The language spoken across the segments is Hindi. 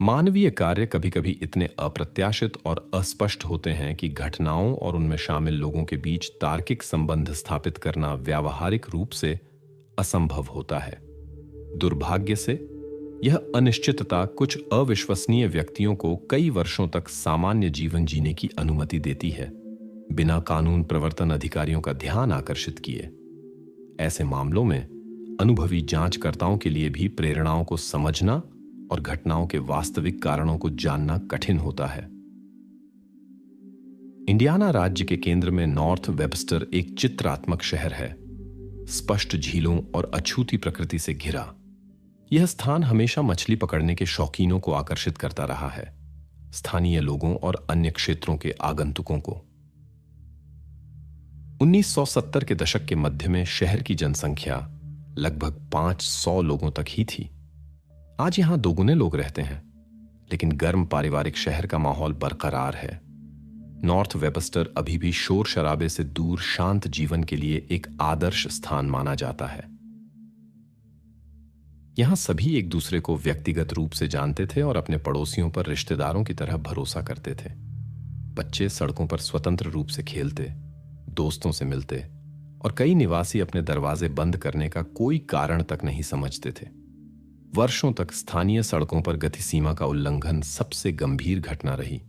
मानवीय कार्य कभी कभी इतने अप्रत्याशित और अस्पष्ट होते हैं कि घटनाओं और उनमें शामिल लोगों के बीच तार्किक संबंध स्थापित करना व्यावहारिक रूप से असंभव होता है। दुर्भाग्य से यह अनिश्चितता कुछ अविश्वसनीय व्यक्तियों को कई वर्षों तक सामान्य जीवन जीने की अनुमति देती है, बिना कानून प्रवर्तन अधिकारियों का ध्यान आकर्षित किए। ऐसे मामलों में अनुभवी जांचकर्ताओं के लिए भी प्रेरणाओं को समझना और घटनाओं के वास्तविक कारणों को जानना कठिन होता है। इंडियाना राज्य के केंद्र में नॉर्थ वेबस्टर एक चित्रात्मक शहर है, स्पष्ट झीलों और अछूती प्रकृति से घिरा। यह स्थान हमेशा मछली पकड़ने के शौकीनों को आकर्षित करता रहा है, स्थानीय लोगों और अन्य क्षेत्रों के आगंतुकों को। 1970 के दशक के मध्य में शहर की जनसंख्या लगभग 500 लोगों तक ही थी। आज यहां दोगुने लोग रहते हैं, लेकिन गर्म पारिवारिक शहर का माहौल बरकरार है। नॉर्थ वेबस्टर अभी भी शोर शराबे से दूर शांत जीवन के लिए एक आदर्श स्थान माना जाता है। यहां सभी एक दूसरे को व्यक्तिगत रूप से जानते थे और अपने पड़ोसियों पर रिश्तेदारों की तरह भरोसा करते थे। बच्चे सड़कों पर स्वतंत्र रूप से खेलते, दोस्तों से मिलते और कई निवासी अपने दरवाजे बंद करने का कोई कारण तक नहीं समझते थे। वर्षों तक स्थानीय सड़कों पर गति सीमा का उल्लंघन सबसे गंभीर घटना रही,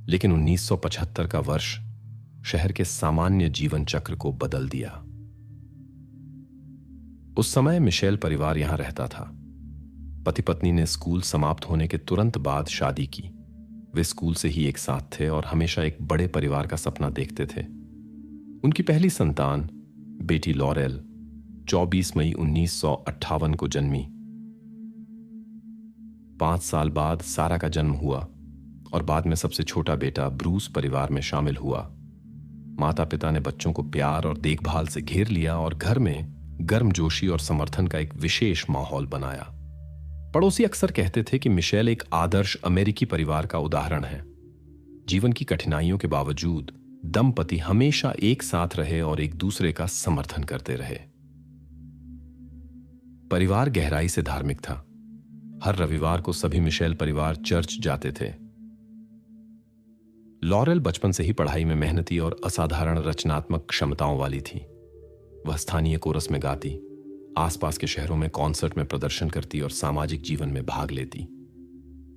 लेकिन 1975 का वर्ष शहर के सामान्य जीवन चक्र को बदल दिया। उस समय मिशेल परिवार यहां रहता था। पति पत्नी ने स्कूल समाप्त होने के तुरंत बाद शादी की। वे स्कूल से ही एक साथ थे और हमेशा एक बड़े परिवार का सपना देखते थे। उनकी पहली संतान बेटी लॉरेल 24 मई 1958 को जन्मी। 5 साल बाद सारा का जन्म हुआ और बाद में सबसे छोटा बेटा ब्रूस परिवार में शामिल हुआ। माता पिता ने बच्चों को प्यार और देखभाल से घेर लिया और घर में गर्मजोशी और समर्थन का एक विशेष माहौल बनाया। पड़ोसी अक्सर कहते थे कि मिशेल एक आदर्श अमेरिकी परिवार का उदाहरण है। जीवन की कठिनाइयों के बावजूद दंपति हमेशा एक साथ रहे और एक दूसरे का समर्थन करते रहे। परिवार गहराई से धार्मिक था। हर रविवार को सभी मिशेल परिवार चर्च जाते थे। लॉरेल बचपन से ही पढ़ाई में मेहनती और असाधारण रचनात्मक क्षमताओं वाली थी। वह स्थानीय कोरस में गाती, आसपास के शहरों में कॉन्सर्ट में प्रदर्शन करती और सामाजिक जीवन में भाग लेती।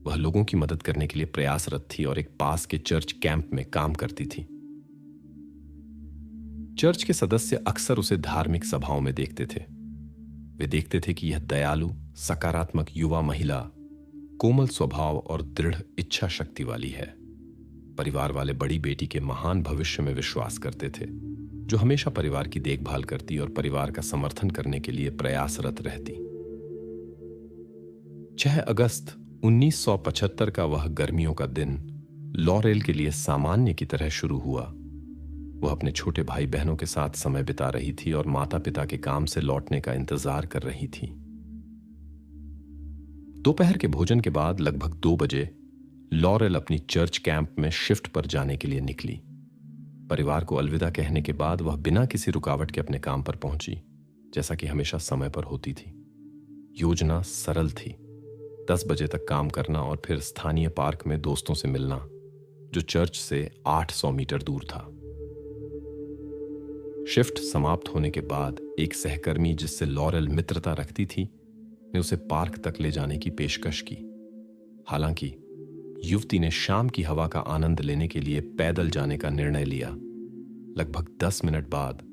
वह लोगों की मदद करने के लिए प्रयासरत थी और एक पास के चर्च कैंप में काम करती थी। चर्च के सदस्य अक्सर उसे धार्मिक सभाओं में देखते थे। वे देखते थे कि यह दयालु, सकारात्मक युवा महिला कोमल स्वभाव और दृढ़ इच्छा शक्ति वाली है। परिवार वाले बड़ी बेटी के महान भविष्य में विश्वास करते थे, जो हमेशा परिवार की देखभाल करती और परिवार का समर्थन करने के लिए प्रयासरत रहती। 6 अगस्त 1975 का वह गर्मियों का दिन लॉरेल के लिए सामान्य की तरह शुरू हुआ। वह अपने छोटे भाई बहनों के साथ समय बिता रही थी और माता पिता के काम से लौटने का इंतजार कर रही थी। दोपहर के भोजन के बाद लगभग 2 बजे लॉरेल अपनी चर्च कैंप में शिफ्ट पर जाने के लिए निकली। परिवार को अलविदा कहने के बाद वह बिना किसी रुकावट के अपने काम पर पहुंची, जैसा कि हमेशा समय पर होती थी। योजना सरल थी, 10 बजे तक काम करना और फिर स्थानीय पार्क में दोस्तों से मिलना, जो चर्च से 800 मीटर दूर था। शिफ्ट समाप्त होने के बाद एक सहकर्मी जिससे लॉरेल मित्रता रखती थी ने उसे पार्क तक ले जाने की पेशकश की। हालांकि युवती ने शाम की हवा का आनंद लेने के लिए पैदल जाने का निर्णय लिया। लगभग 10 मिनट बाद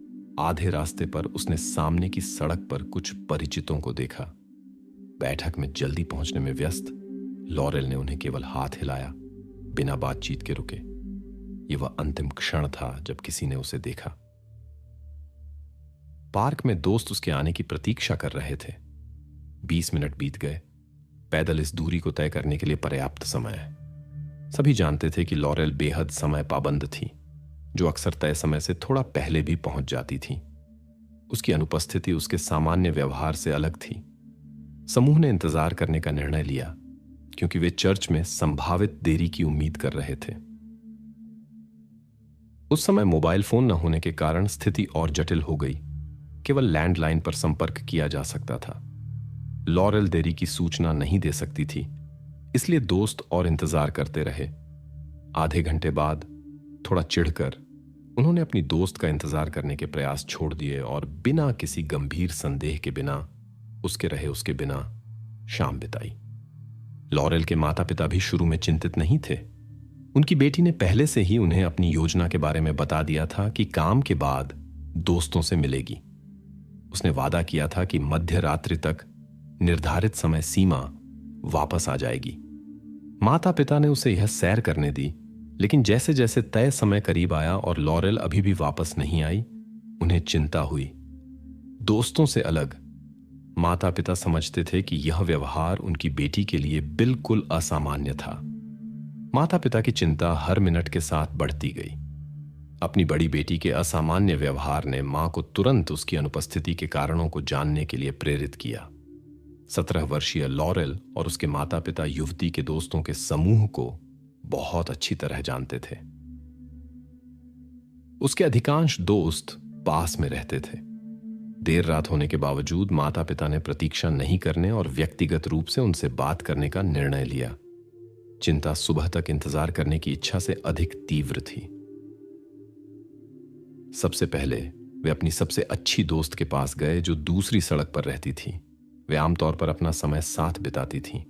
आधे रास्ते पर उसने सामने की सड़क पर कुछ परिचितों को देखा। बैठक में जल्दी पहुंचने में व्यस्त लॉरेल ने उन्हें केवल हाथ हिलाया, बिना बातचीत के रुके। यह वह अंतिम क्षण था जब किसी ने उसे देखा। पार्क में दोस्त उसके आने की प्रतीक्षा कर रहे थे। 20 मिनट बीत गए। पैदल इस दूरी को तय करने के लिए पर्याप्त समय है। सभी जानते थे कि लॉरेल बेहद समय पाबंद थी, जो अक्सर तय समय से थोड़ा पहले भी पहुंच जाती थी। उसकी अनुपस्थिति उसके सामान्य व्यवहार से अलग थी। समूह ने इंतजार करने का निर्णय लिया, क्योंकि वे चर्च में संभावित देरी की उम्मीद कर रहे थे। उस समय मोबाइल फोन न होने के कारण स्थिति और जटिल हो गई। केवल लैंडलाइन पर संपर्क किया जा सकता था। लॉरेल देरी की सूचना नहीं दे सकती थी, इसलिए दोस्त और इंतजार करते रहे। आधे घंटे बाद थोड़ा चिढ़कर उन्होंने अपनी दोस्त का इंतजार करने के प्रयास छोड़ दिए और बिना किसी गंभीर संदेह के बिना उसके बिना शाम बिताई। लॉरेल के माता पिता भी शुरू में चिंतित नहीं थे। उनकी बेटी ने पहले से ही उन्हें अपनी योजना के बारे में बता दिया था कि काम के बाद दोस्तों से मिलेगी। उसने वादा किया था कि मध्य रात्रि तक निर्धारित समय सीमा वापस आ जाएगी। माता पिता ने उसे यह सैर करने दी, लेकिन जैसे जैसे तय समय करीब आया और लॉरेल अभी भी वापस नहीं आई, उन्हें चिंता हुई। दोस्तों से अलग माता पिता समझते थे कि यह व्यवहार उनकी बेटी के लिए बिल्कुल असामान्य था। माता पिता की चिंता हर मिनट के साथ बढ़ती गई। अपनी बड़ी बेटी के असामान्य व्यवहार ने मां को तुरंत उसकी अनुपस्थिति के कारणों को जानने के लिए प्रेरित किया। 17 वर्षीय लॉरेल और उसके माता पिता युवती के दोस्तों के समूह को बहुत अच्छी तरह जानते थे। उसके अधिकांश दोस्त पास में रहते थे। देर रात होने के बावजूद माता पिता ने प्रतीक्षा नहीं करने और व्यक्तिगत रूप से उनसे बात करने का निर्णय लिया। चिंता सुबह तक इंतजार करने की इच्छा से अधिक तीव्र थी। सबसे पहले वे अपनी सबसे अच्छी दोस्त के पास गए जो दूसरी सड़क पर रहती थी। वे आमतौर पर अपना समय साथ बिताती थीं।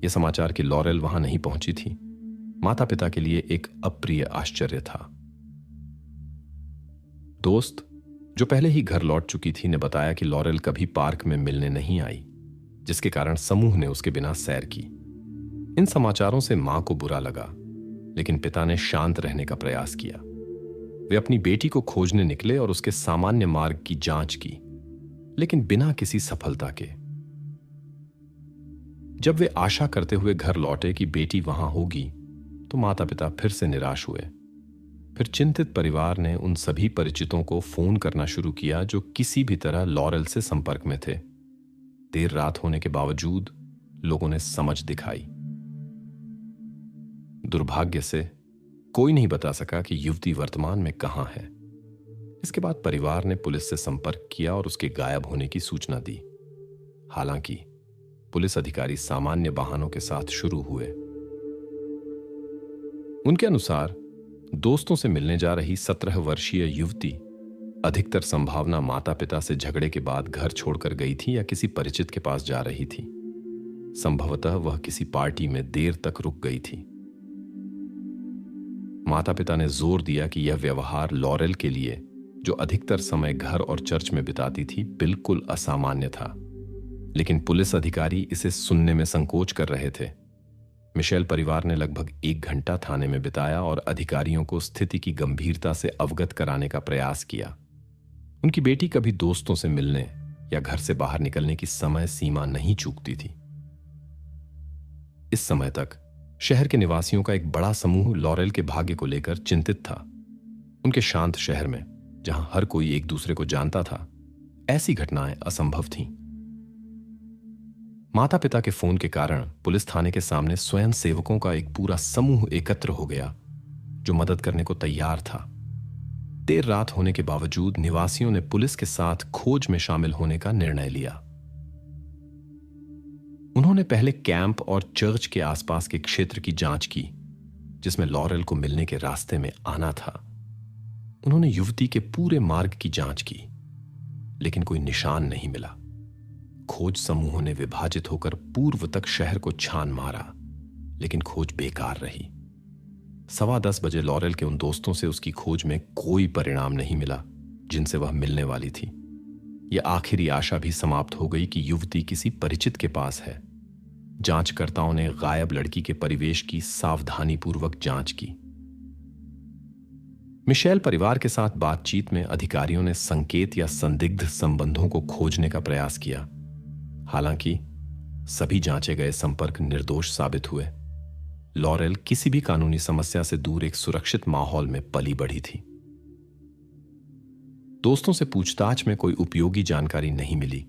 यह समाचार कि लॉरेल वहां नहीं पहुंची थी माता पिता के लिए एक अप्रिय आश्चर्य था। दोस्त जो पहले ही घर लौट चुकी थी ने बताया कि लॉरेल कभी पार्क में मिलने नहीं आई, जिसके कारण समूह ने उसके बिना सैर की। इन समाचारों से मां को बुरा लगा, लेकिन पिता ने शांत रहने का प्रयास किया। वे अपनी बेटी को खोजने निकले और उसके सामान्य मार्ग की जांच की, लेकिन बिना किसी सफलता के। जब वे आशा करते हुए घर लौटे कि बेटी वहां होगी, तो माता पिता फिर से निराश हुए। फिर चिंतित परिवार ने उन सभी परिचितों को फोन करना शुरू किया जो किसी भी तरह लॉरेल से संपर्क में थे। देर रात होने के बावजूद लोगों ने समझ दिखाई। दुर्भाग्य से कोई नहीं बता सका कि युवती वर्तमान में कहां है। इसके बाद परिवार ने पुलिस से संपर्क किया और उसके गायब होने की सूचना दी। हालांकि पुलिस अधिकारी सामान्य बहानों के साथ शुरू हुए। उनके अनुसार दोस्तों से मिलने जा रही 17 वर्षीय युवती अधिकतर संभावना माता पिता से झगड़े के बाद घर छोड़कर गई थी या किसी परिचित के पास जा रही थी। संभवतः वह किसी पार्टी में देर तक रुक गई थी। माता पिता ने जोर दिया कि यह व्यवहार लॉरेल के लिए, जो अधिकतर समय घर और चर्च में बिताती थी, बिल्कुल असामान्य था, लेकिन पुलिस अधिकारी इसे सुनने में संकोच कर रहे थे। मिशेल परिवार ने लगभग 1 घंटा थाने में बिताया और अधिकारियों को स्थिति की गंभीरता से अवगत कराने का प्रयास किया। उनकी बेटी कभी दोस्तों से मिलने या घर से बाहर निकलने की समय सीमा नहीं चूकती थी। इस समय तक शहर के निवासियों का एक बड़ा समूह लॉरेल के भाग्य को लेकर चिंतित था। उनके शांत शहर में, जहां हर कोई एक दूसरे को जानता था, ऐसी घटनाएं असंभव थीं। माता पिता के फोन के कारण पुलिस थाने के सामने स्वयं सेवकों का एक पूरा समूह एकत्र हो गया, जो मदद करने को तैयार था। देर रात होने के बावजूद निवासियों ने पुलिस के साथ खोज में शामिल होने का निर्णय लिया। उन्होंने पहले कैंप और चर्च के आसपास के क्षेत्र की जांच की, जिसमें लॉरेल को मिलने के रास्ते में आना था। उन्होंने युवती के पूरे मार्ग की जांच की, लेकिन कोई निशान नहीं मिला। खोज समूहों ने विभाजित होकर पूर्व तक शहर को छान मारा, लेकिन खोज बेकार रही। 10:15 बजे लॉरेल के उन दोस्तों से उसकी खोज में कोई परिणाम नहीं मिला जिनसे वह मिलने वाली थी। यह आखिरी आशा भी समाप्त हो गई कि युवती किसी परिचित के पास है। जांचकर्ताओं ने गायब लड़की के परिवेश की सावधानीपूर्वक जांच की। मिशेल परिवार के साथ बातचीत में अधिकारियों ने संकेत या संदिग्ध संबंधों को खोजने का प्रयास किया। हालांकि सभी जांचे गए संपर्क निर्दोष साबित हुए। लॉरेल किसी भी कानूनी समस्या से दूर एक सुरक्षित माहौल में पली बढ़ी थी। दोस्तों से पूछताछ में कोई उपयोगी जानकारी नहीं मिली।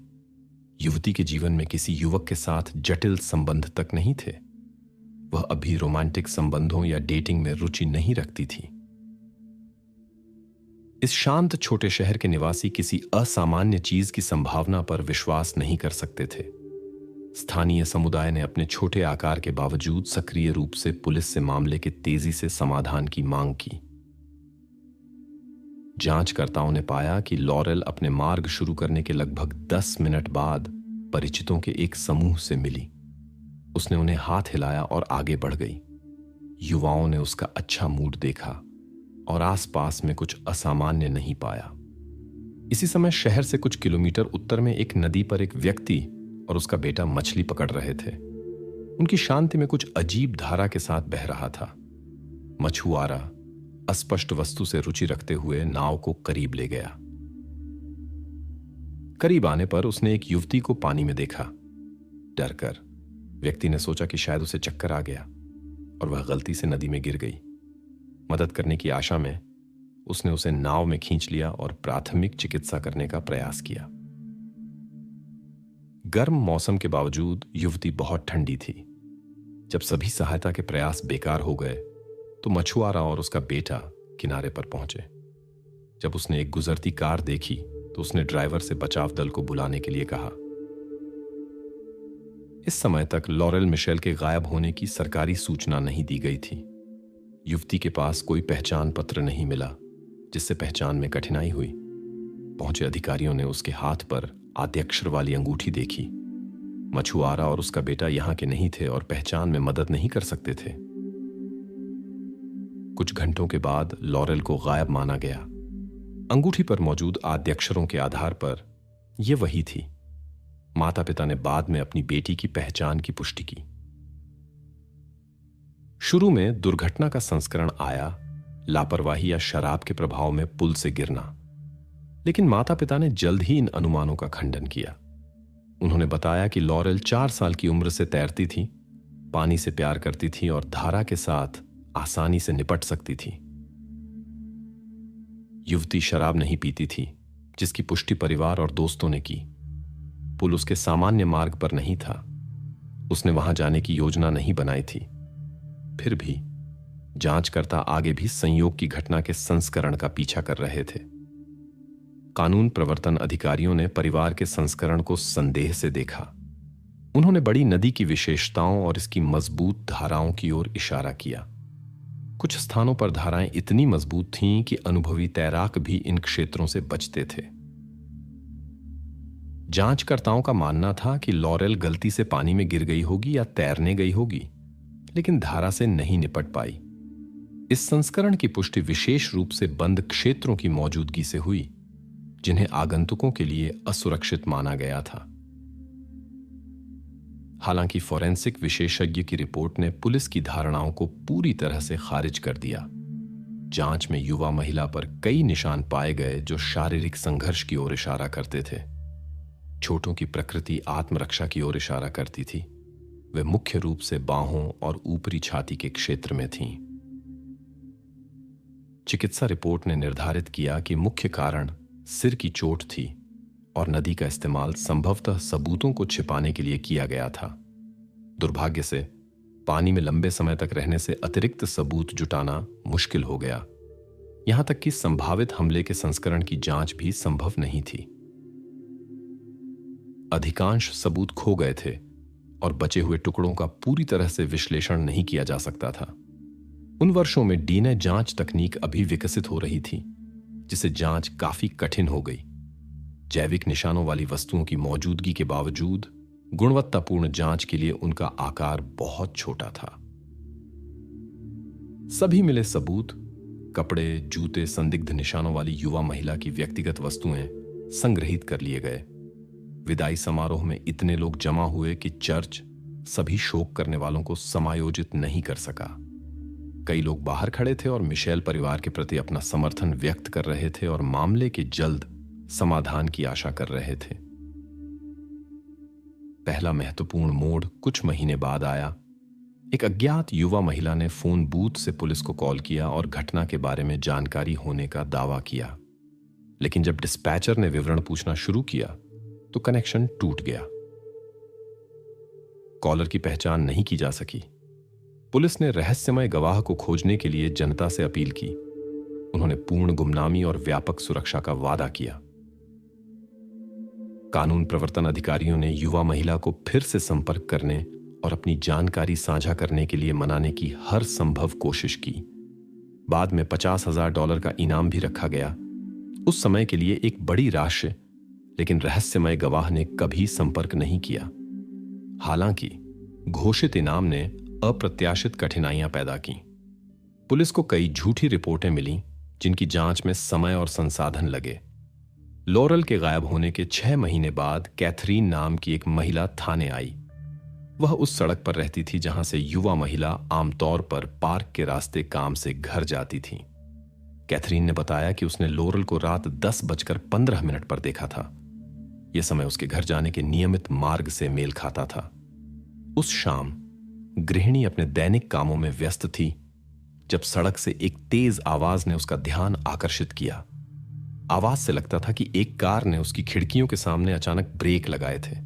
युवती के जीवन में किसी युवक के साथ जटिल संबंध तक नहीं थे। वह अभी रोमांटिक संबंधों या डेटिंग में रुचि नहीं रखती थी। इस शांत छोटे शहर के निवासी किसी असामान्य चीज की संभावना पर विश्वास नहीं कर सकते थे। स्थानीय समुदाय ने अपने छोटे आकार के बावजूद सक्रिय रूप से पुलिस से मामले के तेजी से समाधान की मांग की। जांचकर्ताओं ने पाया कि लॉरेल अपने मार्ग शुरू करने के लगभग 10 मिनट बाद परिचितों के एक समूह से मिली। उसने उन्हें हाथ हिलाया और आगे बढ़ गई। युवाओं ने उसका अच्छा मूड देखा और आसपास में कुछ असामान्य नहीं पाया। इसी समय शहर से कुछ किलोमीटर उत्तर में एक नदी पर एक व्यक्ति और उसका बेटा मछली पकड़ रहे थे। उनकी शांति में कुछ अजीब धारा के साथ बह रहा था। मछुआरा अस्पष्ट वस्तु से रुचि रखते हुए नाव को करीब ले गया। करीब आने पर उसने एक युवती को पानी में देखा। डरकर व्यक्ति ने सोचा कि शायद उसे चक्कर आ गया और वह गलती से नदी में गिर गई। मदद करने की आशा में उसने उसे नाव में खींच लिया और प्राथमिक चिकित्सा करने का प्रयास किया। गर्म मौसम के बावजूद युवती बहुत ठंडी थी। जब सभी सहायता के प्रयास बेकार हो गए तो मछुआरा और उसका बेटा किनारे पर पहुंचे। जब उसने एक गुजरती कार देखी तो उसने ड्राइवर से बचाव दल को बुलाने के लिए कहा। इस समय तक लॉरेल मिशेल के गायब होने की सरकारी सूचना नहीं दी गई थी। युवती के पास कोई पहचान पत्र नहीं मिला, जिससे पहचान में कठिनाई हुई। पहुंचे अधिकारियों ने उसके हाथ पर आद्याक्षर वाली अंगूठी देखी। मछुआरा और उसका बेटा यहां के नहीं थे और पहचान में मदद नहीं कर सकते थे। कुछ घंटों के बाद लॉरेल को गायब माना गया। अंगूठी पर मौजूद आद्याक्षरों के आधार पर यह वही थी। माता पिता ने बाद में अपनी बेटी की पहचान की पुष्टि की। शुरू में दुर्घटना का संस्करण आया लापरवाही या शराब के प्रभाव में पुल से गिरना, लेकिन माता पिता ने जल्द ही इन अनुमानों का खंडन किया। उन्होंने बताया कि लॉरेल 4 साल की उम्र से तैरती थी, पानी से प्यार करती थी और धारा के साथ आसानी से निपट सकती थी। युवती शराब नहीं पीती थी, जिसकी पुष्टि परिवार और दोस्तों ने की। पुल उसके सामान्य मार्ग पर नहीं था। उसने वहां जाने की योजना नहीं बनाई थी। फिर भी जांचकर्ता आगे भी संयोग की घटना के संस्करण का पीछा कर रहे थे। कानून प्रवर्तन अधिकारियों ने परिवार के संस्करण को संदेह से देखा। उन्होंने बड़ी नदी की विशेषताओं और इसकी मजबूत धाराओं की ओर इशारा किया। कुछ स्थानों पर धाराएं इतनी मजबूत थीं कि अनुभवी तैराक भी इन क्षेत्रों से बचते थे। जांचकर्ताओं का मानना था कि लॉरेल गलती से पानी में गिर गई होगी या तैरने गई होगी, लेकिन धारा से नहीं निपट पाई। इस संस्करण की पुष्टि विशेष रूप से बंद क्षेत्रों की मौजूदगी से हुई, जिन्हें आगंतुकों के लिए असुरक्षित माना गया था। हालांकि फोरेंसिक विशेषज्ञ की रिपोर्ट ने पुलिस की धारणाओं को पूरी तरह से खारिज कर दिया। जांच में युवा महिला पर कई निशान पाए गए जो शारीरिक संघर्ष की ओर इशारा करते थे। छोटों की प्रकृति आत्मरक्षा की ओर इशारा करती थी। वे मुख्य रूप से बाहों और ऊपरी छाती के क्षेत्र में थीं। चिकित्सा रिपोर्ट ने निर्धारित किया कि मुख्य कारण सिर की चोट थी और नदी का इस्तेमाल संभवतः सबूतों को छिपाने के लिए किया गया था। दुर्भाग्य से पानी में लंबे समय तक रहने से अतिरिक्त सबूत जुटाना मुश्किल हो गया। यहां तक कि संभावित हमले के संस्करण की जांच भी संभव नहीं थी। अधिकांश सबूत खो गए थे और बचे हुए टुकड़ों का पूरी तरह से विश्लेषण नहीं किया जा सकता था। उन वर्षों में डीएनए जांच तकनीक अभी विकसित हो रही थी, जिससे जांच काफी कठिन हो गई। जैविक निशानों वाली वस्तुओं की मौजूदगी के बावजूद गुणवत्तापूर्ण जांच के लिए उनका आकार बहुत छोटा था। सभी मिले सबूत, कपड़े, जूते, संदिग्ध निशानों वाली युवा महिला की व्यक्तिगत वस्तुएं संग्रहित कर लिए गए। विदाई समारोह में इतने लोग जमा हुए कि चर्च सभी शोक करने वालों को समायोजित नहीं कर सका। कई लोग बाहर खड़े थे और मिशेल परिवार के प्रति अपना समर्थन व्यक्त कर रहे थे और मामले के जल्द समाधान की आशा कर रहे थे। पहला महत्वपूर्ण मोड़ कुछ महीने बाद आया। एक अज्ञात युवा महिला ने फोन बूथ से पुलिस को कॉल किया और घटना के बारे में जानकारी होने का दावा किया, लेकिन जब डिस्पैचर ने विवरण पूछना शुरू किया तो कनेक्शन टूट गया। कॉलर की पहचान नहीं की जा सकी। पुलिस ने रहस्यमय गवाह को खोजने के लिए जनता से अपील की। उन्होंने पूर्ण गुमनामी और व्यापक सुरक्षा का वादा किया। कानून प्रवर्तन अधिकारियों ने युवा महिला को फिर से संपर्क करने और अपनी जानकारी साझा करने के लिए मनाने की हर संभव कोशिश की। बाद में $50,000 का इनाम भी रखा गया। उस समय के लिए एक बड़ी राशि, लेकिन रहस्यमय गवाह ने कभी संपर्क नहीं किया। हालांकि घोषित इनाम ने अप्रत्याशित कठिनाइयां पैदा की। पुलिस को कई झूठी रिपोर्टें मिलीं, जिनकी जांच में समय और संसाधन लगे। लॉरेल के गायब होने के 6 महीने बाद कैथरीन नाम की एक महिला थाने आई। वह उस सड़क पर रहती थी जहां से युवा महिला आमतौर पर पार्क के रास्ते काम से घर जाती थी। कैथरीन ने बताया कि उसने लॉरेल को रात 10:15 पर देखा था। यह समय उसके घर जाने के नियमित मार्ग से मेल खाता था। उस शाम गृहिणी अपने दैनिक कामों में व्यस्त थी जब सड़क से एक तेज आवाज ने उसका ध्यान आकर्षित किया। आवाज से लगता था कि एक कार ने उसकी खिड़कियों के सामने अचानक ब्रेक लगाए थे।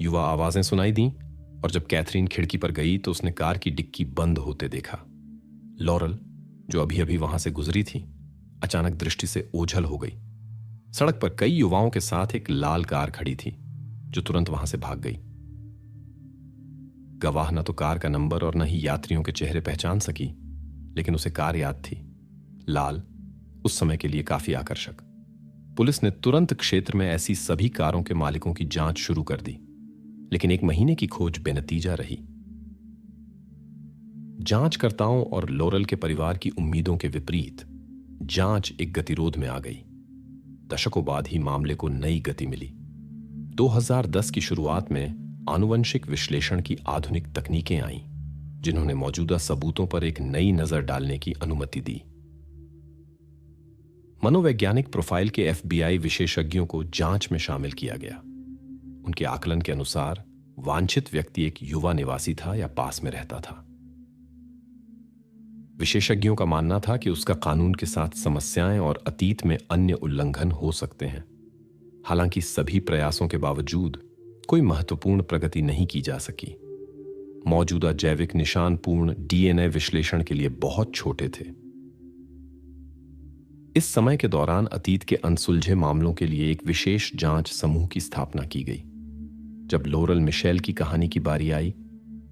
युवा आवाजें सुनाई दी और जब कैथरीन खिड़की पर गई तो उसने कार की डिक्की बंद होते देखा। लॉरेल, जो अभी अभी वहां से गुजरी थी, अचानक दृष्टि से ओझल हो गई। सड़क पर कई युवाओं के साथ एक लाल कार खड़ी थी, जो तुरंत वहां से भाग गई। गवाह न तो कार का नंबर और न ही यात्रियों के चेहरे पहचान सकी, लेकिन उसे कार याद थी। लाल उस समय के लिए काफी आकर्षक। पुलिस ने तुरंत क्षेत्र में ऐसी सभी कारों के मालिकों की जांच शुरू कर दी, लेकिन 1 महीने की खोज बेनतीजा रही। जांचकर्ताओं और लॉरेल के परिवार की उम्मीदों के विपरीत जांच एक गतिरोध में आ गई। दशकों बाद ही मामले को नई गति मिली। 2010 की शुरुआत में आनुवंशिक विश्लेषण की आधुनिक तकनीकें आईं, जिन्होंने मौजूदा सबूतों पर एक नई नजर डालने की अनुमति दी। मनोवैज्ञानिक प्रोफाइल के FBI विशेषज्ञों को जांच में शामिल किया गया। उनके आकलन के अनुसार वांछित व्यक्ति एक युवा निवासी था या पास में रहता था। विशेषज्ञों का मानना था कि उसका कानून के साथ समस्याएं और अतीत में अन्य उल्लंघन हो सकते हैं। हालांकि सभी प्रयासों के बावजूद कोई महत्वपूर्ण प्रगति नहीं की जा सकी। मौजूदा जैविक निशान पूर्ण DNA विश्लेषण के लिए बहुत छोटे थे। इस समय के दौरान अतीत के अनसुलझे मामलों के लिए एक विशेष जांच समूह की स्थापना की गई। जब लॉरेल मिशेल की कहानी की बारी आई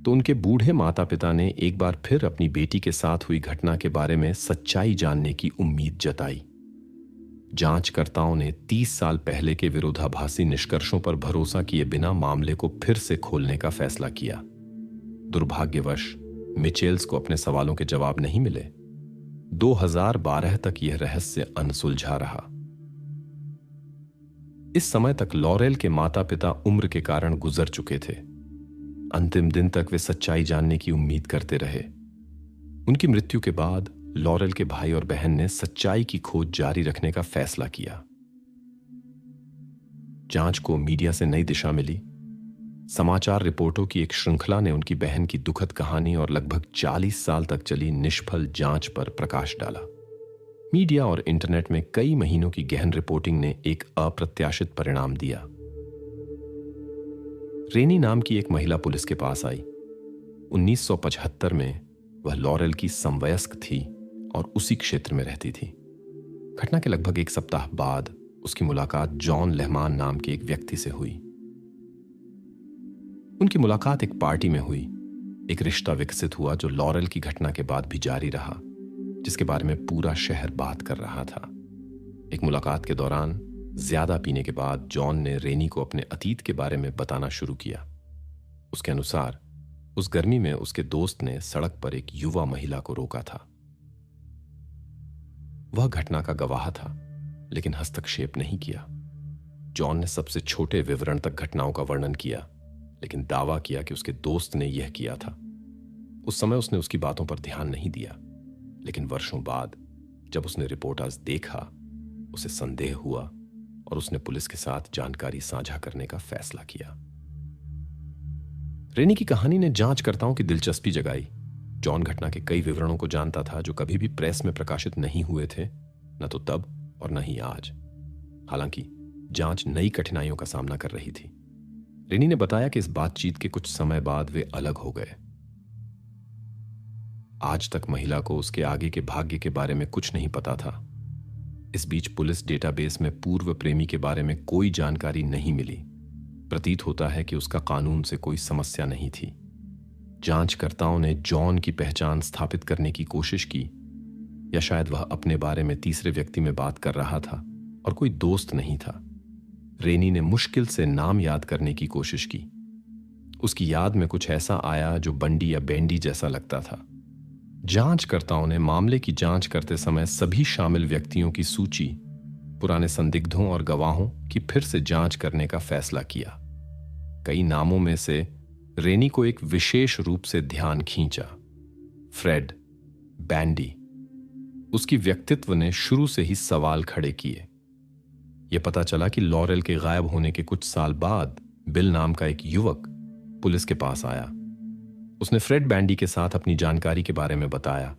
तो उनके बूढ़े माता पिता ने एक बार फिर अपनी बेटी के साथ हुई घटना के बारे में सच्चाई जानने की उम्मीद जताई। जांचकर्ताओं ने 30 साल पहले के विरोधाभासी निष्कर्षों पर भरोसा किए बिना मामले को फिर से खोलने का फैसला किया। दुर्भाग्यवश मिचेल्स को अपने सवालों के जवाब नहीं मिले। 2012 तक यह रहस्य अनसुलझा रहा। इस समय तक लॉरेल के माता पिता उम्र के कारण गुजर चुके थे। अंतिम दिन तक वे सच्चाई जानने की उम्मीद करते रहे। उनकी मृत्यु के बाद लॉरेल के भाई और बहन ने सच्चाई की खोज जारी रखने का फैसला किया। जांच को मीडिया से नई दिशा मिली। समाचार रिपोर्टों की एक श्रृंखला ने उनकी बहन की दुखद कहानी और लगभग 40 साल तक चली निष्फल जांच पर प्रकाश डाला। मीडिया और इंटरनेट में कई महीनों की गहन रिपोर्टिंग ने एक अप्रत्याशित परिणाम दिया। रेनी नाम की एक महिला पुलिस के पास आई। 1975 में वह लॉरेल की समवयस्क थी और उसी क्षेत्र में रहती थी। घटना के लगभग 1 सप्ताह बाद उसकी मुलाकात जॉन लेहमान नाम के एक व्यक्ति से हुई। उनकी मुलाकात एक पार्टी में हुई। एक रिश्ता विकसित हुआ जो लॉरेल की घटना के बाद भी जारी रहा, जिसके बारे में पूरा शहर बात कर रहा था। एक मुलाकात के दौरान ज्यादा पीने के बाद जॉन ने रेनी को अपने अतीत के बारे में बताना शुरू किया। उसके अनुसार उस गर्मी में उसके दोस्त ने सड़क पर एक युवा महिला को रोका था। वह घटना का गवाह था, लेकिन हस्तक्षेप नहीं किया। जॉन ने सबसे छोटे विवरण तक घटनाओं का वर्णन किया, लेकिन दावा किया कि उसके दोस्त ने यह किया था। उस समय उसने उसकी बातों पर ध्यान नहीं दिया, लेकिन वर्षों बाद जब उसने रिपोर्टर्स देखा, उसे संदेह हुआ और उसने पुलिस के साथ जानकारी साझा करने का फैसला किया। रेनी की कहानी ने जांचकर्ताओं की दिलचस्पी जगाई। जॉन घटना के कई विवरणों को जानता था जो कभी भी प्रेस में प्रकाशित नहीं हुए थे, न तो तब और न ही आज। हालांकि जांच नई कठिनाइयों का सामना कर रही थी। रेनी ने बताया कि इस बातचीत के कुछ समय बाद वे अलग हो गए। आज तक महिला को उसके आगे के भाग्य के बारे में कुछ नहीं पता था। इस बीच पुलिस डेटाबेस में पूर्व प्रेमी के बारे में कोई जानकारी नहीं मिली। प्रतीत होता है कि उसका कानून से कोई समस्या नहीं थी। जांचकर्ताओं ने जॉन की पहचान स्थापित करने की कोशिश की, या शायद वह अपने बारे में तीसरे व्यक्ति में बात कर रहा था और कोई दोस्त नहीं था। रेनी ने मुश्किल से नाम याद करने की कोशिश की। उसकी याद में कुछ ऐसा आया जो बंडी या बेंडी जैसा लगता था। जांचकर्ताओं ने मामले की जांच करते समय सभी शामिल व्यक्तियों की सूची, पुराने संदिग्धों और गवाहों की फिर से जांच करने का फैसला किया। कई नामों में से रेनी को एक विशेष रूप से ध्यान खींचा, फ्रेड बैंडी। उसकी व्यक्तित्व ने शुरू से ही सवाल खड़े किए। यह पता चला कि लॉरेल के गायब होने के कुछ साल बाद बिल नाम का एक युवक पुलिस के पास आया। उसने फ्रेड बैंडी के साथ अपनी जानकारी के बारे में बताया।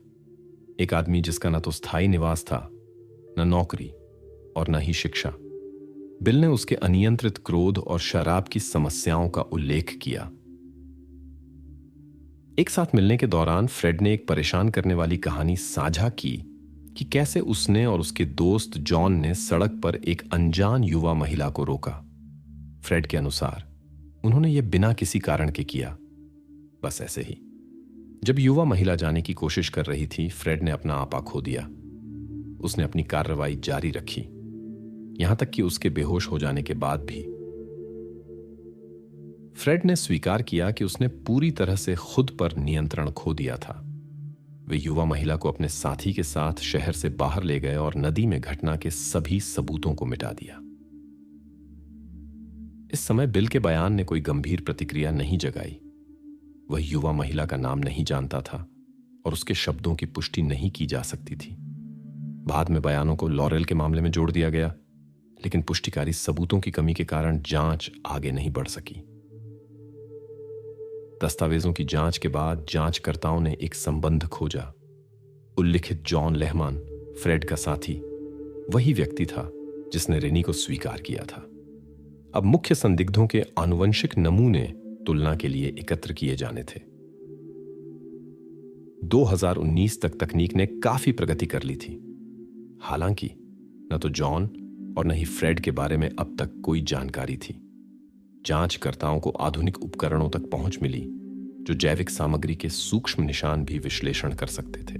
एक आदमी जिसका न तो स्थायी निवास था, न नौकरी और न ही शिक्षा। बिल ने उसके अनियंत्रित क्रोध और शराब की समस्याओं का उल्लेख किया। एक साथ मिलने के दौरान फ्रेड ने एक परेशान करने वाली कहानी साझा की कि कैसे उसने और उसके दोस्त जॉन ने सड़क पर एक अनजान युवा महिला को रोका। फ्रेड के अनुसार उन्होंने यह बिना किसी कारण के किया, बस ऐसे ही। जब युवा महिला जाने की कोशिश कर रही थी, फ्रेड ने अपना आपा खो दिया। उसने अपनी कार्रवाई जारी रखी, यहां तक कि उसके बेहोश हो जाने के बाद भी। फ्रेड ने स्वीकार किया कि उसने पूरी तरह से खुद पर नियंत्रण खो दिया था। वे युवा महिला को अपने साथी के साथ शहर से बाहर ले गए और नदी में घटना के सभी सबूतों को मिटा दिया। इस समय बिल के बयान ने कोई गंभीर प्रतिक्रिया नहीं जगाई। वह युवा महिला का नाम नहीं जानता था और उसके शब्दों की पुष्टि नहीं की जा सकती थी। बाद में बयानों को लॉरेल के मामले में जोड़ दिया गया, लेकिन पुष्टिकारी सबूतों की कमी के कारण जांच आगे नहीं बढ़ सकी। दस्तावेजों की जांच के बाद जांचकर्ताओं ने एक संबंध खोजा। उल्लिखित जॉन लेहमान, फ्रेड का साथी, वही व्यक्ति था जिसने रेनी को स्वीकार किया था। अब मुख्य संदिग्धों के आनुवंशिक नमूने तुलना के लिए एकत्र किए जाने थे। 2019 तक तकनीक ने काफी प्रगति कर ली थी। हालांकि न तो जॉन और न ही फ्रेड के बारे में अब तक कोई जानकारी थी। जांचकर्ताओं को आधुनिक उपकरणों तक पहुंच मिली जो जैविक सामग्री के सूक्ष्म निशान भी विश्लेषण कर सकते थे।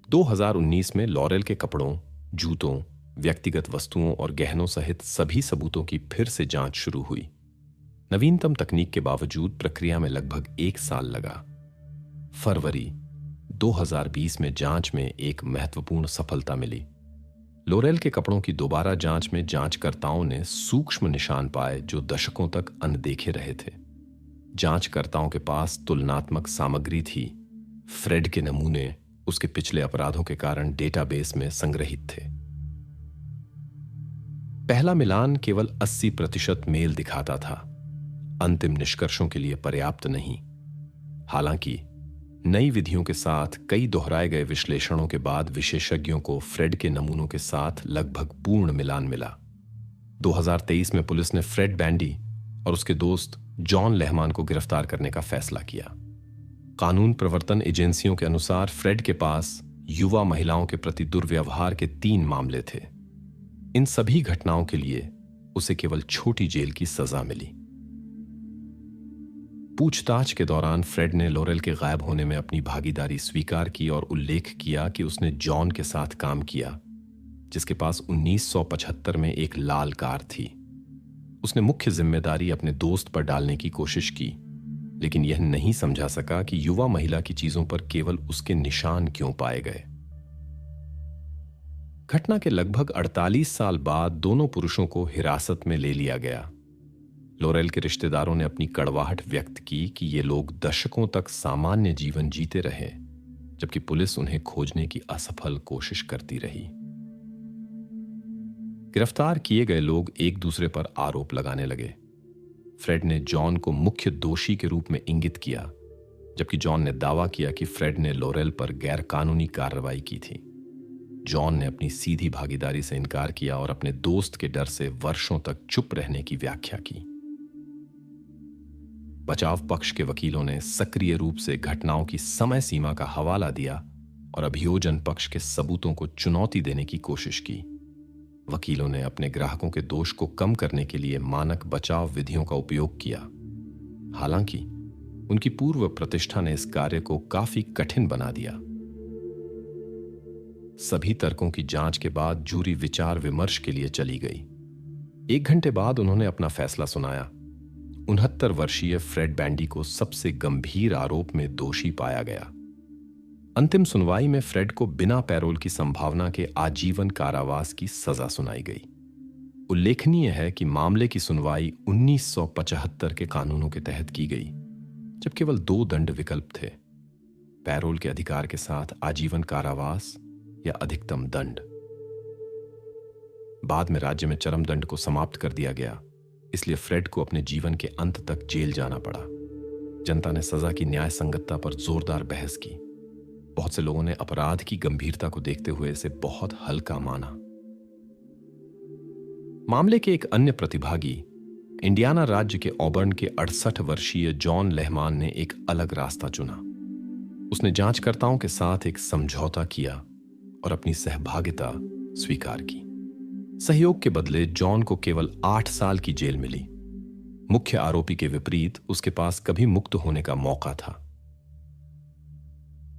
2019 में लॉरेल के कपड़ों, जूतों, व्यक्तिगत वस्तुओं और गहनों सहित सभी सबूतों की फिर से जांच शुरू हुई। नवीनतम तकनीक के बावजूद प्रक्रिया में लगभग 1 साल लगा। फरवरी 2020 में जांच में एक महत्वपूर्ण सफलता मिली। लॉरेल के कपड़ों की दोबारा जांच में जांचकर्ताओं ने सूक्ष्म निशान पाए जो दशकों तक अनदेखे रहे थे। जांचकर्ताओं के पास तुलनात्मक सामग्री थी। फ्रेड के नमूने उसके पिछले अपराधों के कारण डेटाबेस में संग्रहित थे। पहला मिलान केवल 80% मेल दिखाता था, अंतिम निष्कर्षों के लिए पर्याप्त नहीं। हालांकि नई विधियों के साथ कई दोहराए गए विश्लेषणों के बाद विशेषज्ञों को फ्रेड के नमूनों के साथ लगभग पूर्ण मिलान मिला। 2023 में पुलिस ने फ्रेड बैंडी और उसके दोस्त जॉन लेहमान को गिरफ्तार करने का फैसला किया। कानून प्रवर्तन एजेंसियों के अनुसार फ्रेड के पास युवा महिलाओं के प्रति दुर्व्यवहार के 3 मामले थे। इन सभी घटनाओं के लिए उसे केवल छोटी जेल की सजा मिली। पूछताछ के दौरान फ्रेड ने लॉरेल के गायब होने में अपनी भागीदारी स्वीकार की और उल्लेख किया कि उसने जॉन के साथ काम किया, जिसके पास 1975 में एक लाल कार थी। उसने मुख्य जिम्मेदारी अपने दोस्त पर डालने की कोशिश की, लेकिन यह नहीं समझा सका कि युवा महिला की चीजों पर केवल उसके निशान क्यों पाए गए। घटना के लगभग 48 साल बाद दोनों पुरुषों को हिरासत में ले लिया गया। लॉरेल के रिश्तेदारों ने अपनी कड़वाहट व्यक्त की कि ये लोग दशकों तक सामान्य जीवन जीते रहे, जबकि पुलिस उन्हें खोजने की असफल कोशिश करती रही। गिरफ्तार किए गए लोग एक दूसरे पर आरोप लगाने लगे। फ्रेड ने जॉन को मुख्य दोषी के रूप में इंगित किया, जबकि जॉन ने दावा किया कि फ्रेड ने लॉरेल पर गैरकानूनी कार्रवाई की थी। जॉन ने अपनी सीधी भागीदारी से इनकार किया और अपने दोस्त के डर से वर्षों तक चुप रहने की व्याख्या की। बचाव पक्ष के वकीलों ने सक्रिय रूप से घटनाओं की समय सीमा का हवाला दिया और अभियोजन पक्ष के सबूतों को चुनौती देने की कोशिश की। वकीलों ने अपने ग्राहकों के दोष को कम करने के लिए मानक बचाव विधियों का उपयोग किया। हालांकि उनकी पूर्व प्रतिष्ठा ने इस कार्य को काफी कठिन बना दिया। सभी तर्कों की जांच के बाद जूरी विचार विमर्श के लिए चली गई। 1 घंटे बाद उन्होंने अपना फैसला सुनाया। 69 वर्षीय फ्रेड बैंडी को सबसे गंभीर आरोप में दोषी पाया गया। अंतिम सुनवाई में फ्रेड को बिना पैरोल की संभावना के आजीवन कारावास की सजा सुनाई गई। उल्लेखनीय है कि मामले की सुनवाई 1975 के कानूनों के तहत की गई, जब केवल 2 दंड विकल्प थे, पैरोल के अधिकार के साथ आजीवन कारावास या अधिकतम दंड। बाद में राज्य में चरम दंड को समाप्त कर दिया गया, इसलिए फ्रेड को अपने जीवन के अंत तक जेल जाना पड़ा। जनता ने सजा की न्याय संगतता पर जोरदार बहस की। बहुत से लोगों ने अपराध की गंभीरता को देखते हुए इसे बहुत हल्का माना। मामले के एक अन्य प्रतिभागी, इंडियाना राज्य के ऑबर्न के 68 वर्षीय जॉन लेहमान ने एक अलग रास्ता चुना। उसने जांचकर्ताओं के साथ एक समझौता किया और अपनी सहभागिता स्वीकार की। सहयोग के बदले जॉन को केवल 8 साल की जेल मिली। मुख्य आरोपी के विपरीत उसके पास कभी मुक्त होने का मौका था।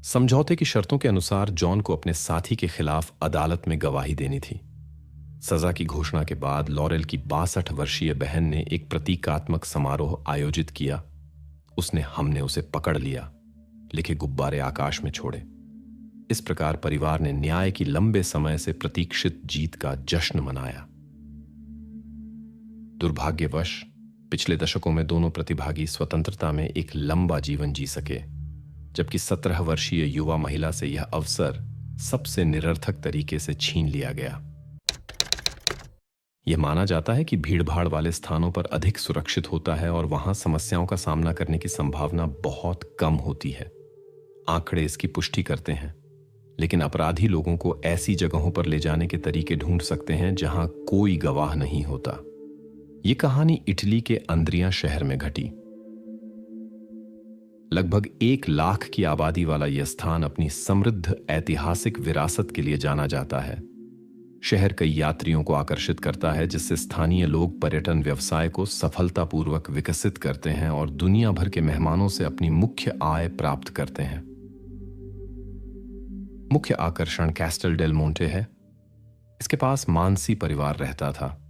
समझौते की शर्तों के अनुसार जॉन को अपने साथी के खिलाफ अदालत में गवाही देनी थी। सजा की घोषणा के बाद लॉरेल की 62 वर्षीय बहन ने एक प्रतीकात्मक समारोह आयोजित किया। उसने "हमने उसे पकड़ लिया" लिखे गुब्बारे आकाश में छोड़े। इस प्रकार परिवार ने न्याय की लंबे समय से प्रतीक्षित जीत का जश्न मनाया। दुर्भाग्यवश पिछले दशकों में दोनों प्रतिभागी स्वतंत्रता में एक लंबा जीवन जी सके, जबकि 17 वर्षीय युवा महिला से यह अवसर सबसे निरर्थक तरीके से छीन लिया गया। यह माना जाता है कि भीड़भाड़ वाले स्थानों पर अधिक सुरक्षित होता है और वहां समस्याओं का सामना करने की संभावना बहुत कम होती है। आंकड़े इसकी पुष्टि करते हैं, लेकिन अपराधी लोगों को ऐसी जगहों पर ले जाने के तरीके ढूंढ सकते हैं जहां कोई गवाह नहीं होता। यह कहानी इटली के अंद्रिया शहर में घटी। लगभग 1 लाख की आबादी वाला यह स्थान अपनी समृद्ध ऐतिहासिक विरासत के लिए जाना जाता है। शहर कई यात्रियों को आकर्षित करता है, जिससे स्थानीय लोग पर्यटन व्यवसाय को सफलतापूर्वक विकसित करते हैं और दुनिया भर के मेहमानों से अपनी मुख्य आय प्राप्त करते हैं। मुख्य आकर्षण कैस्टल डेल मोंटे है। इसके पास मानसी परिवार रहता था।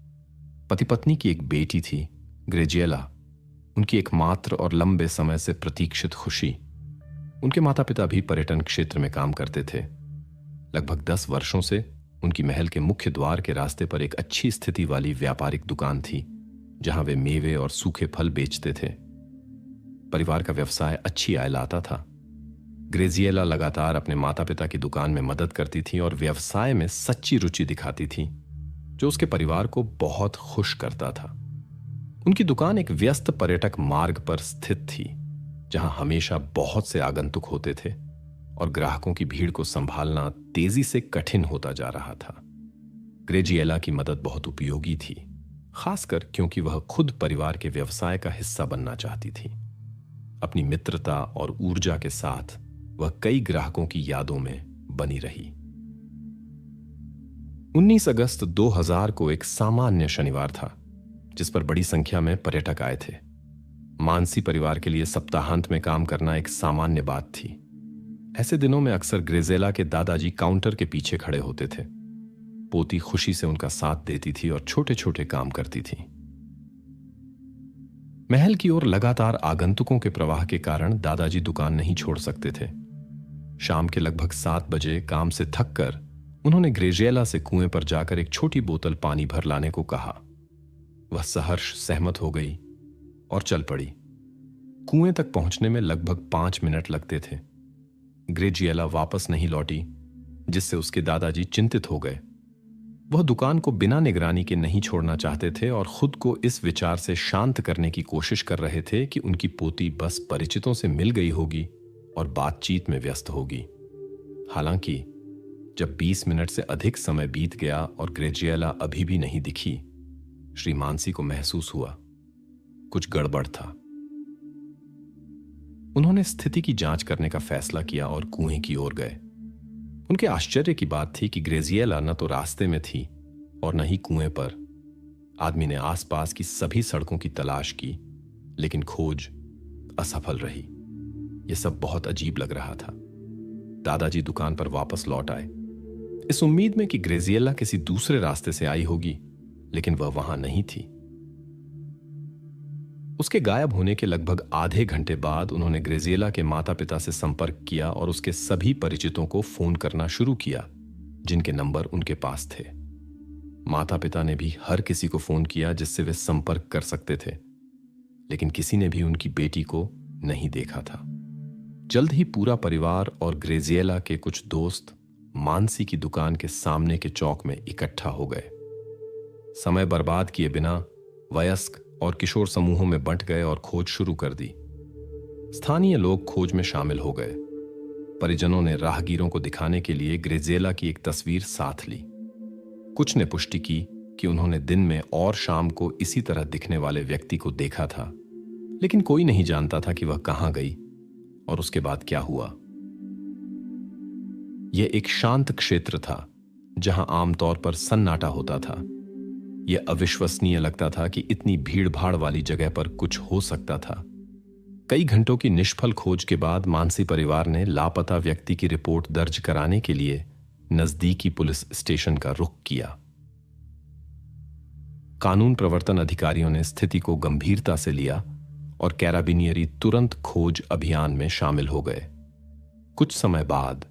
पति पत्नी की एक बेटी थी, ग्रेजिएला, उनकी एकमात्र और लंबे समय से प्रतीक्षित खुशी। उनके माता पिता भी पर्यटन क्षेत्र में काम करते थे। लगभग 10 वर्षों से उनकी महल के मुख्य द्वार के रास्ते पर एक अच्छी स्थिति वाली व्यापारिक दुकान थी, जहां वे मेवे और सूखे फल बेचते थे। परिवार का व्यवसाय अच्छी आय लाता था। ग्रेजिएला लगातार अपने माता पिता की दुकान में मदद करती थी और व्यवसाय में सच्ची रुचि दिखाती थी, जो उसके परिवार को बहुत खुश करता था। उनकी दुकान एक व्यस्त पर्यटक मार्ग पर स्थित थी, जहां हमेशा बहुत से आगंतुक होते थे और ग्राहकों की भीड़ को संभालना तेजी से कठिन होता जा रहा था। ग्रेजिएला की मदद बहुत उपयोगी थी, खासकर क्योंकि वह खुद परिवार के व्यवसाय का हिस्सा बनना चाहती थी। अपनी मित्रता और ऊर्जा के साथ वह कई ग्राहकों की यादों में बनी रही। 19 अगस्त 2000 को एक सामान्य शनिवार था, जिस पर बड़ी संख्या में पर्यटक आए थे। मानसी परिवार के लिए सप्ताहांत में काम करना एक सामान्य बात थी। ऐसे दिनों में अक्सर ग्रेजेला के दादाजी काउंटर के पीछे खड़े होते थे। पोती खुशी से उनका साथ देती थी और छोटे छोटे काम करती थी। महल की ओर लगातार आगंतुकों के प्रवाह के कारण दादाजी दुकान नहीं छोड़ सकते थे। शाम के लगभग 7 बजे काम से थककर उन्होंने ग्रेजिएला से कुएं पर जाकर एक छोटी बोतल पानी भर लाने को कहा। वह सहर्ष सहमत हो गई और चल पड़ी। कुएं तक पहुंचने में लगभग 5 मिनट लगते थे। ग्रेजिएला वापस नहीं लौटी, जिससे उसके दादाजी चिंतित हो गए। वह दुकान को बिना निगरानी के नहीं छोड़ना चाहते थे और खुद को इस विचार से शांत करने की कोशिश कर रहे थे कि उनकी पोती बस परिचितों से मिल गई होगी और बातचीत में व्यस्त होगी। हालांकि जब 20 मिनट से अधिक समय बीत गया और ग्रेजिएला अभी भी नहीं दिखी, श्री मानसी को महसूस हुआ कुछ गड़बड़ था। उन्होंने स्थिति की जांच करने का फैसला किया और कुएं की ओर गए। उनके आश्चर्य की बात थी कि ग्रेजिएला न तो रास्ते में थी और न ही कुएं पर। आदमी ने आसपास की सभी सड़कों की तलाश की, लेकिन खोज असफल रही। यह सब बहुत अजीब लग रहा था। दादाजी दुकान पर वापस लौट आए, इस उम्मीद में कि ग्रेजिएला किसी दूसरे रास्ते से आई होगी, लेकिन वह वहां नहीं थी। उसके गायब होने के लगभग आधे घंटे बाद उन्होंने ग्रेजिएला के माता पिता से संपर्क किया और उसके सभी परिचितों को फोन करना शुरू किया जिनके नंबर उनके पास थे। माता पिता ने भी हर किसी को फोन किया जिससे वे संपर्क कर सकते थे, लेकिन किसी ने भी उनकी बेटी को नहीं देखा था। जल्द ही पूरा परिवार और ग्रेजिएला के कुछ दोस्त मानसी की दुकान के सामने के चौक में इकट्ठा हो गए। समय बर्बाद किए बिना वयस्क और किशोर समूहों में बंट गए और खोज शुरू कर दी। स्थानीय लोग खोज में शामिल हो गए। परिजनों ने राहगीरों को दिखाने के लिए ग्रेजिएला की एक तस्वीर साथ ली। कुछ ने पुष्टि की कि उन्होंने दिन में और शाम को इसी तरह दिखने वाले व्यक्ति को देखा था, लेकिन कोई नहीं जानता था कि वह कहां गई और उसके बाद क्या हुआ। यह एक शांत क्षेत्र था जहां आमतौर पर सन्नाटा होता था। यह अविश्वसनीय लगता था कि इतनी भीड़ भाड़ वाली जगह पर कुछ हो सकता था। कई घंटों की निष्फल खोज के बाद मानसी परिवार ने लापता व्यक्ति की रिपोर्ट दर्ज कराने के लिए नजदीकी पुलिस स्टेशन का रुख किया। कानून प्रवर्तन अधिकारियों ने स्थिति को गंभीरता से लिया और कैराबिनियरी तुरंत खोज अभियान में शामिल हो गए। कुछ समय बाद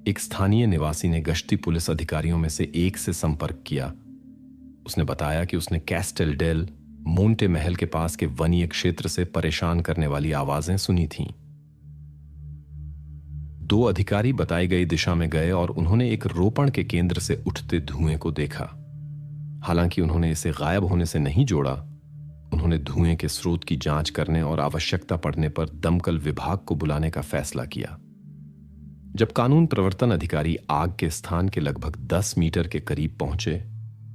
एक स्थानीय निवासी ने गश्ती पुलिस अधिकारियों में से एक से संपर्क किया। उसने बताया कि उसने कैस्टेल डेल मोंटे महल के पास के वनीय क्षेत्र से परेशान करने वाली आवाजें सुनी थीं। दो अधिकारी बताई गई दिशा में गए और उन्होंने एक रोपण के केंद्र से उठते धुएं को देखा। हालांकि उन्होंने इसे गायब होने से नहीं जोड़ा, उन्होंने धुएं के स्रोत की जांच करने और आवश्यकता पड़ने पर दमकल विभाग को बुलाने का फैसला किया। जब कानून प्रवर्तन अधिकारी आग के स्थान के लगभग 10 मीटर के करीब पहुंचे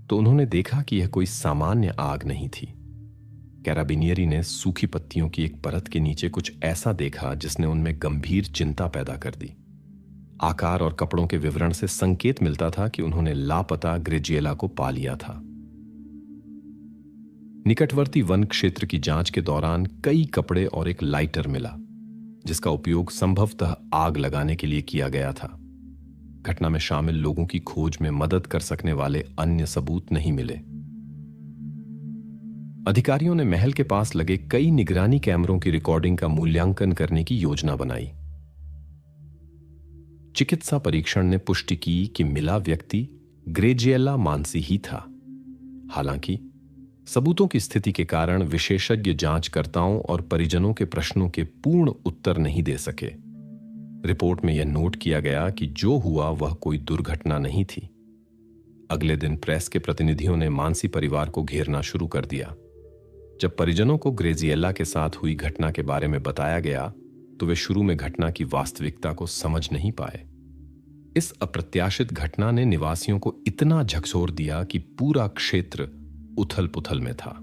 तो उन्होंने देखा कि यह कोई सामान्य आग नहीं थी। कैराबिनियरी ने सूखी पत्तियों की एक परत के नीचे कुछ ऐसा देखा जिसने उनमें गंभीर चिंता पैदा कर दी। आकार और कपड़ों के विवरण से संकेत मिलता था कि उन्होंने लापता ग्रेजिएला को पा लिया था। निकटवर्ती वन क्षेत्र की जांच के दौरान कई कपड़े और एक लाइटर मिला, जिसका उपयोग संभवतः आग लगाने के लिए किया गया था। घटना में शामिल लोगों की खोज में मदद कर सकने वाले अन्य सबूत नहीं मिले। अधिकारियों ने महल के पास लगे कई निगरानी कैमरों की रिकॉर्डिंग का मूल्यांकन करने की योजना बनाई। चिकित्सा परीक्षण ने पुष्टि की कि मिला व्यक्ति ग्रेजिएला मानसी ही था। हालांकि सबूतों की स्थिति के कारण विशेषज्ञ जांचकर्ताओं और परिजनों के प्रश्नों के पूर्ण उत्तर नहीं दे सके। रिपोर्ट में यह नोट किया गया कि जो हुआ वह कोई दुर्घटना नहीं थी। अगले दिन प्रेस के प्रतिनिधियों ने मानसी परिवार को घेरना शुरू कर दिया। जब परिजनों को ग्रेजिएला के साथ हुई घटना के बारे में बताया गया तो वे शुरू में घटना की वास्तविकता को समझ नहीं पाए। इस अप्रत्याशित घटना ने निवासियों को इतना झकझोर दिया कि पूरा क्षेत्र उथल पुथल में था।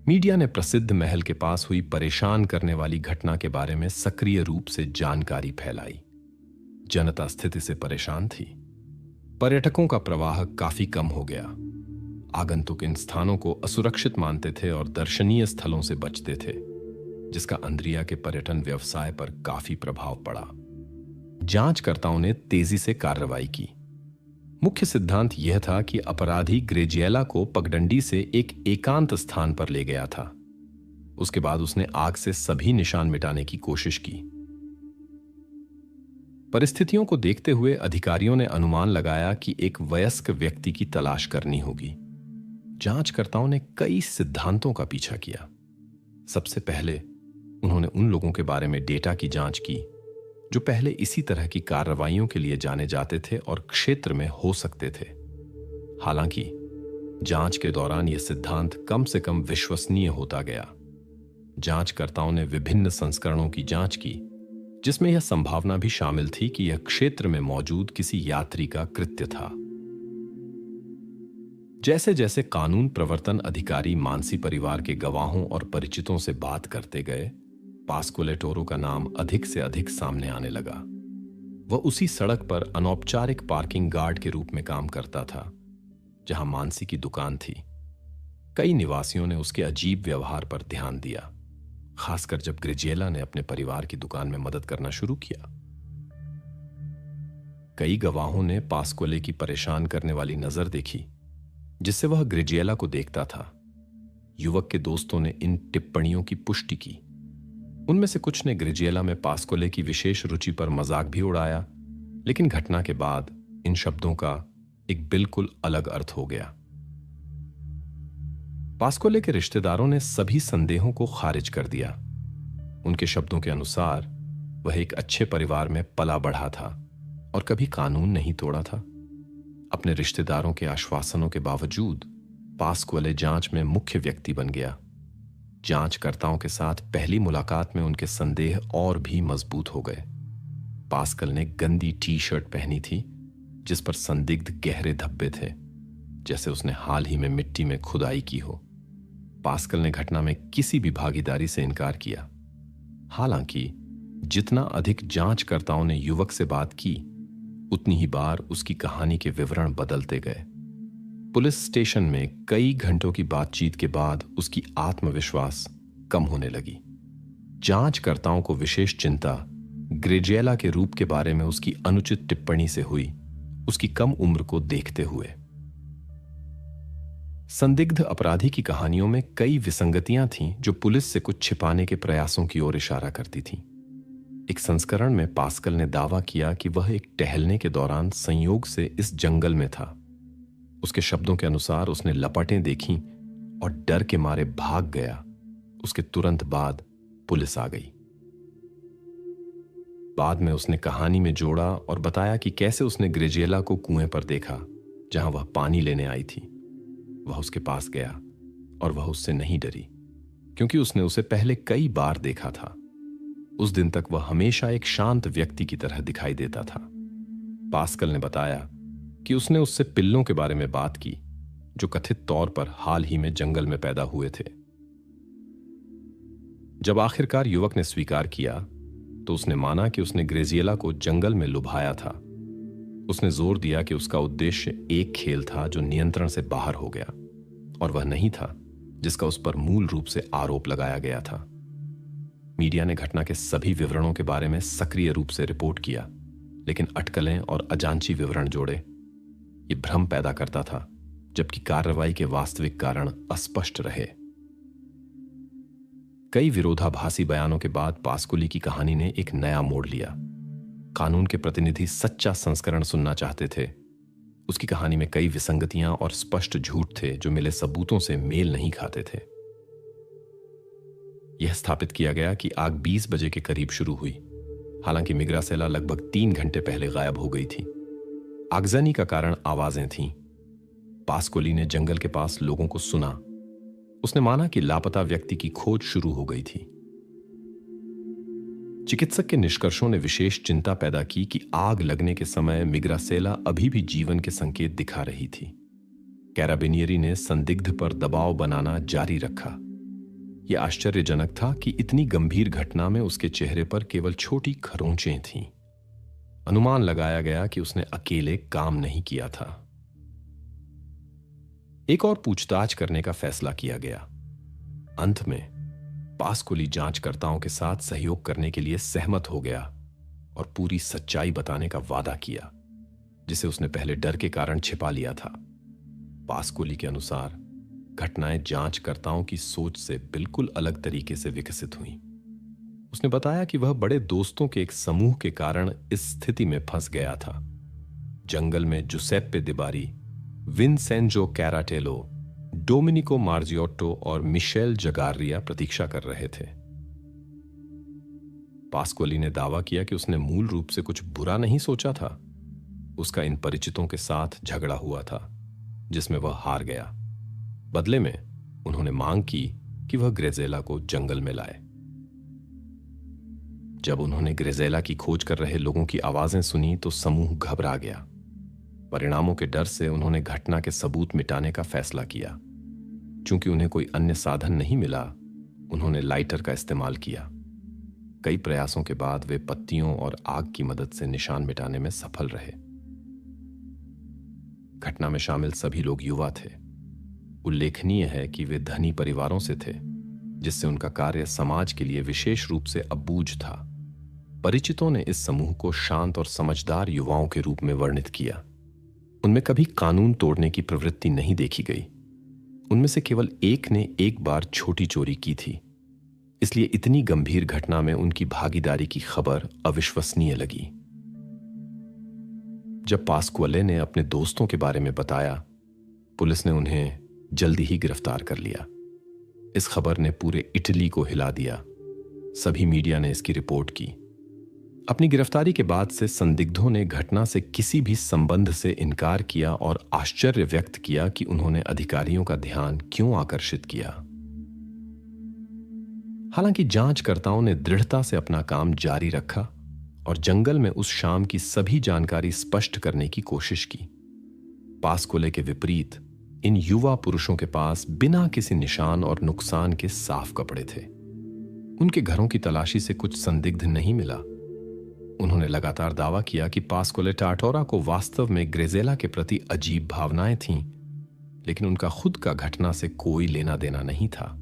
मीडिया ने प्रसिद्ध महल के पास हुई परेशान करने वाली घटना के बारे में सक्रिय रूप से जानकारी फैलाई। जनता स्थिति से परेशान थी। पर्यटकों का प्रवाह काफी कम हो गया। आगंतुक इन स्थानों को असुरक्षित मानते थे और दर्शनीय स्थलों से बचते थे, जिसका अंद्रिया के पर्यटन व्यवसाय पर काफी प्रभाव पड़ा। जांचकर्ताओं ने तेजी से कार्रवाई की। मुख्य सिद्धांत यह था कि अपराधी ग्रेजिएला को पगडंडी से एक एकांत स्थान पर ले गया था। उसके बाद उसने आग से सभी निशान मिटाने की कोशिश की। परिस्थितियों को देखते हुए अधिकारियों ने अनुमान लगाया कि एक वयस्क व्यक्ति की तलाश करनी होगी। जांचकर्ताओं ने कई सिद्धांतों का पीछा किया। सबसे पहले उन्होंने उन लोगों के बारे में डेटा की जांच की जो पहले इसी तरह की कार्रवाइयों के लिए जाने जाते थे और क्षेत्र में हो सकते थे। हालांकि जांच के दौरान यह सिद्धांत कम से कम विश्वसनीय होता गया। जांचकर्ताओं ने विभिन्न संस्करणों की जांच की, जिसमें यह संभावना भी शामिल थी कि यह क्षेत्र में मौजूद किसी यात्री का कृत्य था। जैसे जैसे कानून प्रवर्तन अधिकारी मानसी परिवार के गवाहों और परिचितों से बात करते गए, पास्कोलेटोरो का नाम अधिक से अधिक सामने आने लगा। वह उसी सड़क पर अनौपचारिक पार्किंग गार्ड के रूप में काम करता था जहां मानसी की दुकान थी। कई निवासियों ने उसके अजीब व्यवहार पर ध्यान दिया, खासकर जब ग्रेजिएला ने अपने परिवार की दुकान में मदद करना शुरू किया। कई गवाहों ने पास्कोले की परेशान करने वाली नजर देखी जिससे वह ग्रेजिएला को देखता था। युवक के दोस्तों ने इन टिप्पणियों की पुष्टि की। उनमें से कुछ ने ग्रेजिएला में पास्कोले की विशेष रुचि पर मजाक भी उड़ाया, लेकिन घटना के बाद इन शब्दों का एक बिल्कुल अलग अर्थ हो गया। पास्कोले के रिश्तेदारों ने सभी संदेहों को खारिज कर दिया। उनके शब्दों के अनुसार वह एक अच्छे परिवार में पला बढ़ा था और कभी कानून नहीं तोड़ा था। अपने रिश्तेदारों के आश्वासनों के बावजूद पास्कोले जांच में मुख्य व्यक्ति बन गया। जांचकर्ताओं के साथ पहली मुलाकात में उनके संदेह और भी मजबूत हो गए। पास्कल ने गंदी टी शर्ट पहनी थी जिस पर संदिग्ध गहरे धब्बे थे, जैसे उसने हाल ही में मिट्टी में खुदाई की हो। पास्कल ने घटना में किसी भी भागीदारी से इनकार किया। हालांकि जितना अधिक जांचकर्ताओं ने युवक से बात की, उतनी ही बार उसकी कहानी के विवरण बदलते गए। पुलिस स्टेशन में कई घंटों की बातचीत के बाद उसकी आत्मविश्वास कम होने लगी। जांचकर्ताओं को विशेष चिंता ग्रेजिएला के रूप के बारे में उसकी अनुचित टिप्पणी से हुई, उसकी कम उम्र को देखते हुए। संदिग्ध अपराधी की कहानियों में कई विसंगतियां थीं जो पुलिस से कुछ छिपाने के प्रयासों की ओर इशारा करती थीं। एक संस्करण में पास्कल ने दावा किया कि वह एक टहलने के दौरान संयोग से इस जंगल में था। उसके शब्दों के अनुसार उसने लपटें देखीं और डर के मारे भाग गया। उसके तुरंत बाद पुलिस आ गई। बाद में उसने कहानी में जोड़ा और बताया कि कैसे उसने ग्रेजिएला को कुएं पर देखा जहां वह पानी लेने आई थी। वह उसके पास गया और वह उससे नहीं डरी क्योंकि उसने उसे पहले कई बार देखा था। उस दिन तक वह हमेशा एक शांत व्यक्ति की तरह दिखाई देता था। पास्कल ने बताया कि उसने उससे पिल्लों के बारे में बात की जो कथित तौर पर हाल ही में जंगल में पैदा हुए थे। जब आखिरकार युवक ने स्वीकार किया तो उसने माना कि उसने ग्रेजिएला को जंगल में लुभाया था। उसने जोर दिया कि उसका उद्देश्य एक खेल था जो नियंत्रण से बाहर हो गया और वह नहीं था जिसका उस पर मूल रूप से आरोप लगाया गया था। मीडिया ने घटना के सभी विवरणों के बारे में सक्रिय रूप से रिपोर्ट किया, लेकिन अटकलें और अजांची विवरण जोड़े। ये भ्रम पैदा करता था, जबकि कार्रवाई के वास्तविक कारण अस्पष्ट रहे। कई विरोधाभासी बयानों के बाद पास्कोली की कहानी ने एक नया मोड़ लिया। कानून के प्रतिनिधि सच्चा संस्करण सुनना चाहते थे। उसकी कहानी में कई विसंगतियां और स्पष्ट झूठ थे जो मिले सबूतों से मेल नहीं खाते थे। यह स्थापित किया गया कि आग 20 बजे के करीब शुरू हुई, हालांकि मिग्रासेला लगभग 3 घंटे पहले गायब हो गई थी। आगजनी का कारण आवाजें थीं। पास्कोली ने जंगल के पास लोगों को सुना। उसने माना कि लापता व्यक्ति की खोज शुरू हो गई थी। चिकित्सक के निष्कर्षों ने विशेष चिंता पैदा की कि आग लगने के समय मिग्रासेला अभी भी जीवन के संकेत दिखा रही थी। कैराबिनियरी ने संदिग्ध पर दबाव बनाना जारी रखा। यह आश्चर्यजनक था कि इतनी गंभीर घटना में उसके चेहरे पर केवल छोटी खरोंचें थीं। अनुमान लगाया गया कि उसने अकेले काम नहीं किया था। एक और पूछताछ करने का फैसला किया गया। अंत में पास्कोली जांचकर्ताओं के साथ सहयोग करने के लिए सहमत हो गया और पूरी सच्चाई बताने का वादा किया, जिसे उसने पहले डर के कारण छिपा लिया था। पास्कोली के अनुसार घटनाएं जांचकर्ताओं की सोच से बिल्कुल अलग तरीके से विकसित हुईं। उसने बताया कि वह बड़े दोस्तों के एक समूह के कारण इस स्थिति में फंस गया था। जंगल में जुसेप्पे दिबारी, विंसेंजो कैराटेलो, डोमिनिको मार्जियोट्टो और मिशेल जगारिया प्रतीक्षा कर रहे थे। पास्कोली ने दावा किया कि उसने मूल रूप से कुछ बुरा नहीं सोचा था। उसका इन परिचितों के साथ झगड़ा हुआ था जिसमें वह हार गया। बदले में उन्होंने मांग की कि वह ग्रेजिएला को जंगल में लाए। जब उन्होंने ग्रेजिएला की खोज कर रहे लोगों की आवाजें सुनी तो समूह घबरा गया। परिणामों के डर से उन्होंने घटना के सबूत मिटाने का फैसला किया। चूंकि उन्हें कोई अन्य साधन नहीं मिला, उन्होंने लाइटर का इस्तेमाल किया। कई प्रयासों के बाद वे पत्तियों और आग की मदद से निशान मिटाने में सफल रहे। घटना में शामिल सभी लोग युवा थे। उल्लेखनीय है कि वे धनी परिवारों से थे, जिससे उनका कार्य समाज के लिए विशेष रूप से अबूझ था। परिचितों ने इस समूह को शांत और समझदार युवाओं के रूप में वर्णित किया। उनमें कभी कानून तोड़ने की प्रवृत्ति नहीं देखी गई। उनमें से केवल एक ने एक बार छोटी चोरी की थी, इसलिए इतनी गंभीर घटना में उनकी भागीदारी की खबर अविश्वसनीय लगी। जब पास्क्वाले ने अपने दोस्तों के बारे में बताया, पुलिस ने उन्हें जल्दी ही गिरफ्तार कर लिया। इस खबर ने पूरे इटली को हिला दिया। सभी मीडिया ने इसकी रिपोर्ट की। अपनी गिरफ्तारी के बाद से संदिग्धों ने घटना से किसी भी संबंध से इनकार किया और आश्चर्य व्यक्त किया कि उन्होंने अधिकारियों का ध्यान क्यों आकर्षित किया। हालांकि जांचकर्ताओं ने दृढ़ता से अपना काम जारी रखा और जंगल में उस शाम की सभी जानकारी स्पष्ट करने की कोशिश की। पास्क्वाले के विपरीत इन युवा पुरुषों के पास बिना किसी निशान और नुकसान के साफ कपड़े थे। उनके घरों की तलाशी से कुछ संदिग्ध नहीं मिला। उन्होंने लगातार दावा किया कि पास्क्वाले टार्टोरा को वास्तव में ग्रेजेला के प्रति अजीब भावनाएं थीं, लेकिन उनका खुद का घटना से कोई लेना देना नहीं था।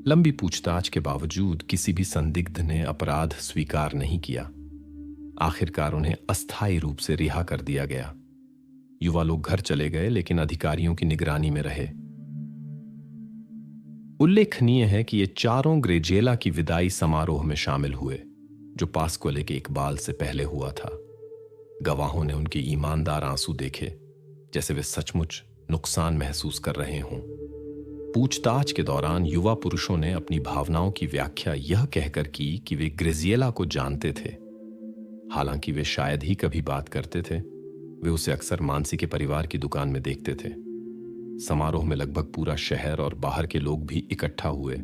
लंबी पूछताछ के बावजूद किसी भी संदिग्ध ने अपराध स्वीकार नहीं किया। आखिरकार उन्हें अस्थायी रूप से रिहा कर दिया गया। युवा लोग घर चले गए, लेकिन अधिकारियों की निगरानी में रहे। उल्लेखनीय है कि ये चारों ग्रेजेला की विदाई समारोह में शामिल हुए, जो पास्क्वाले के इकबाल से पहले हुआ था। गवाहों ने उनके ईमानदार आंसू देखे, जैसे वे सचमुच नुकसान महसूस कर रहे हों। पूछताछ के दौरान युवा पुरुषों ने अपनी भावनाओं की व्याख्या यह कहकर की कि वे ग्रेजिएला को जानते थे। हालांकि वे शायद ही कभी बात करते थे, वे उसे अक्सर मानसी के परिवार की दुकान में देखते थे। समारोह में लगभग पूरा शहर और बाहर के लोग भी इकट्ठा हुए,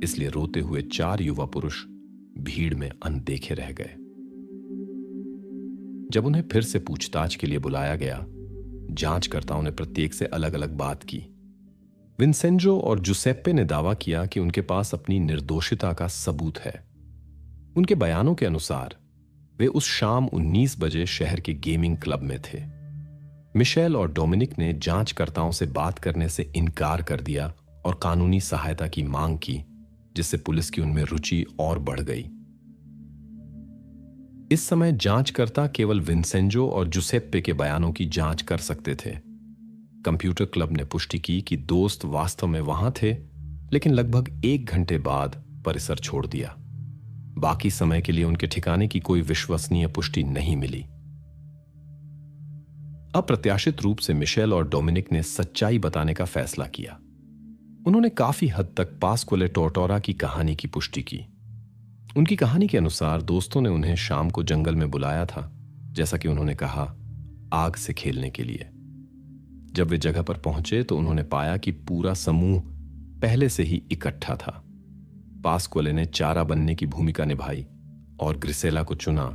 इसलिए रोते हुए 4 युवा पुरुष भीड़ में अनदेखे रह गए। जब उन्हें फिर से पूछताछ के लिए बुलाया गया, जांचकर्ताओं ने प्रत्येक से अलग अलग बात की। विंसेंजो और जुसेप्पे ने दावा किया कि उनके पास अपनी निर्दोषिता का सबूत है। उनके बयानों के अनुसार वे उस शाम 19 बजे शहर के गेमिंग क्लब में थे। मिशेल और डोमिनिक ने जांचकर्ताओं से बात करने से इनकार कर दिया और कानूनी सहायता की मांग की, जिससे पुलिस की उनमें रुचि और बढ़ गई। इस समय जांचकर्ता केवल विंसेंजो और जुसेप्पे के बयानों की जांच कर सकते थे। कंप्यूटर क्लब ने पुष्टि की कि दोस्त वास्तव में वहां थे, लेकिन लगभग 1 घंटे बाद परिसर छोड़ दिया। बाकी समय के लिए उनके ठिकाने की कोई विश्वसनीय पुष्टि नहीं मिली। अप्रत्याशित रूप से मिशेल और डोमिनिक ने सच्चाई बताने का फैसला किया। उन्होंने काफी हद तक पास्क्वाले टार्टोरा की कहानी की पुष्टि की। उनकी कहानी के अनुसार दोस्तों ने उन्हें शाम को जंगल में बुलाया था, जैसा कि उन्होंने कहा, आग से खेलने के लिए। जब वे जगह पर पहुंचे तो उन्होंने पाया कि पूरा समूह पहले से ही इकट्ठा था। पास्क्वाले ने चारा बनने की भूमिका निभाई और ग्रिसेला को चुना,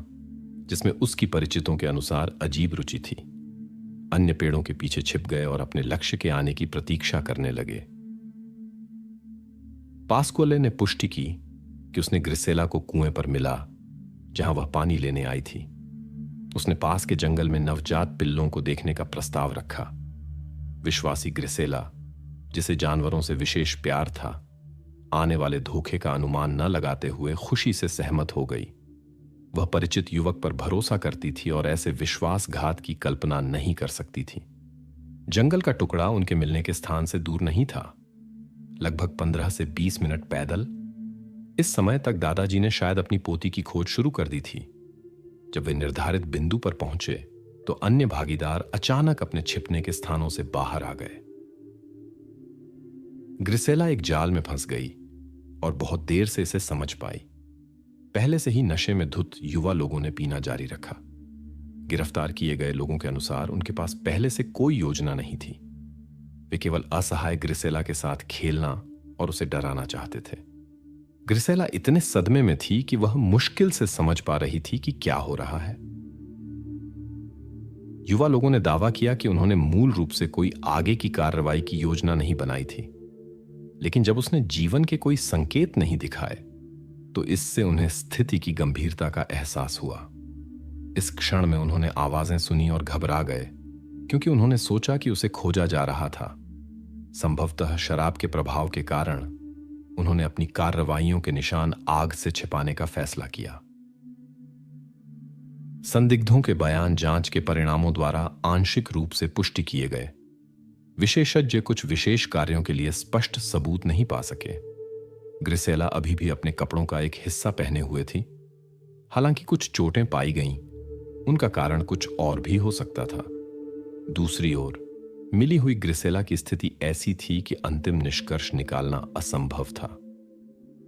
जिसमें उसकी परिचितों के अनुसार अजीब रुचि थी। अन्य पेड़ों के पीछे छिप गए और अपने लक्ष्य के आने की प्रतीक्षा करने लगे। पास्क्वाले ने पुष्टि की कि उसने ग्रिसेला को कुएं पर मिला, जहां वह पानी लेने आई थी। उसने पास के जंगल में नवजात पिल्लों को देखने का प्रस्ताव रखा। विश्वासी ग्रिसेला, जिसे जानवरों से विशेष प्यार था, आने वाले धोखे का अनुमान न लगाते हुए खुशी से सहमत हो गई। वह परिचित युवक पर भरोसा करती थी और ऐसे विश्वासघात की कल्पना नहीं कर सकती थी। जंगल का टुकड़ा उनके मिलने के स्थान से दूर नहीं था, लगभग 15 से 20 मिनट पैदल। इस समय तक दादाजी ने शायद अपनी पोती की खोज शुरू कर दी थी। जब वे निर्धारित बिंदु पर पहुंचे तो अन्य भागीदार अचानक अपने छिपने के स्थानों से बाहर आ गए। ग्रिसेला एक जाल में फंस गई और बहुत देर से इसे समझ पाई। पहले से ही नशे में धुत युवा लोगों ने पीना जारी रखा। गिरफ्तार किए गए लोगों के अनुसार उनके पास पहले से कोई योजना नहीं थी। वे केवल असहाय ग्रिसेला के साथ खेलना और उसे डराना चाहते थे। ग्रिसेला इतने सदमे में थी कि वह मुश्किल से समझ पा रही थी कि क्या हो रहा है। युवा लोगों ने दावा किया कि उन्होंने मूल रूप से कोई आगे की कार्रवाई की योजना नहीं बनाई थी, लेकिन जब उसने जीवन के कोई संकेत नहीं दिखाए तो इससे उन्हें स्थिति की गंभीरता का एहसास हुआ। इस क्षण में उन्होंने आवाजें सुनी और घबरा गए, क्योंकि उन्होंने सोचा कि उसे खोजा जा रहा था। संभवतः शराब के प्रभाव के कारण उन्होंने अपनी कार्रवाइयों के निशान आग से छिपाने का फैसला किया। संदिग्धों के बयान जांच के परिणामों द्वारा आंशिक रूप से पुष्टि किए गए। विशेषज्ञ कुछ विशेष कार्यों के लिए स्पष्ट सबूत नहीं पा सके। ग्रिसेला अभी भी अपने कपड़ों का एक हिस्सा पहने हुए थी। हालांकि कुछ चोटें पाई गईं, उनका कारण कुछ और भी हो सकता था। दूसरी ओर मिली हुई ग्रिसेला की स्थिति ऐसी थी कि अंतिम निष्कर्ष निकालना असंभव था।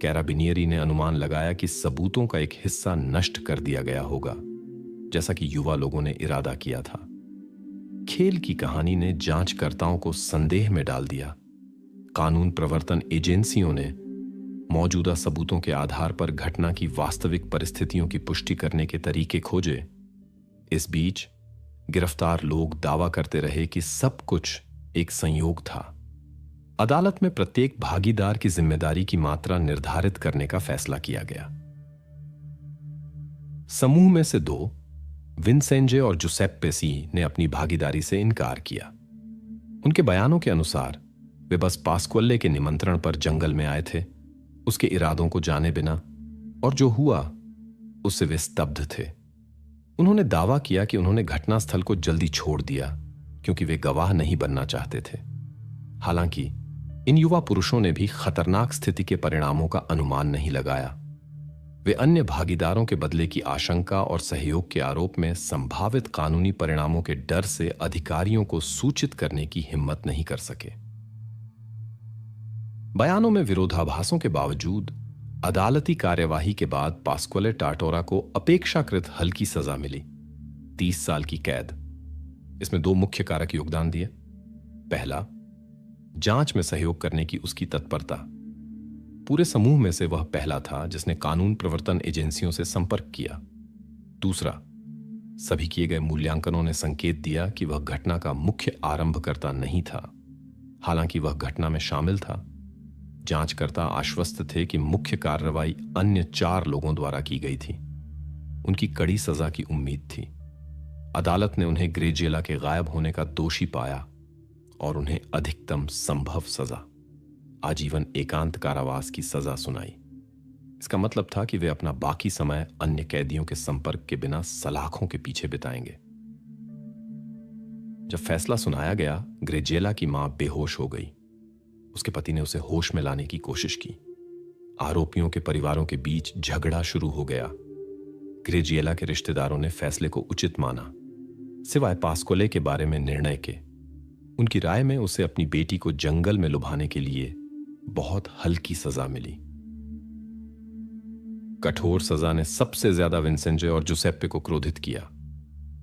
कैराबिनियरी ने अनुमान लगाया कि सबूतों का एक हिस्सा नष्ट कर दिया गया होगा, जैसा कि युवा लोगों ने इरादा किया था। खेल की कहानी ने जांचकर्ताओं को संदेह में डाल दिया। कानून प्रवर्तन एजेंसियों ने मौजूदा सबूतों के आधार पर घटना की वास्तविक परिस्थितियों की पुष्टि करने के तरीके खोजे। इस बीच गिरफ्तार लोग दावा करते रहे कि सब कुछ एक संयोग था। अदालत में प्रत्येक भागीदार की जिम्मेदारी की मात्रा निर्धारित करने का फैसला किया गया। समूह में से दो, विंसेंजे और जुसेप्पे सी, ने अपनी भागीदारी से इनकार किया। उनके बयानों के अनुसार वे बस पास्क्वल्ले के निमंत्रण पर जंगल में आए थे, उसके इरादों को जाने बिना, और जो हुआ उससे वे स्तब्ध थे। उन्होंने दावा किया कि उन्होंने घटनास्थल को जल्दी छोड़ दिया क्योंकि वे गवाह नहीं बनना चाहते थे। हालांकि इन युवा पुरुषों ने भी खतरनाक स्थिति के परिणामों का अनुमान नहीं लगाया। वे अन्य भागीदारों के बदले की आशंका और सहयोग के आरोप में संभावित कानूनी परिणामों के डर से अधिकारियों को सूचित करने की हिम्मत नहीं कर सके। बयानों में विरोधाभासों के बावजूद अदालती कार्यवाही के बाद पास्क्वले टार्टोरा को अपेक्षाकृत हल्की सजा मिली, 30 साल की कैद। इसमें दो मुख्य कारक योगदान दिए। पहला, जांच में सहयोग करने की उसकी तत्परता। पूरे समूह में से वह पहला था जिसने कानून प्रवर्तन एजेंसियों से संपर्क किया। दूसरा, सभी किए गए मूल्यांकनों ने संकेत दिया कि वह घटना का मुख्य आरंभकर्ता नहीं था। हालांकि वह घटना में शामिल था। जांचकर्ता आश्वस्त थे कि मुख्य कार्रवाई अन्य 4 लोगों द्वारा की गई थी। उनकी कड़ी सजा की उम्मीद थी। अदालत ने उन्हें ग्रेजिएला के गायब होने का दोषी पाया और उन्हें अधिकतम संभव सजा, आजीवन एकांत कारावास की सजा सुनाई। इसका मतलब था कि वे अपना बाकी समय अन्य कैदियों के संपर्क के बिना सलाखों के पीछे बिताएंगे। जब फैसला सुनाया गया, ग्रेजिएला की मां बेहोश हो गई। उसके पति ने उसे होश में लाने की कोशिश की। आरोपियों के परिवारों के बीच झगड़ा शुरू हो गया। ग्रेजिएला के रिश्तेदारों ने फैसले को उचित माना, सिवाय पास्क्वले के बारे में निर्णय के। उनकी राय में उसे अपनी बेटी को जंगल में लुभाने के लिए बहुत हल्की सजा मिली। कठोर सजा ने सबसे ज्यादा विंसेंजे और जुसेप्पे को क्रोधित किया।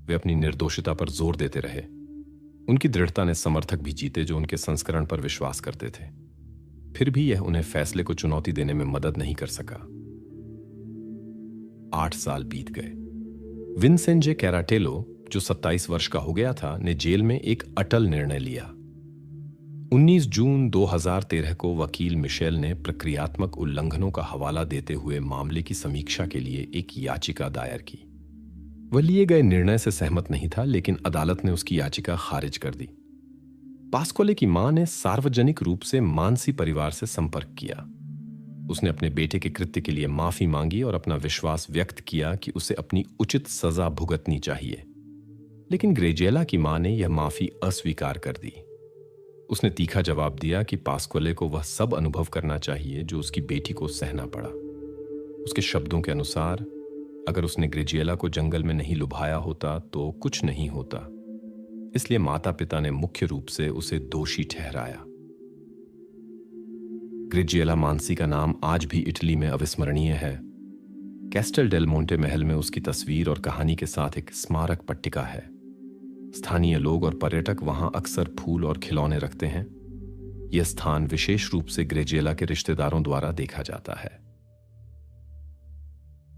वे अपनी निर्दोषिता पर जोर देते रहे। उनकी दृढ़ता ने समर्थक भी जीते जो उनके संस्करण पर विश्वास करते थे। फिर भी यह उन्हें फैसले को चुनौती देने में मदद नहीं कर सका। 8 साल बीत गए। विंसेंजे कैराटेलो, जो 27 वर्ष का हो गया था, ने जेल में एक अटल निर्णय लिया। 19 जून 2013 को वकील मिशेल ने प्रक्रियात्मक उल्लंघनों का हवाला देते हुए मामले की समीक्षा के लिए एक याचिका दायर की। वह लिए गए निर्णय से सहमत नहीं था, लेकिन अदालत ने उसकी याचिका खारिज कर दी। पास्क्वले की मां ने सार्वजनिक रूप से मानसी परिवार से संपर्क किया। उसने अपने बेटे के कृत्य के लिए माफी मांगी और अपना विश्वास व्यक्त किया कि उसे अपनी उचित सजा भुगतनी चाहिए। लेकिन ग्रेजिएला की मां ने यह माफी अस्वीकार कर दी। उसने तीखा जवाब दिया कि पास्क्वले को वह सब अनुभव करना चाहिए जो उसकी बेटी को सहना पड़ा। उसके शब्दों के अनुसार, अगर उसने ग्रेजिएला को जंगल में नहीं लुभाया होता तो कुछ नहीं होता। इसलिए माता पिता ने मुख्य रूप से उसे दोषी ठहराया। ग्रेजिएला मानसी का नाम आज भी इटली में अविस्मरणीय है। कैस्टल डेल मोंटे महल में उसकी तस्वीर और कहानी के साथ एक स्मारक पट्टिका है। स्थानीय लोग और पर्यटक वहां अक्सर फूल और खिलौने रखते हैं। यह स्थान विशेष रूप से ग्रेजिएला के रिश्तेदारों द्वारा देखा जाता है।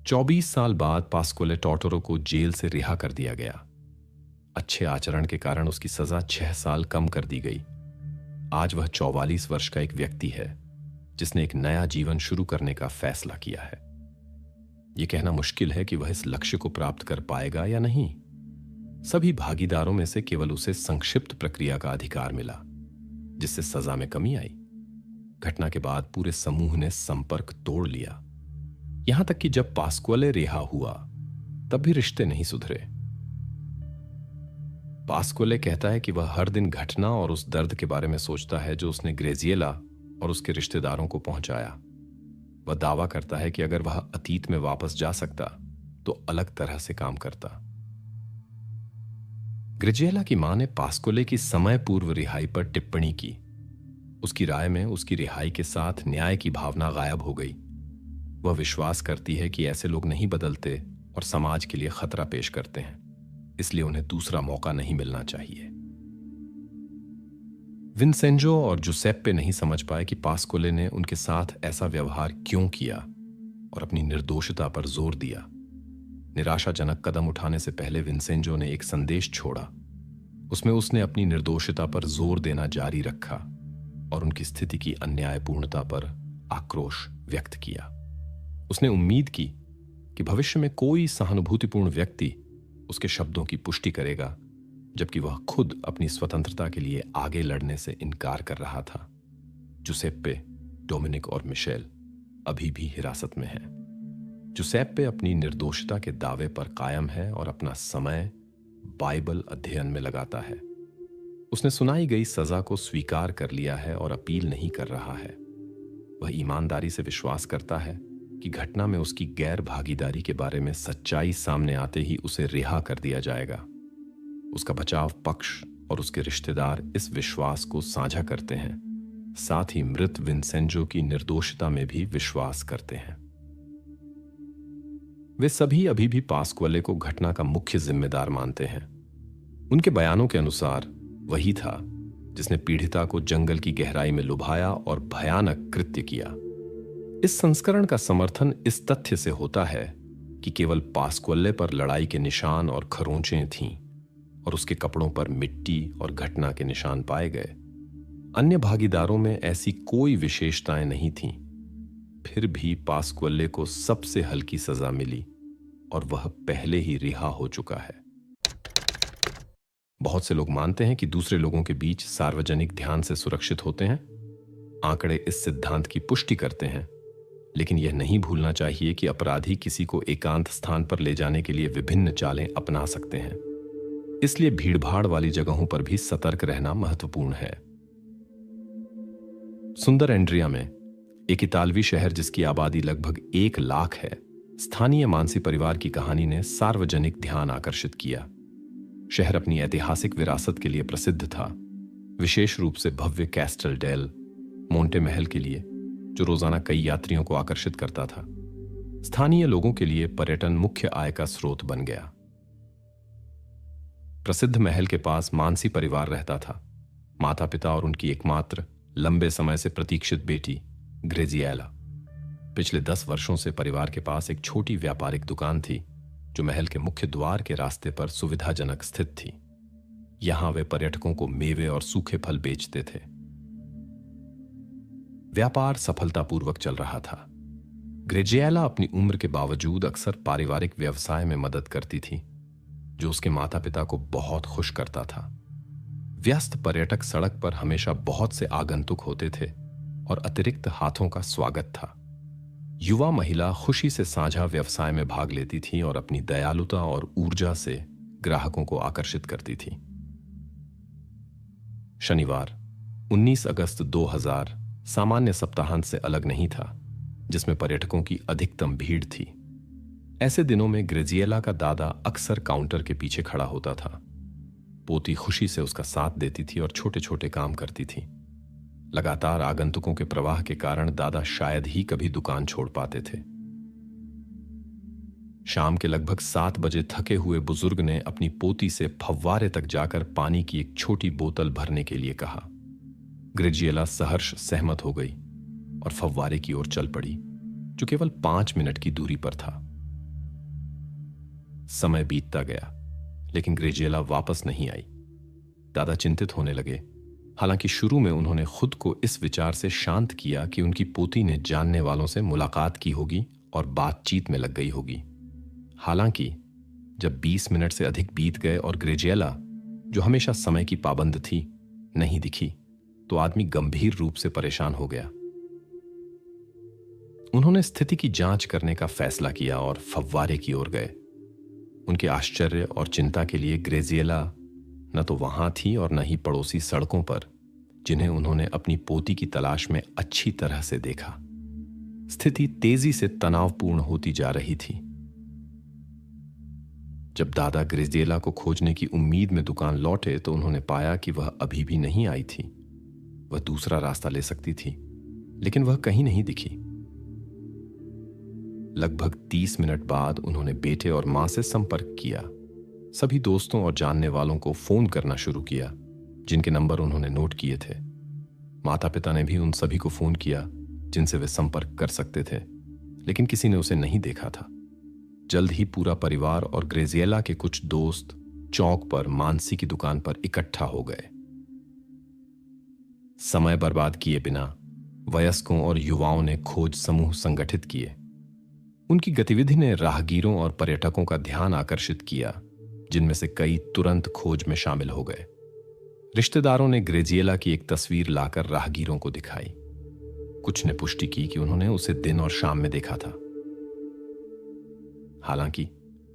24 साल बाद पास्क्वले टार्टोरो को जेल से रिहा कर दिया गया। अच्छे आचरण के कारण उसकी सजा 6 साल कम कर दी गई। आज वह 44 वर्ष का एक व्यक्ति है जिसने एक नया जीवन शुरू करने का फैसला किया है। यह कहना मुश्किल है कि वह इस लक्ष्य को प्राप्त कर पाएगा या नहीं। सभी भागीदारों में से केवल उसे संक्षिप्त प्रक्रिया का अधिकार मिला, जिससे सजा में कमी आई। घटना के बाद पूरे समूह ने संपर्क तोड़ लिया, यहां तक कि जब पास्क्वाले रिहा हुआ तब भी रिश्ते नहीं सुधरे। पास्क्वाले कहता है कि वह हर दिन घटना और उस दर्द के बारे में सोचता है जो उसने ग्रेजिएला और उसके रिश्तेदारों को पहुंचाया। वह दावा करता है कि अगर वह अतीत में वापस जा सकता तो अलग तरह से काम करता। ग्रेजिएला की मां ने पास्क्वाले की समय पूर्व रिहाई पर टिप्पणी की। उसकी राय में उसकी रिहाई के साथ न्याय की भावना गायब हो गई। वह विश्वास करती है कि ऐसे लोग नहीं बदलते और समाज के लिए खतरा पेश करते हैं, इसलिए उन्हें दूसरा मौका नहीं मिलना चाहिए। विंसेंजो और जुसेप्पे नहीं समझ पाए कि पास्क्वाले ने उनके साथ ऐसा व्यवहार क्यों किया और अपनी निर्दोषता पर जोर दिया। निराशाजनक कदम उठाने से पहले विंसेंजो ने एक संदेश छोड़ा। उसमें उसने अपनी निर्दोषता पर जोर देना जारी रखा और उनकी स्थिति की अन्यायपूर्णता पर आक्रोश व्यक्त किया। उसने उम्मीद की कि भविष्य में कोई सहानुभूतिपूर्ण व्यक्ति उसके शब्दों की पुष्टि करेगा, जबकि वह खुद अपनी स्वतंत्रता के लिए आगे लड़ने से इनकार कर रहा था। जुसेप्पे, डोमिनिक और मिशेल अभी भी हिरासत में हैं। जुसेप्पे अपनी निर्दोषता के दावे पर कायम है और अपना समय बाइबल अध्ययन में लगाता है। उसने सुनाई गई सजा को स्वीकार कर लिया है और अपील नहीं कर रहा है। वह ईमानदारी से विश्वास करता है कि घटना में उसकी गैर भागीदारी के बारे में सच्चाई सामने आते ही उसे रिहा कर दिया जाएगा। उसका बचाव पक्ष और उसके रिश्तेदार इस विश्वास को साझा करते हैं, साथ ही मृत विंसेंजो की निर्दोषता में भी विश्वास करते हैं। वे सभी अभी भी पास्क्वाले को घटना का मुख्य जिम्मेदार मानते हैं। उनके बयानों के अनुसार वही था जिसने पीड़िता को जंगल की गहराई में लुभाया और भयानक कृत्य किया। इस संस्करण का समर्थन इस तथ्य से होता है कि केवल पास्क्वाले पर लड़ाई के निशान और खरोंचें थीं और उसके कपड़ों पर मिट्टी और घटना के निशान पाए गए। अन्य भागीदारों में ऐसी कोई विशेषताएं नहीं थीं। फिर भी पास्क्वाले को सबसे हल्की सजा मिली और वह पहले ही रिहा हो चुका है। बहुत से लोग मानते हैं कि दूसरे लोगों के बीच सार्वजनिक ध्यान से सुरक्षित होते हैं। आंकड़े इस सिद्धांत की पुष्टि करते हैं, लेकिन यह नहीं भूलना चाहिए कि अपराधी किसी को एकांत स्थान पर ले जाने के लिए विभिन्न चालें अपना सकते हैं। इसलिए भीड़भाड़ वाली जगहों पर भी सतर्क रहना महत्वपूर्ण है। सुंदर एंड्रिया में, एक इतालवी शहर जिसकी आबादी लगभग 1 लाख है, स्थानीय मानसी परिवार की कहानी ने सार्वजनिक ध्यान आकर्षित किया। शहर अपनी ऐतिहासिक विरासत के लिए प्रसिद्ध था, विशेष रूप से भव्य कैस्टल डेल मोंटे महल के लिए, जो रोजाना कई यात्रियों को आकर्षित करता था। स्थानीय लोगों के लिए पर्यटन मुख्य आय का स्रोत बन गया। प्रसिद्ध महल के पास मानसी परिवार रहता था। माता पिता और उनकी एकमात्र लंबे समय से प्रतीक्षित बेटी ग्रेजिएला। पिछले 10 वर्षों से परिवार के पास एक छोटी व्यापारिक दुकान थी जो महल के मुख्य द्वार के रास्ते पर सुविधाजनक स्थित थी। यहां वे पर्यटकों को मेवे और सूखे फल बेचते थे। व्यापार सफलतापूर्वक चल रहा था। ग्रेजिएला अपनी उम्र के बावजूद अक्सर पारिवारिक व्यवसाय में मदद करती थी, जो उसके माता पिता को बहुत खुश करता था। व्यस्त पर्यटक सड़क पर हमेशा बहुत से आगंतुक होते थे और अतिरिक्त हाथों का स्वागत था। युवा महिला खुशी से साझा व्यवसाय में भाग लेती थी और अपनी दयालुता और ऊर्जा से ग्राहकों को आकर्षित करती थी। शनिवार 19 अगस्त 2000 सामान्य सप्ताहांत से अलग नहीं था, जिसमें पर्यटकों की अधिकतम भीड़ थी। ऐसे दिनों में ग्रेजिएला का दादा अक्सर काउंटर के पीछे खड़ा होता था। पोती खुशी से उसका साथ देती थी और छोटे छोटे काम करती थी। लगातार आगंतुकों के प्रवाह के कारण दादा शायद ही कभी दुकान छोड़ पाते थे। शाम के लगभग 7 बजे थके हुए बुजुर्ग ने अपनी पोती से फव्वारे तक जाकर पानी की एक छोटी बोतल भरने के लिए कहा। ग्रेजिएला सहर्ष सहमत हो गई और फव्वारे की ओर चल पड़ी, जो केवल 5 मिनट की दूरी पर था। समय बीतता गया, लेकिन ग्रेजिएला वापस नहीं आई। दादा चिंतित होने लगे। हालांकि शुरू में उन्होंने खुद को इस विचार से शांत किया कि उनकी पोती ने जानने वालों से मुलाकात की होगी और बातचीत में लग गई होगी। हालांकि जब 20 मिनट से अधिक बीत गए और ग्रेजिएला, जो हमेशा समय की पाबंद थी, नहीं दिखी, तो आदमी गंभीर रूप से परेशान हो गया। उन्होंने स्थिति की जांच करने का फैसला किया और फव्वारे की ओर गए। उनके आश्चर्य और चिंता के लिए ग्रेजिएला न तो वहां थी और न ही पड़ोसी सड़कों पर, जिन्हें उन्होंने अपनी पोती की तलाश में अच्छी तरह से देखा। स्थिति तेजी से तनावपूर्ण होती जा रही थी। जब दादा ग्रेजिएला को खोजने की उम्मीद में दुकान लौटे तो उन्होंने पाया कि वह अभी भी नहीं आई थी। वह दूसरा रास्ता ले सकती थी, लेकिन वह कहीं नहीं दिखी। लगभग 30 मिनट बाद उन्होंने बेटे और मां से संपर्क किया। सभी दोस्तों और जानने वालों को फोन करना शुरू किया, जिनके नंबर उन्होंने नोट किए थे। माता पिता ने भी उन सभी को फोन किया जिनसे वे संपर्क कर सकते थे, लेकिन किसी ने उसे नहीं देखा था। जल्द ही पूरा परिवार और ग्रेजिएला के कुछ दोस्त चौक पर मानसी की दुकान पर इकट्ठा हो गए। समय बर्बाद किए बिना वयस्कों और युवाओं ने खोज समूह संगठित किए। उनकी गतिविधि ने राहगीरों और पर्यटकों का ध्यान आकर्षित किया, जिनमें से कई तुरंत खोज में शामिल हो गए। रिश्तेदारों ने ग्रेजिएला की एक तस्वीर लाकर राहगीरों को दिखाई। कुछ ने पुष्टि की कि उन्होंने उसे दिन और शाम में देखा था। हालांकि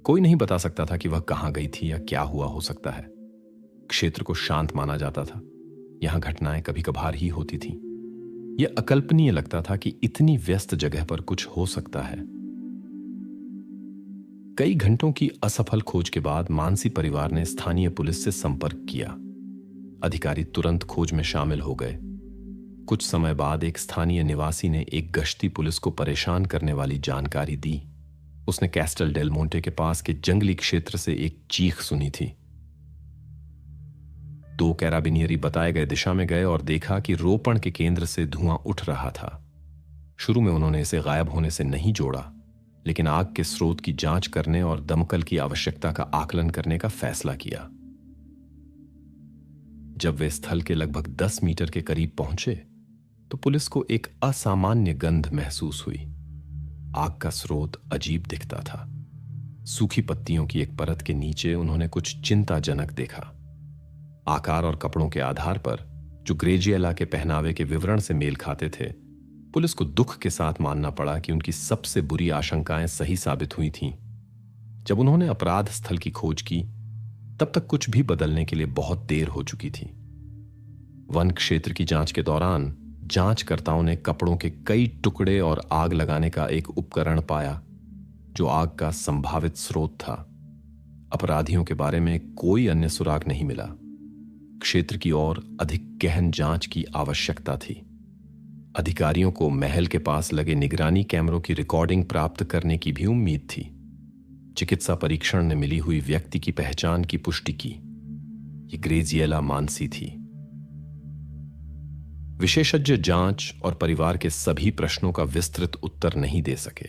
कोई नहीं बता सकता था कि वह कहां गई थी या क्या हुआ हो सकता है। क्षेत्र को शांत माना जाता था। यहां घटनाएं कभी कभार ही होती थीं। यह अकल्पनीय लगता था कि इतनी व्यस्त जगह पर कुछ हो सकता है। कई घंटों की असफल खोज के बाद मानसी परिवार ने स्थानीय पुलिस से संपर्क किया। अधिकारी तुरंत खोज में शामिल हो गए। कुछ समय बाद एक स्थानीय निवासी ने एक गश्ती पुलिस को परेशान करने वाली जानकारी दी। उसने कैस्टल डेल मोंटे के पास के जंगली क्षेत्र से एक चीख सुनी थी। 2 कैराबिनियरी बताए गए दिशा में गए और देखा कि रोपण के केंद्र से धुआं उठ रहा था। शुरू में उन्होंने इसे गायब होने से नहीं जोड़ा, लेकिन आग के स्रोत की जांच करने और दमकल की आवश्यकता का आकलन करने का फैसला किया। जब वे स्थल के लगभग 10 मीटर के करीब पहुंचे तो पुलिस को एक असामान्य गंध महसूस हुई। आग का स्रोत अजीब दिखता था। सूखी पत्तियों की एक परत के नीचे उन्होंने कुछ चिंताजनक देखा। आकार और कपड़ों के आधार पर, जो ग्रेजिएला के पहनावे के विवरण से मेल खाते थे, पुलिस को दुख के साथ मानना पड़ा कि उनकी सबसे बुरी आशंकाएं सही साबित हुई थीं। जब उन्होंने अपराध स्थल की खोज की, तब तक कुछ भी बदलने के लिए बहुत देर हो चुकी थी। वन क्षेत्र की जांच के दौरान जांचकर्ताओं ने कपड़ों के कई टुकड़े और आग लगाने का एक उपकरण पाया, जो आग का संभावित स्रोत था। अपराधियों के बारे में कोई अन्य सुराग नहीं मिला। क्षेत्र की ओर अधिक गहन जांच की आवश्यकता थी। अधिकारियों को महल के पास लगे निगरानी कैमरों की रिकॉर्डिंग प्राप्त करने की भी उम्मीद थी। चिकित्सा परीक्षण ने मिली हुई व्यक्ति की पहचान की पुष्टि की। ये ग्रेजिएला मानसी थी। विशेषज्ञ जांच और परिवार के सभी प्रश्नों का विस्तृत उत्तर नहीं दे सके।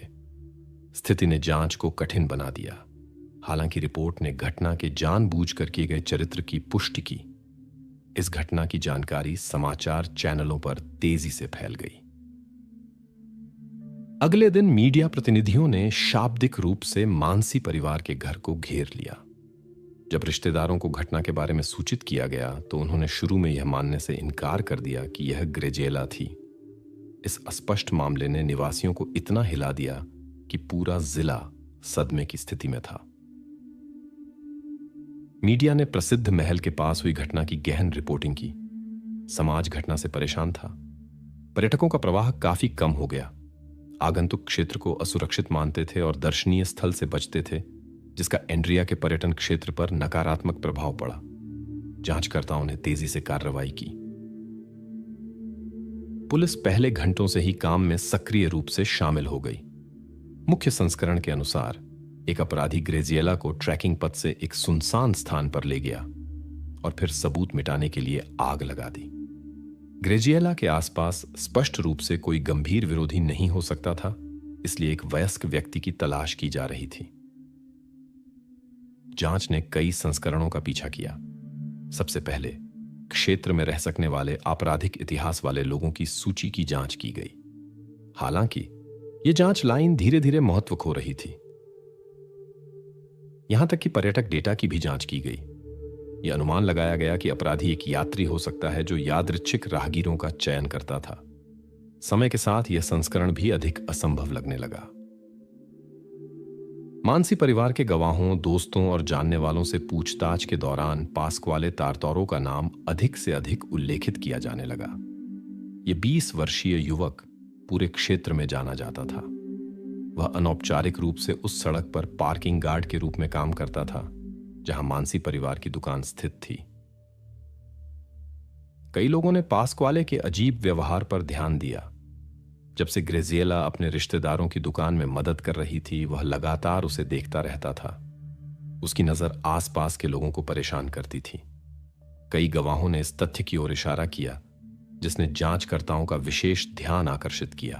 स्थिति ने जांच को कठिन बना दिया। हालांकि रिपोर्ट ने घटना के जानबूझकर किए गए चरित्र की पुष्टि की। इस घटना की जानकारी समाचार चैनलों पर तेजी से फैल गई। अगले दिन मीडिया प्रतिनिधियों ने शाब्दिक रूप से मानसी परिवार के घर को घेर लिया। जब रिश्तेदारों को घटना के बारे में सूचित किया गया तो उन्होंने शुरू में यह मानने से इनकार कर दिया कि यह ग्रेजिएला थी। इस अस्पष्ट मामले ने निवासियों को इतना हिला दिया कि पूरा जिला सदमे की स्थिति में था। मीडिया ने प्रसिद्ध महल के पास हुई घटना की गहन रिपोर्टिंग की। समाज घटना से परेशान था। पर्यटकों का प्रवाह काफी कम हो गया। आगंतुक क्षेत्र को असुरक्षित मानते थे और दर्शनीय स्थल से बचते थे, जिसका एंड्रिया के पर्यटन क्षेत्र पर नकारात्मक प्रभाव पड़ा। जांचकर्ताओं ने तेजी से कार्रवाई की। पुलिस पहले घंटों से ही काम में सक्रिय रूप से शामिल हो गई। मुख्य संस्करण के अनुसार एक अपराधी ग्रेजिएला को ट्रैकिंग पथ से एक सुनसान स्थान पर ले गया और फिर सबूत मिटाने के लिए आग लगा दी। ग्रेजिएला के आसपास स्पष्ट रूप से कोई गंभीर विरोधी नहीं हो सकता था, इसलिए एक वयस्क व्यक्ति की तलाश की जा रही थी। जांच ने कई संस्करणों का पीछा किया। सबसे पहले क्षेत्र में रह सकने वाले आपराधिक इतिहास वाले लोगों की सूची की जांच की गई। हालांकि ये जांच लाइन धीरे धीरे महत्व खो रही थी। यहां तक कि पर्यटक डेटा की भी जांच की गई। यह अनुमान लगाया गया कि अपराधी एक यात्री हो सकता है जो यादृच्छिक राहगीरों का चयन करता था। समय के साथ यह संस्करण भी अधिक असंभव लगने लगा। मानसी परिवार के गवाहों, दोस्तों और जानने वालों से पूछताछ के दौरान पास्क्वाले तारतोरो का नाम अधिक से अधिक उल्लेखित किया जाने लगा। यह 20 वर्षीय युवक पूरे क्षेत्र में जाना जाता था। वह अनौपचारिक रूप से उस सड़क पर पार्किंग गार्ड के रूप में काम करता था जहां मानसी परिवार की दुकान स्थित थी। कई लोगों ने पास्क्वाले के अजीब व्यवहार पर ध्यान दिया। जब से ग्रेजिएला अपने रिश्तेदारों की दुकान में मदद कर रही थी, वह लगातार उसे देखता रहता था। उसकी नजर आसपास के लोगों को परेशान करती थी। कई गवाहों ने इस तथ्य की ओर इशारा किया जिसने जांचकर्ताओं का विशेष ध्यान आकर्षित किया।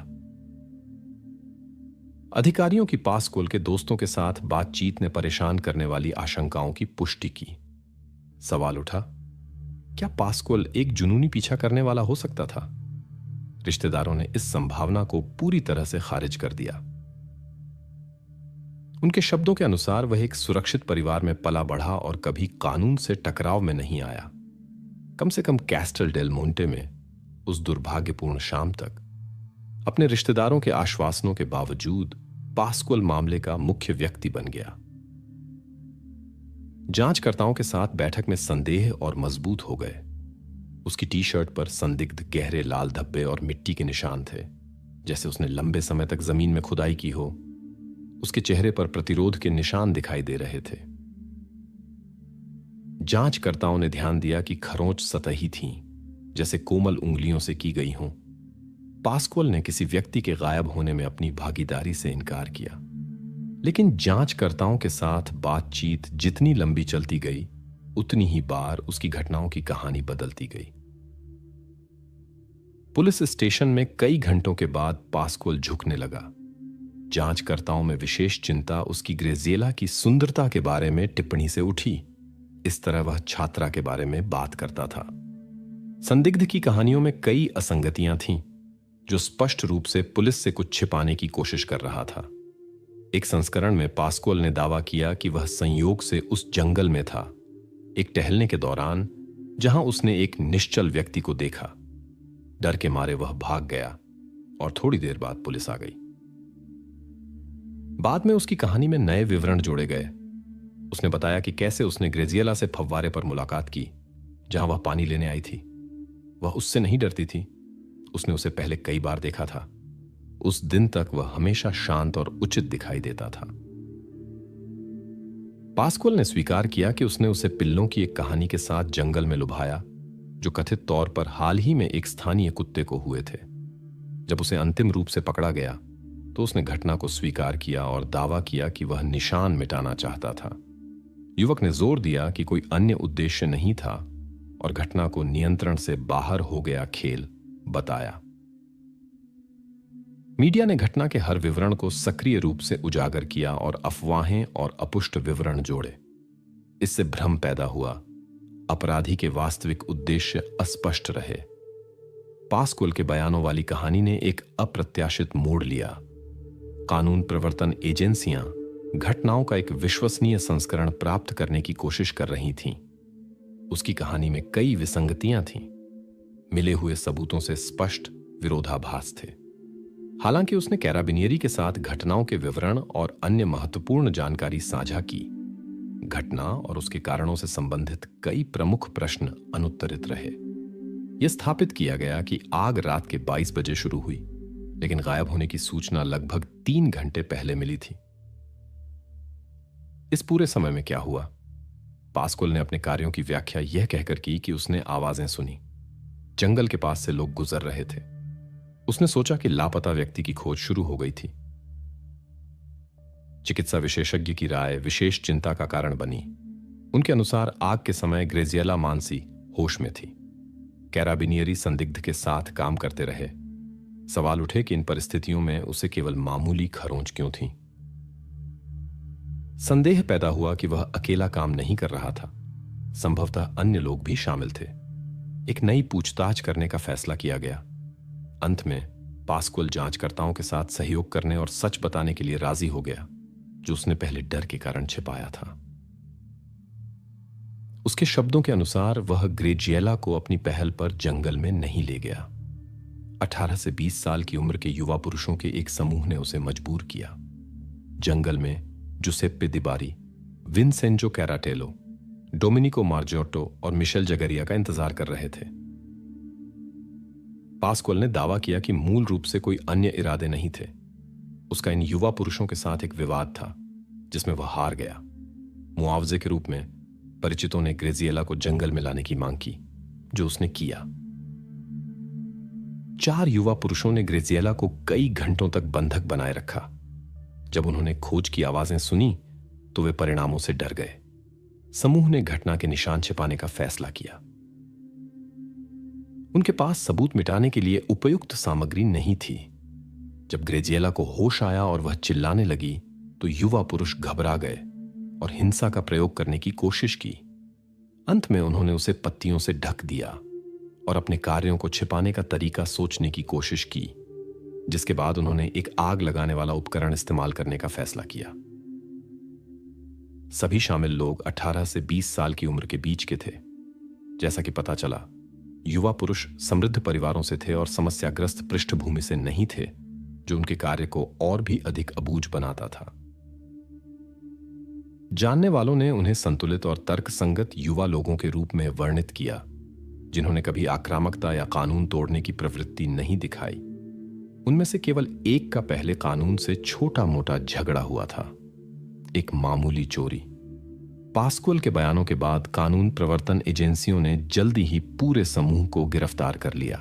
अधिकारियों की पास्क्वाल के दोस्तों के साथ बातचीत ने परेशान करने वाली आशंकाओं की पुष्टि की। सवाल उठा, क्या पास्क्वाल एक जुनूनी पीछा करने वाला हो सकता था? रिश्तेदारों ने इस संभावना को पूरी तरह से खारिज कर दिया। उनके शब्दों के अनुसार वह एक सुरक्षित परिवार में पला बढ़ा और कभी कानून से टकराव में नहीं आया। कम से कम कैस्टल डेल मोंटे में उस दुर्भाग्यपूर्ण शाम तक अपने रिश्तेदारों के आश्वासनों के बावजूद पास्क्वाल मामले का मुख्य व्यक्ति बन गया। जांचकर्ताओं के साथ बैठक में संदेह और मजबूत हो गए। उसकी टी शर्ट पर संदिग्ध गहरे लाल धब्बे और मिट्टी के निशान थे, जैसे उसने लंबे समय तक जमीन में खुदाई की हो। उसके चेहरे पर प्रतिरोध के निशान दिखाई दे रहे थे। जांचकर्ताओं ने ध्यान दिया कि खरोंच सतही थीं, जैसे कोमल उंगलियों से की गई हों। पास्क्वाल ने किसी व्यक्ति के गायब होने में अपनी भागीदारी से इनकार किया, लेकिन जांचकर्ताओं के साथ बातचीत जितनी लंबी चलती गई, उतनी ही बार उसकी घटनाओं की कहानी बदलती गई। पुलिस स्टेशन में कई घंटों के बाद पास्क्वाल झुकने लगा। जांचकर्ताओं में विशेष चिंता उसकी ग्रेजिएला की सुंदरता के बारे में टिप्पणी से उठी। इस तरह वह छात्रा के बारे में बात करता था। संदिग्ध की कहानियों में कई असंगतियां थीं, जो स्पष्ट रूप से पुलिस से कुछ छिपाने की कोशिश कर रहा था। एक संस्करण में पास्क्वाल ने दावा किया कि वह संयोग से उस जंगल में था, एक टहलने के दौरान, जहां उसने एक निश्चल व्यक्ति को देखा। डर के मारे वह भाग गया और थोड़ी देर बाद पुलिस आ गई। बाद में उसकी कहानी में नए विवरण जोड़े गए। उसने बताया कि कैसे उसने ग्रेजिएला से फव्वारे पर मुलाकात की, जहां वह पानी लेने आई थी। वह उससे नहीं डरती थी। उसने उसे पहले कई बार देखा था। उस दिन तक वह हमेशा शांत और उचित दिखाई देता था। पास्क्वाल ने स्वीकार किया कि उसने उसे पिल्लों की एक कहानी के साथ जंगल में लुभाया, जो कथित तौर पर हाल ही में एक स्थानीय कुत्ते को हुए थे। जब उसे अंतिम रूप से पकड़ा गया तो उसने घटना को स्वीकार किया और दावा किया कि वह निशान मिटाना चाहता था। युवक ने जोर दिया कि कोई अन्य उद्देश्य नहीं था और घटना को नियंत्रण से बाहर हो गया खेल बताया। मीडिया ने घटना के हर विवरण को सक्रिय रूप से उजागर किया और अफवाहें और अपुष्ट विवरण जोड़े। इससे भ्रम पैदा हुआ। अपराधी के वास्तविक उद्देश्य अस्पष्ट रहे। पास्क्वाल के बयानों वाली कहानी ने एक अप्रत्याशित मोड़ लिया। कानून प्रवर्तन एजेंसियां घटनाओं का एक विश्वसनीय संस्करण प्राप्त करने की कोशिश कर रही थीं। उसकी कहानी में कई विसंगतियां थीं। मिले हुए सबूतों से स्पष्ट विरोधाभास थे। हालांकि उसने कैराबिनियरी के साथ घटनाओं के विवरण और अन्य महत्वपूर्ण जानकारी साझा की, घटना और उसके कारणों से संबंधित कई प्रमुख प्रश्न अनुत्तरित रहे। यह स्थापित किया गया कि आग रात के 22 बजे शुरू हुई, लेकिन गायब होने की सूचना लगभग 3 घंटे पहले मिली थी। इस पूरे समय में क्या हुआ? पास्क्वाल ने अपने कार्यों की व्याख्या यह कहकर की कि उसने आवाजें सुनी। जंगल के पास से लोग गुजर रहे थे। उसने सोचा कि लापता व्यक्ति की खोज शुरू हो गई थी। चिकित्सा विशेषज्ञ की राय विशेष चिंता का कारण बनी। उनके अनुसार आग के समय ग्रेजिएला मानसी होश में थी। कैराबिनियरी संदिग्ध के साथ काम करते रहे। सवाल उठे कि इन परिस्थितियों में उसे केवल मामूली खरोंच क्यों थी। संदेह पैदा हुआ कि वह अकेला काम नहीं कर रहा था। संभवतः अन्य लोग भी शामिल थे। एक नई पूछताछ करने का फैसला किया गया। अंत में पास्कुअल जांचकर्ताओं के साथ सहयोग करने और सच बताने के लिए राजी हो गया, जो उसने पहले डर के कारण छिपाया था। उसके शब्दों के अनुसार वह ग्रेजिएला को अपनी पहल पर जंगल में नहीं ले गया। 18 से 20 साल की उम्र के युवा पुरुषों के एक समूह ने उसे मजबूर किया। जंगल में जुसेप्पे दिबारी, विंसेंजो कैराटेलो, डोमिनिको मार्जोटो और मिशेल जगरिया का इंतजार कर रहे थे। पास्कुअल ने दावा किया कि मूल रूप से कोई अन्य इरादे नहीं थे। उसका इन युवा पुरुषों के साथ एक विवाद था जिसमें वह हार गया। मुआवजे के रूप में परिचितों ने ग्रेजिएला को जंगल में लाने की मांग की, जो उसने किया। 4 युवा पुरुषों ने ग्रेजिएला को कई घंटों तक बंधक बनाए रखा। जब उन्होंने खोज की आवाजें सुनी तो वे परिणामों से डर गए। समूह ने घटना के निशान छिपाने का फैसला किया। उनके पास सबूत मिटाने के लिए उपयुक्त सामग्री नहीं थी। जब ग्रेजिएला को होश आया और वह चिल्लाने लगी तो युवा पुरुष घबरा गए और हिंसा का प्रयोग करने की कोशिश की। अंत में उन्होंने उसे पत्तियों से ढक दिया और अपने कार्यों को छिपाने का तरीका सोचने की कोशिश की, जिसके बाद उन्होंने एक आग लगाने वाला उपकरण इस्तेमाल करने का फैसला किया। सभी शामिल लोग 18 से 20 साल की उम्र के बीच के थे। जैसा कि पता चला, युवा पुरुष समृद्ध परिवारों से थे और समस्याग्रस्त पृष्ठभूमि से नहीं थे, जो उनके कार्य को और भी अधिक अबूझ बनाता था। जानने वालों ने उन्हें संतुलित और तर्कसंगत युवा लोगों के रूप में वर्णित किया, जिन्होंने कभी आक्रामकता या कानून तोड़ने की प्रवृत्ति नहीं दिखाई। उनमें से केवल एक का पहले कानून से छोटा मोटा झगड़ा हुआ था, एक मामूली चोरी। पास्कुअल के बयानों के बाद कानून प्रवर्तन एजेंसियों ने जल्दी ही पूरे समूह को गिरफ्तार कर लिया।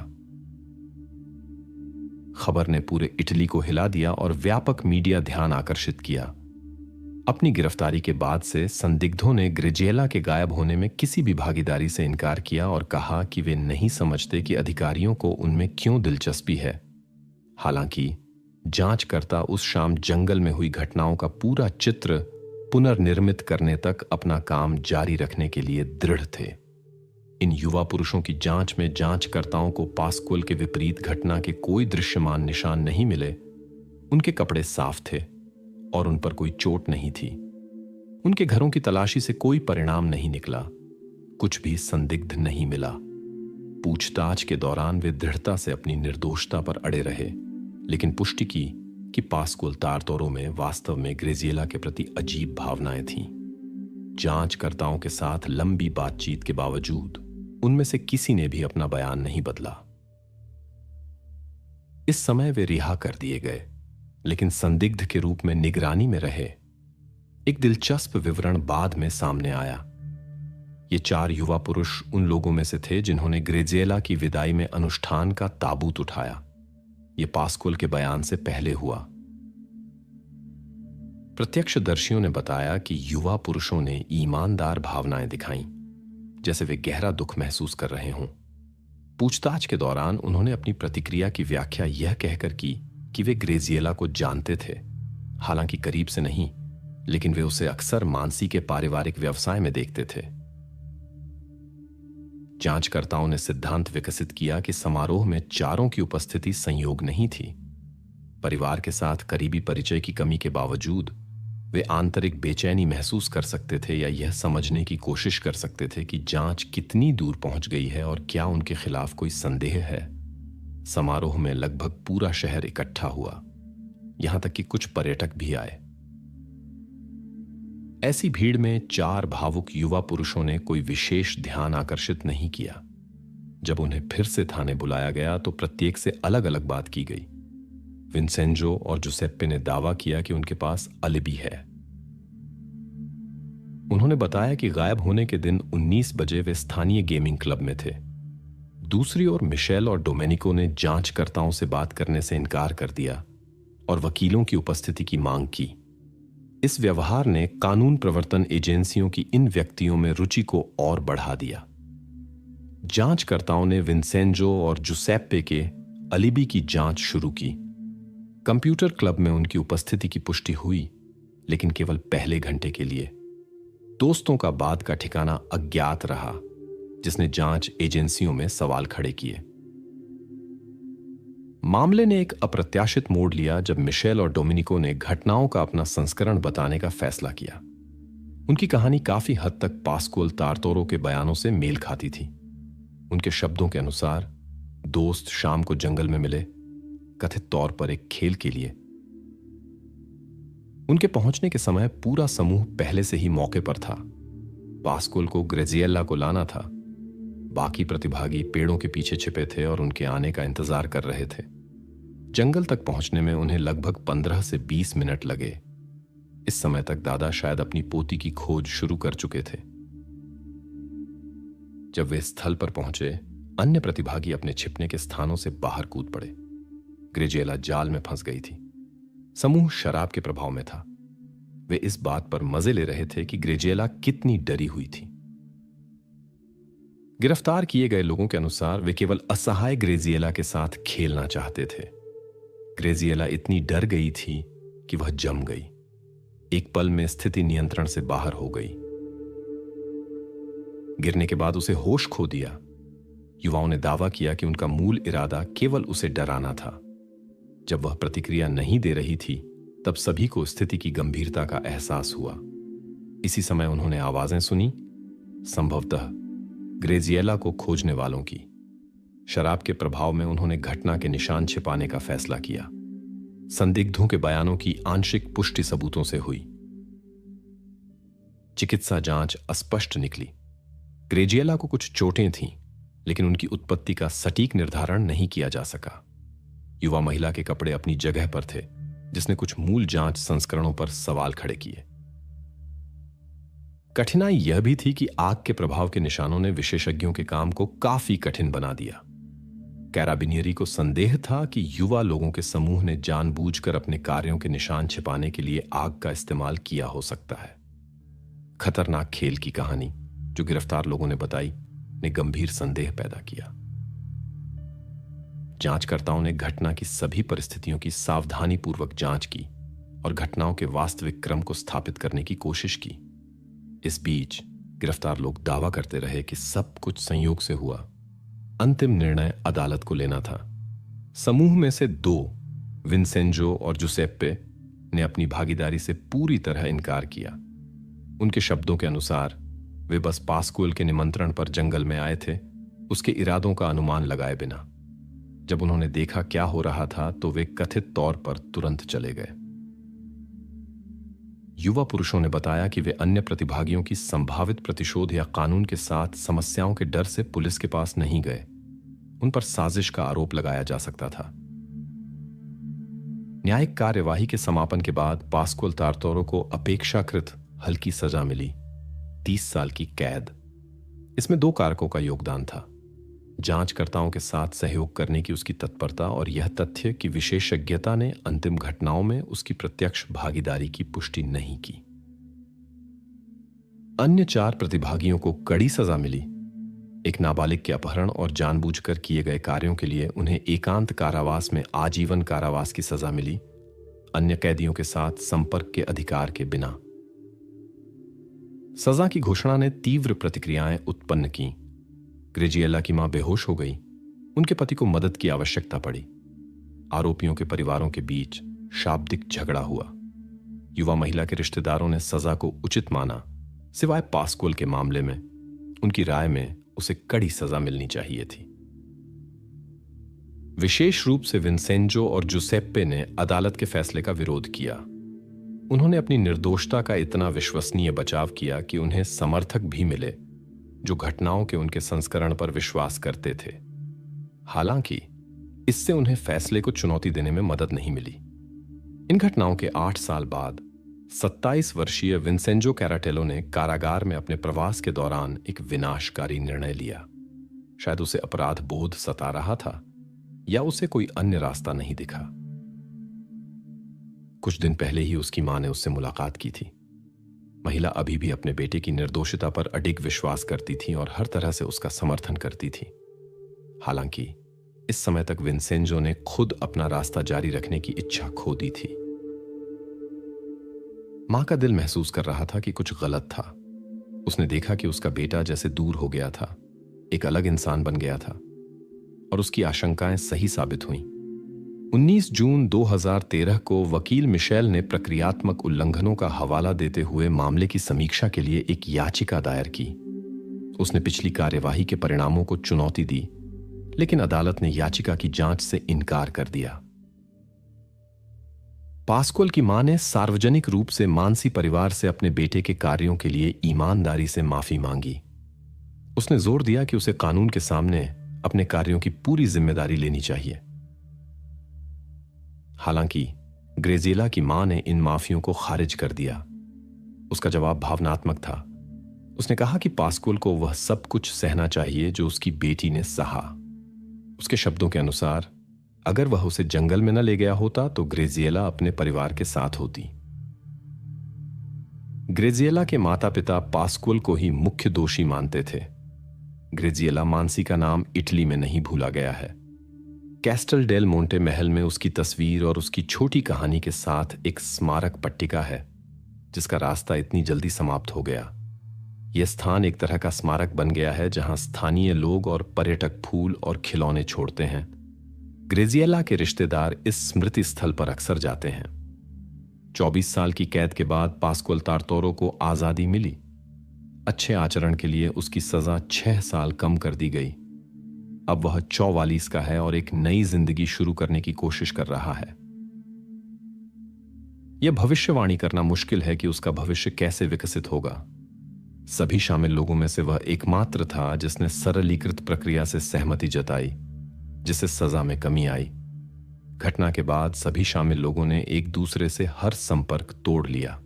खबर ने पूरे इटली को हिला दिया और व्यापक मीडिया ध्यान आकर्षित किया। अपनी गिरफ्तारी के बाद से संदिग्धों ने ग्रेजिएला के गायब होने में किसी भी भागीदारी से इनकार किया और कहा कि वे नहीं समझते कि अधिकारियों को उनमें क्यों दिलचस्पी है। हालांकि जांचकर्ता उस शाम जंगल में हुई घटनाओं का पूरा चित्र पुनर्निर्मित करने तक अपना काम जारी रखने के लिए दृढ़ थे। इन युवा पुरुषों की जांच में जांचकर्ताओं को पास्कुअल के विपरीत घटना के कोई दृश्यमान निशान नहीं मिले। उनके कपड़े साफ थे और उन पर कोई चोट नहीं थी। उनके घरों की तलाशी से कोई परिणाम नहीं निकला, कुछ भी संदिग्ध नहीं मिला। पूछताछ के दौरान वे दृढ़ता से अपनी निर्दोषता पर अड़े रहे, लेकिन पुष्टि की कि पास्कुअल तारतोरों में वास्तव में ग्रेजिएला के प्रति अजीब भावनाएं थीं। जांचकर्ताओं के साथ लंबी बातचीत के बावजूद उनमें से किसी ने भी अपना बयान नहीं बदला। इस समय वे रिहा कर दिए गए, लेकिन संदिग्ध के रूप में निगरानी में रहे। एक दिलचस्प विवरण बाद में सामने आया। ये 4 युवा पुरुष उन लोगों में से थे जिन्होंने ग्रेजिएला की विदाई में अनुष्ठान का ताबूत उठाया। ये पास्कुअल के बयान से पहले हुआ। प्रत्यक्षदर्शियों ने बताया कि युवा पुरुषों ने ईमानदार भावनाएं दिखाईं, जैसे वे गहरा दुख महसूस कर रहे हों। पूछताछ के दौरान उन्होंने अपनी प्रतिक्रिया की व्याख्या यह कहकर की कि वे ग्रेजिएला को जानते थे, हालांकि करीब से नहीं, लेकिन वे उसे अक्सर मानसी के पारिवारिक व्यवसाय में देखते थे। जांचकर्ताओं ने सिद्धांत विकसित किया कि समारोह में चारों की उपस्थिति संयोग नहीं थी। परिवार के साथ करीबी परिचय की कमी के बावजूद वे आंतरिक बेचैनी महसूस कर सकते थे या यह समझने की कोशिश कर सकते थे कि जांच कितनी दूर पहुंच गई है और क्या उनके खिलाफ कोई संदेह है। समारोह में लगभग पूरा शहर इकट्ठा हुआ, यहां तक कि कुछ पर्यटक भी आए। ऐसी भीड़ में 4 भावुक युवा पुरुषों ने कोई विशेष ध्यान आकर्षित नहीं किया। जब उन्हें फिर से थाने बुलाया गया तो प्रत्येक से अलग अलग बात की गई। विंसेंजो और जुसेप्पे ने दावा किया कि उनके पास अलिबी है। उन्होंने बताया कि गायब होने के दिन 19 बजे वे स्थानीय गेमिंग क्लब में थे। दूसरी ओर मिशेल और डोमेनिको ने जांचकर्ताओं से बात करने से इनकार कर दिया और वकीलों की उपस्थिति की मांग की। इस व्यवहार ने कानून प्रवर्तन एजेंसियों की इन व्यक्तियों में रुचि को और बढ़ा दिया। जांचकर्ताओं ने विंसेंजो और जुसेप्पे के अलिबी की जांच शुरू की। कंप्यूटर क्लब में उनकी उपस्थिति की पुष्टि हुई, लेकिन केवल पहले घंटे के लिए। दोस्तों का बाद का ठिकाना अज्ञात रहा, जिसने जांच एजेंसियों में सवाल खड़े किए। मामले ने एक अप्रत्याशित मोड़ लिया जब मिशेल और डोमिनिको ने घटनाओं का अपना संस्करण बताने का फैसला किया। उनकी कहानी काफी हद तक पास्कुअल तारतोरो के बयानों से मेल खाती थी। उनके शब्दों के अनुसार दोस्त शाम को जंगल में मिले, कथित तौर पर एक खेल के लिए। उनके पहुंचने के समय पूरा समूह पहले से ही मौके पर था। पास्कुअल को ग्रेजिएला को लाना था। बाकी प्रतिभागी पेड़ों के पीछे छिपे थे और उनके आने का इंतजार कर रहे थे। जंगल तक पहुंचने में उन्हें लगभग 15 से 20 मिनट लगे। इस समय तक दादा शायद अपनी पोती की खोज शुरू कर चुके थे। जब वे स्थल पर पहुंचे, अन्य प्रतिभागी अपने छिपने के स्थानों से बाहर कूद पड़े। ग्रेजिएला जाल में फंस गई थी। समूह शराब के प्रभाव में था। वे इस बात पर मजे ले रहे थे कि ग्रेजिएला कितनी डरी हुई थी। गिरफ्तार किए गए लोगों के अनुसार वे केवल असहाय ग्रेजिएला के साथ खेलना चाहते थे। ग्रेजिएला इतनी डर गई थी कि वह जम गई। एक पल में स्थिति नियंत्रण से बाहर हो गई। गिरने के बाद उसे होश खो दिया। युवाओं ने दावा किया कि उनका मूल इरादा केवल उसे डराना था। जब वह प्रतिक्रिया नहीं दे रही थी, तब सभी को स्थिति की गंभीरता का एहसास हुआ। इसी समय उन्होंने आवाजें सुनी, संभवतः ग्रेजिएला को खोजने वालों की। शराब के प्रभाव में उन्होंने घटना के निशान छिपाने का फैसला किया। संदिग्धों के बयानों की आंशिक पुष्टि सबूतों से हुई। चिकित्सा जांच अस्पष्ट निकली। ग्रेजिएला को कुछ चोटें थीं, लेकिन उनकी उत्पत्ति का सटीक निर्धारण नहीं किया जा सका। युवा महिला के कपड़े अपनी जगह पर थे, जिसने कुछ मूल जांच संस्करणों पर सवाल खड़े किए। कठिनाई यह भी थी कि आग के प्रभाव के निशानों ने विशेषज्ञों के काम को काफी कठिन बना दिया। कैराबिनियरी को संदेह था कि युवा लोगों के समूह ने जानबूझकर अपने कार्यों के निशान छिपाने के लिए आग का इस्तेमाल किया हो सकता है। खतरनाक खेल की कहानी जो गिरफ्तार लोगों ने बताई ने गंभीर संदेह पैदा किया। जांचकर्ताओं ने घटना की सभी परिस्थितियों की सावधानीपूर्वक जांच की और घटनाओं के वास्तविक क्रम को स्थापित करने की कोशिश की। इस बीच गिरफ्तार लोग दावा करते रहे कि सब कुछ संयोग से हुआ। अंतिम निर्णय अदालत को लेना था। समूह में से 2, विंसेंजो और जुसेप्पे, ने अपनी भागीदारी से पूरी तरह इनकार किया। उनके शब्दों के अनुसार वे बस पास्कुअल के निमंत्रण पर जंगल में आए थे, उसके इरादों का अनुमान लगाए बिना। जब उन्होंने देखा क्या हो रहा था तो वे कथित तौर पर तुरंत चले गए। युवा पुरुषों ने बताया कि वे अन्य प्रतिभागियों की संभावित प्रतिशोध या कानून के साथ समस्याओं के डर से पुलिस के पास नहीं गए। उन पर साजिश का आरोप लगाया जा सकता था। न्यायिक कार्यवाही के समापन के बाद पास्कुअल तारतोरो को अपेक्षाकृत हल्की सजा मिली, 30 साल की कैद। इसमें 2 कारकों का योगदान था: जांचकर्ताओं के साथ सहयोग करने की उसकी तत्परता और यह तथ्य कि विशेषज्ञता ने अंतिम घटनाओं में उसकी प्रत्यक्ष भागीदारी की पुष्टि नहीं की। अन्य 4 प्रतिभागियों को कड़ी सजा मिली। एक नाबालिग के अपहरण और जानबूझकर किए गए कार्यों के लिए उन्हें एकांत कारावास में आजीवन कारावास की सजा मिली, अन्य कैदियों के साथ संपर्क के अधिकार के बिना। सजा की घोषणा ने तीव्र प्रतिक्रियाएं उत्पन्न की। ग्रेजिएला की मां बेहोश हो गई। उनके पति को मदद की आवश्यकता पड़ी। आरोपियों के परिवारों के बीच शाब्दिक झगड़ा हुआ। युवा महिला के रिश्तेदारों ने सजा को उचित माना, सिवाय पास्कुअल के मामले में। उनकी राय में उसे कड़ी सजा मिलनी चाहिए थी। विशेष रूप से विंसेंजो और जुसेप्पे ने अदालत के फैसले का विरोध किया। उन्होंने अपनी निर्दोषता का इतना विश्वसनीय बचाव किया कि उन्हें समर्थक भी मिले जो घटनाओं के उनके संस्करण पर विश्वास करते थे। हालांकि इससे उन्हें फैसले को चुनौती देने में मदद नहीं मिली। इन घटनाओं के 8 साल बाद 27 वर्षीय विंसेंजो कैराटेलो ने कारागार में अपने प्रवास के दौरान एक विनाशकारी निर्णय लिया। शायद उसे अपराध बोध सता रहा था या उसे कोई अन्य रास्ता नहीं दिखा। कुछ दिन पहले ही उसकी मां ने उससे मुलाकात की थी। महिला अभी भी अपने बेटे की निर्दोषता पर अडिग विश्वास करती थी और हर तरह से उसका समर्थन करती थी। हालांकि इस समय तक विंसेंजो ने खुद अपना रास्ता जारी रखने की इच्छा खो दी थी। मां का दिल महसूस कर रहा था कि कुछ गलत था। उसने देखा कि उसका बेटा जैसे दूर हो गया था, एक अलग इंसान बन गया था, और उसकी आशंकाएं सही साबित हुईं। 19 जून 2013 को वकील मिशेल ने प्रक्रियात्मक उल्लंघनों का हवाला देते हुए मामले की समीक्षा के लिए एक याचिका दायर की। उसने पिछली कार्यवाही के परिणामों को चुनौती दी, लेकिन अदालत ने याचिका की जांच से इनकार कर दिया। पास्कुअल की मां ने सार्वजनिक रूप से मानसी परिवार से अपने बेटे के कार्यों के लिए ईमानदारी से माफी मांगी। उसने जोर दिया कि उसे कानून के सामने अपने कार्यों की पूरी जिम्मेदारी लेनी चाहिए। हालांकि ग्रेजिएला की मां ने इन माफियों को खारिज कर दिया। उसका जवाब भावनात्मक था। उसने कहा कि पास्कुअल को वह सब कुछ सहना चाहिए जो उसकी बेटी ने सहा। उसके शब्दों के अनुसार, अगर वह उसे जंगल में न ले गया होता तो ग्रेजिएला अपने परिवार के साथ होती। ग्रेजिएला के माता पिता पास्कुअल को ही मुख्य दोषी मानते थे। ग्रेजिएला मानसी का नाम इटली में नहीं भूला गया है। कैस्टल डेल मोंटे महल में उसकी तस्वीर और उसकी छोटी कहानी के साथ एक स्मारक पट्टिका है, जिसका रास्ता इतनी जल्दी समाप्त हो गया। यह स्थान एक तरह का स्मारक बन गया है जहां स्थानीय लोग और पर्यटक फूल और खिलौने छोड़ते हैं। ग्रेजिएला के रिश्तेदार इस स्मृति स्थल पर अक्सर जाते हैं। 24 साल की कैद के बाद पास्कुअल तारतोरो को आजादी मिली। अच्छे आचरण के लिए उसकी सजा 6 साल कम कर दी गई। अब वह 44 का है और एक नई जिंदगी शुरू करने की कोशिश कर रहा है। यह भविष्यवाणी करना मुश्किल है कि उसका भविष्य कैसे विकसित होगा। सभी शामिल लोगों में से वह एकमात्र था जिसने सरलीकृत प्रक्रिया से सहमति जताई, जिससे सजा में कमी आई। घटना के बाद सभी शामिल लोगों ने एक दूसरे से हर संपर्क तोड़ लिया।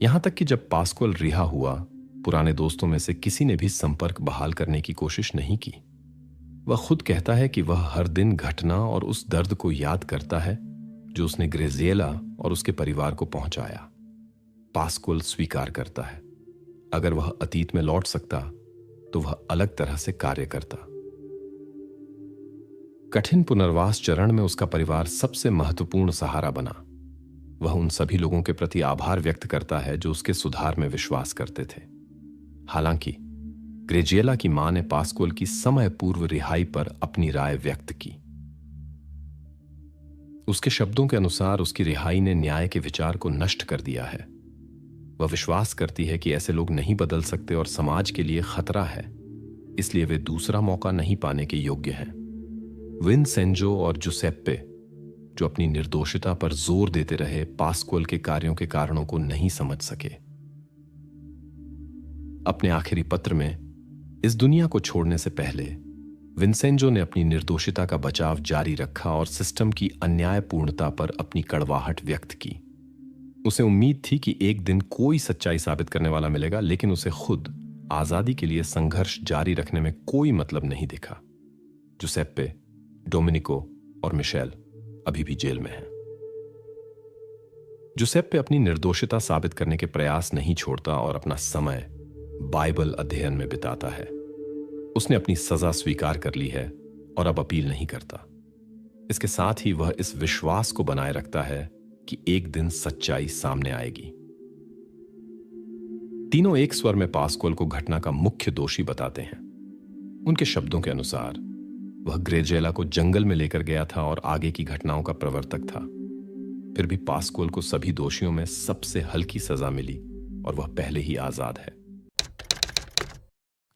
यहां तक कि जब पास्कुअल रिहा हुआ, पुराने दोस्तों में से किसी ने भी संपर्क बहाल करने की कोशिश नहीं की। वह खुद कहता है कि वह हर दिन घटना और उस दर्द को याद करता है जो उसने ग्रेजिएला और उसके परिवार को पहुंचाया। पास्कुअल स्वीकार करता है, अगर वह अतीत में लौट सकता तो वह अलग तरह से कार्य करता। कठिन पुनर्वास चरण में उसका परिवार सबसे महत्वपूर्ण सहारा बना। वह उन सभी लोगों के प्रति आभार व्यक्त करता है जो उसके सुधार में विश्वास करते थे। हालांकि ग्रेजिएला की मां ने पास्कुअल की समय पूर्व रिहाई पर अपनी राय व्यक्त की। उसके शब्दों के अनुसार उसकी रिहाई ने न्याय के विचार को नष्ट कर दिया है। वह विश्वास करती है कि ऐसे लोग नहीं बदल सकते और समाज के लिए खतरा है, इसलिए वे दूसरा मौका नहीं पाने के योग्य हैं। विंसेंजो और जुसेप्पे, जो अपनी निर्दोषिता पर जोर देते रहे, पास्कुअल के कार्यों के कारणों को नहीं समझ सके। अपने आखिरी पत्र में इस दुनिया को छोड़ने से पहले विंसेंजो ने अपनी निर्दोषिता का बचाव जारी रखा और सिस्टम की अन्यायपूर्णता पर अपनी कड़वाहट व्यक्त की। उसे उम्मीद थी कि एक दिन कोई सच्चाई साबित करने वाला मिलेगा, लेकिन उसे खुद आजादी के लिए संघर्ष जारी रखने में कोई मतलब नहीं दिखा। जुसेप्पे, डोमिनिको और मिशेल अभी भी जेल में हैं। जुसेप्पे अपनी निर्दोषिता साबित करने के प्रयास नहीं छोड़ता और अपना समय बाइबल अध्ययन में बिताता है। उसने अपनी सजा स्वीकार कर ली है और अब अपील नहीं करता। इसके साथ ही वह इस विश्वास को बनाए रखता है कि एक दिन सच्चाई सामने आएगी। तीनों एक स्वर में पास्कुअल को घटना का मुख्य दोषी बताते हैं। उनके शब्दों के अनुसार वह ग्रेजिएला को जंगल में लेकर गया था और आगे की घटनाओं का प्रवर्तक था। फिर भी पास्कुअल को सभी दोषियों में सबसे हल्की सजा मिली और वह पहले ही आजाद है।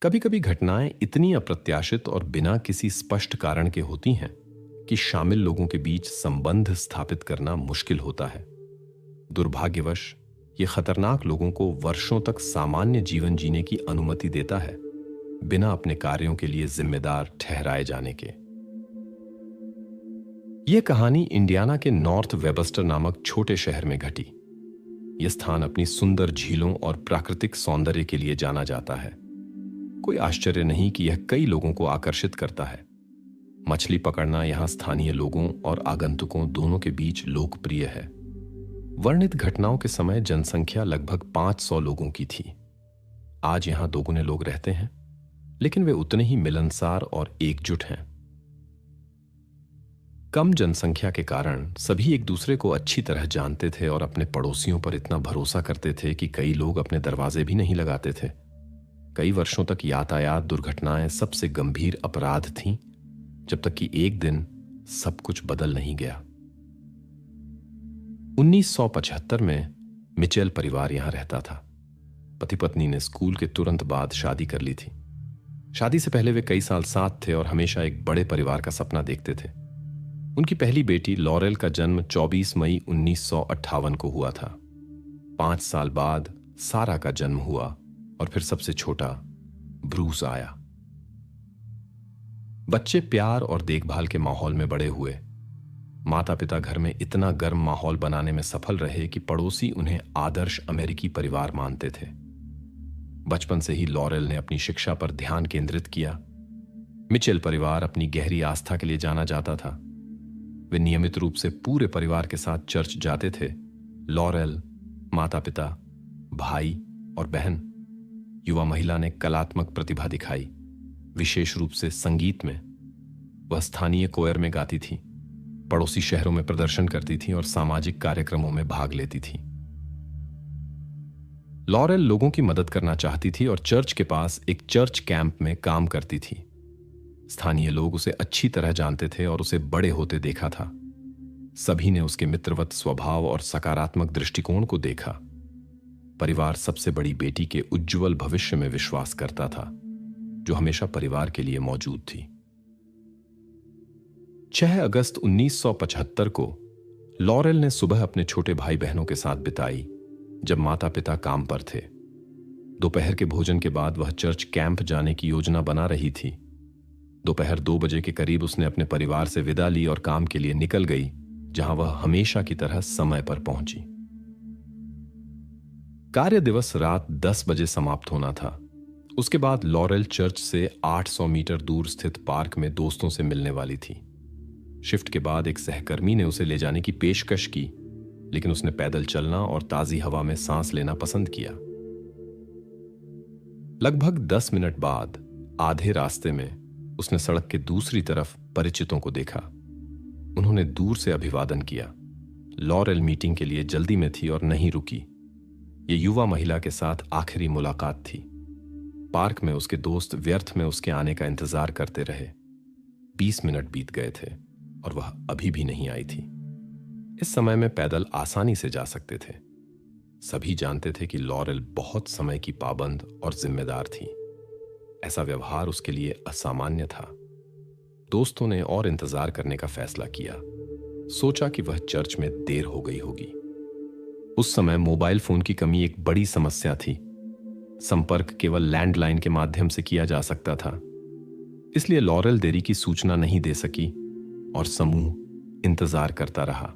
कभी कभी घटनाएं इतनी अप्रत्याशित और बिना किसी स्पष्ट कारण के होती हैं कि शामिल लोगों के बीच संबंध स्थापित करना मुश्किल होता है। दुर्भाग्यवश यह खतरनाक लोगों को वर्षों तक सामान्य जीवन जीने की अनुमति देता है, बिना अपने कार्यों के लिए जिम्मेदार ठहराए जाने के। यह कहानी इंडियाना के नॉर्थ वेबस्टर नामक छोटे शहर में घटी। यह स्थान अपनी सुंदर झीलों और प्राकृतिक सौंदर्य के लिए जाना जाता है। कोई आश्चर्य नहीं कि यह कई लोगों को आकर्षित करता है। मछली पकड़ना यहां स्थानीय लोगों और आगंतुकों दोनों के बीच लोकप्रिय है। वर्णित घटनाओं के समय जनसंख्या लगभग 500 लोगों की थी। आज यहां दोगुने लोग रहते हैं, लेकिन वे उतने ही मिलनसार और एकजुट हैं। कम जनसंख्या के कारण सभी एक दूसरे को अच्छी तरह जानते थे और अपने पड़ोसियों पर इतना भरोसा करते थे कि कई लोग अपने दरवाजे भी नहीं लगाते थे। कई वर्षों तक यातायात दुर्घटनाएं सबसे गंभीर अपराध थीं, जब तक कि एक दिन सब कुछ बदल नहीं गया। 1975 में मिचेल परिवार यहां रहता था। पति पत्नी ने स्कूल के तुरंत बाद शादी कर ली थी। शादी से पहले वे कई साल साथ थे और हमेशा एक बड़े परिवार का सपना देखते थे। उनकी पहली बेटी लॉरेल का जन्म 24 मई 1958 को हुआ था। 5 साल बाद सारा का जन्म हुआ और फिर सबसे छोटा ब्रूस आया। बच्चे प्यार और देखभाल के माहौल में बड़े हुए। माता पिता घर में इतना गर्म माहौल बनाने में सफल रहे कि पड़ोसी उन्हें आदर्श अमेरिकी परिवार मानते थे। बचपन से ही लॉरेल ने अपनी शिक्षा पर ध्यान केंद्रित किया। मिचेल परिवार अपनी गहरी आस्था के लिए जाना जाता था। वे नियमित रूप से पूरे परिवार के साथ चर्च जाते थे। लॉरेल, माता पिता, भाई और बहन। युवा महिला ने कलात्मक प्रतिभा दिखाई, विशेष रूप से संगीत में। वह स्थानीय कोयर में गाती थी, पड़ोसी शहरों में प्रदर्शन करती थी और सामाजिक कार्यक्रमों में भाग लेती थी। लॉरेल लोगों की मदद करना चाहती थी और चर्च के पास एक चर्च कैंप में काम करती थी। स्थानीय लोग उसे अच्छी तरह जानते थे और उसे बड़े होते देखा था। सभी ने उसके मित्रवत स्वभाव और सकारात्मक दृष्टिकोण को देखा। परिवार सबसे बड़ी बेटी के उज्जवल भविष्य में विश्वास करता था, जो हमेशा परिवार के लिए मौजूद थी। 6 अगस्त 1975 को लॉरेल ने सुबह अपने छोटे भाई बहनों के साथ बिताई, जब माता पिता काम पर थे। दोपहर के भोजन के बाद वह चर्च कैंप जाने की योजना बना रही थी। दोपहर 2 बजे के करीब उसने अपने परिवार से विदा ली और काम के लिए निकल गई, जहां वह हमेशा की तरह समय पर पहुंची। कार्य दिवस रात 10 बजे समाप्त होना था। उसके बाद लॉरेल चर्च से 800 मीटर दूर स्थित पार्क में दोस्तों से मिलने वाली थी। शिफ्ट के बाद एक सहकर्मी ने उसे ले जाने की पेशकश की, लेकिन उसने पैदल चलना और ताजी हवा में सांस लेना पसंद किया। लगभग 10 मिनट बाद आधे रास्ते में उसने सड़क के दूसरी तरफ परिचितों को देखा। उन्होंने दूर से अभिवादन किया। लॉरेल मीटिंग के लिए जल्दी में थी और नहीं रुकी। ये युवा महिला के साथ आखिरी मुलाकात थी। पार्क में उसके दोस्त व्यर्थ में उसके आने का इंतजार करते रहे। 20 मिनट बीत गए थे और वह अभी भी नहीं आई थी। इस समय में पैदल आसानी से जा सकते थे। सभी जानते थे कि लॉरेल बहुत समय की पाबंद और जिम्मेदार थी। ऐसा व्यवहार उसके लिए असामान्य था। दोस्तों ने और इंतजार करने का फैसला किया। सोचा कि वह चर्च में देर हो गई होगी। उस समय मोबाइल फोन की कमी एक बड़ी समस्या थी। संपर्क केवल लैंडलाइन के माध्यम से किया जा सकता था। इसलिए लॉरेल देरी की सूचना नहीं दे सकी और समूह इंतजार करता रहा।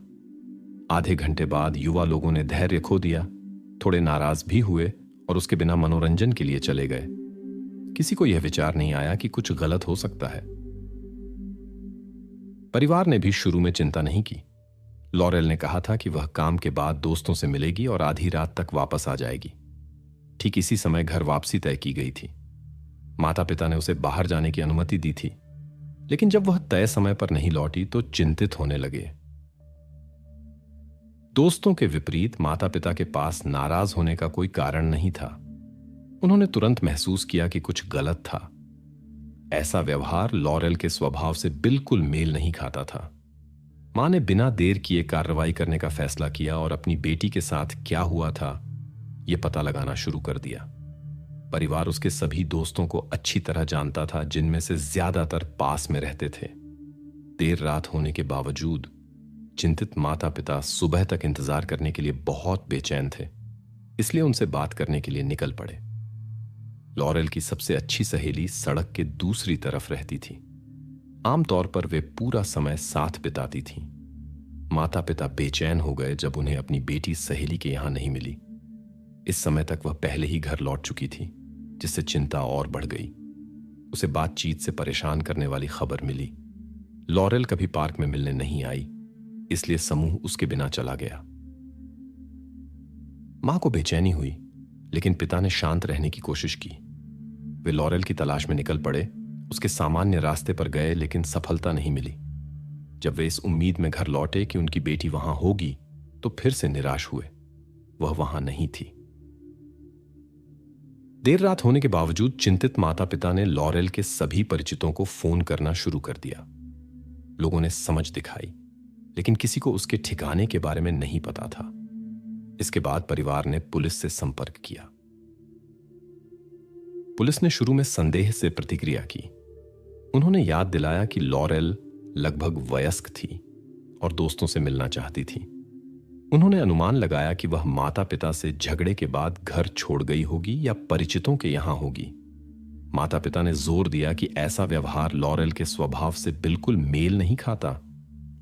आधे घंटे बाद युवा लोगों ने धैर्य खो दिया, थोड़े नाराज भी हुए और उसके बिना मनोरंजन के लिए चले गए। किसी को यह विचार नहीं आया कि कुछ गलत हो सकता है। परिवार ने भी शुरू में चिंता नहीं की। लॉरेल ने कहा था कि वह काम के बाद दोस्तों से मिलेगी और आधी रात तक वापस आ जाएगी। ठीक इसी समय घर वापसी तय की गई थी। माता पिता ने उसे बाहर जाने की अनुमति दी थी, लेकिन जब वह तय समय पर नहीं लौटी तो चिंतित होने लगे। दोस्तों के विपरीत माता पिता के पास नाराज होने का कोई कारण नहीं था। उन्होंने तुरंत महसूस किया कि कुछ गलत था। ऐसा व्यवहार लॉरेल के स्वभाव से बिल्कुल मेल नहीं खाता था। मां ने बिना देर किए कार्रवाई करने का फैसला किया और अपनी बेटी के साथ क्या हुआ था यह पता लगाना शुरू कर दिया। परिवार उसके सभी दोस्तों को अच्छी तरह जानता था, जिनमें से ज्यादातर पास में रहते थे। देर रात होने के बावजूद चिंतित माता पिता सुबह तक इंतजार करने के लिए बहुत बेचैन थे, इसलिए उनसे बात करने के लिए निकल पड़े। लॉरेल की सबसे अच्छी सहेली सड़क के दूसरी तरफ रहती थी। आमतौर पर वे पूरा समय साथ बिताती थीं। माता पिता बेचैन हो गए जब उन्हें अपनी बेटी सहेली के यहां नहीं मिली। इस समय तक वह पहले ही घर लौट चुकी थी, जिससे चिंता और बढ़ गई। उसे बातचीत से परेशान करने वाली खबर मिली। लॉरेल कभी पार्क में मिलने नहीं आई, इसलिए समूह उसके बिना चला गया। मां को बेचैनी हुई, लेकिन पिता ने शांत रहने की कोशिश की। वे लॉरेल की तलाश में निकल पड़े, उसके सामान्य रास्ते पर गए, लेकिन सफलता नहीं मिली। जब वे इस उम्मीद में घर लौटे कि उनकी बेटी वहां होगी, तो फिर से निराश हुए। वह वहां नहीं थी। देर रात होने के बावजूद चिंतित माता पिता ने लॉरेल के सभी परिचितों को फोन करना शुरू कर दिया। लोगों ने समझ दिखाई, लेकिन किसी को उसके ठिकाने के बारे में नहीं पता था। इसके बाद परिवार ने पुलिस से संपर्क किया। पुलिस ने शुरू में संदेह से प्रतिक्रिया की। उन्होंने याद दिलाया कि लॉरेल लगभग वयस्क थी और दोस्तों से मिलना चाहती थी। उन्होंने अनुमान लगाया कि वह माता पिता से झगड़े के बाद घर छोड़ गई होगी या परिचितों के यहां होगी। माता पिता ने जोर दिया कि ऐसा व्यवहार लॉरेल के स्वभाव से बिल्कुल मेल नहीं खाता,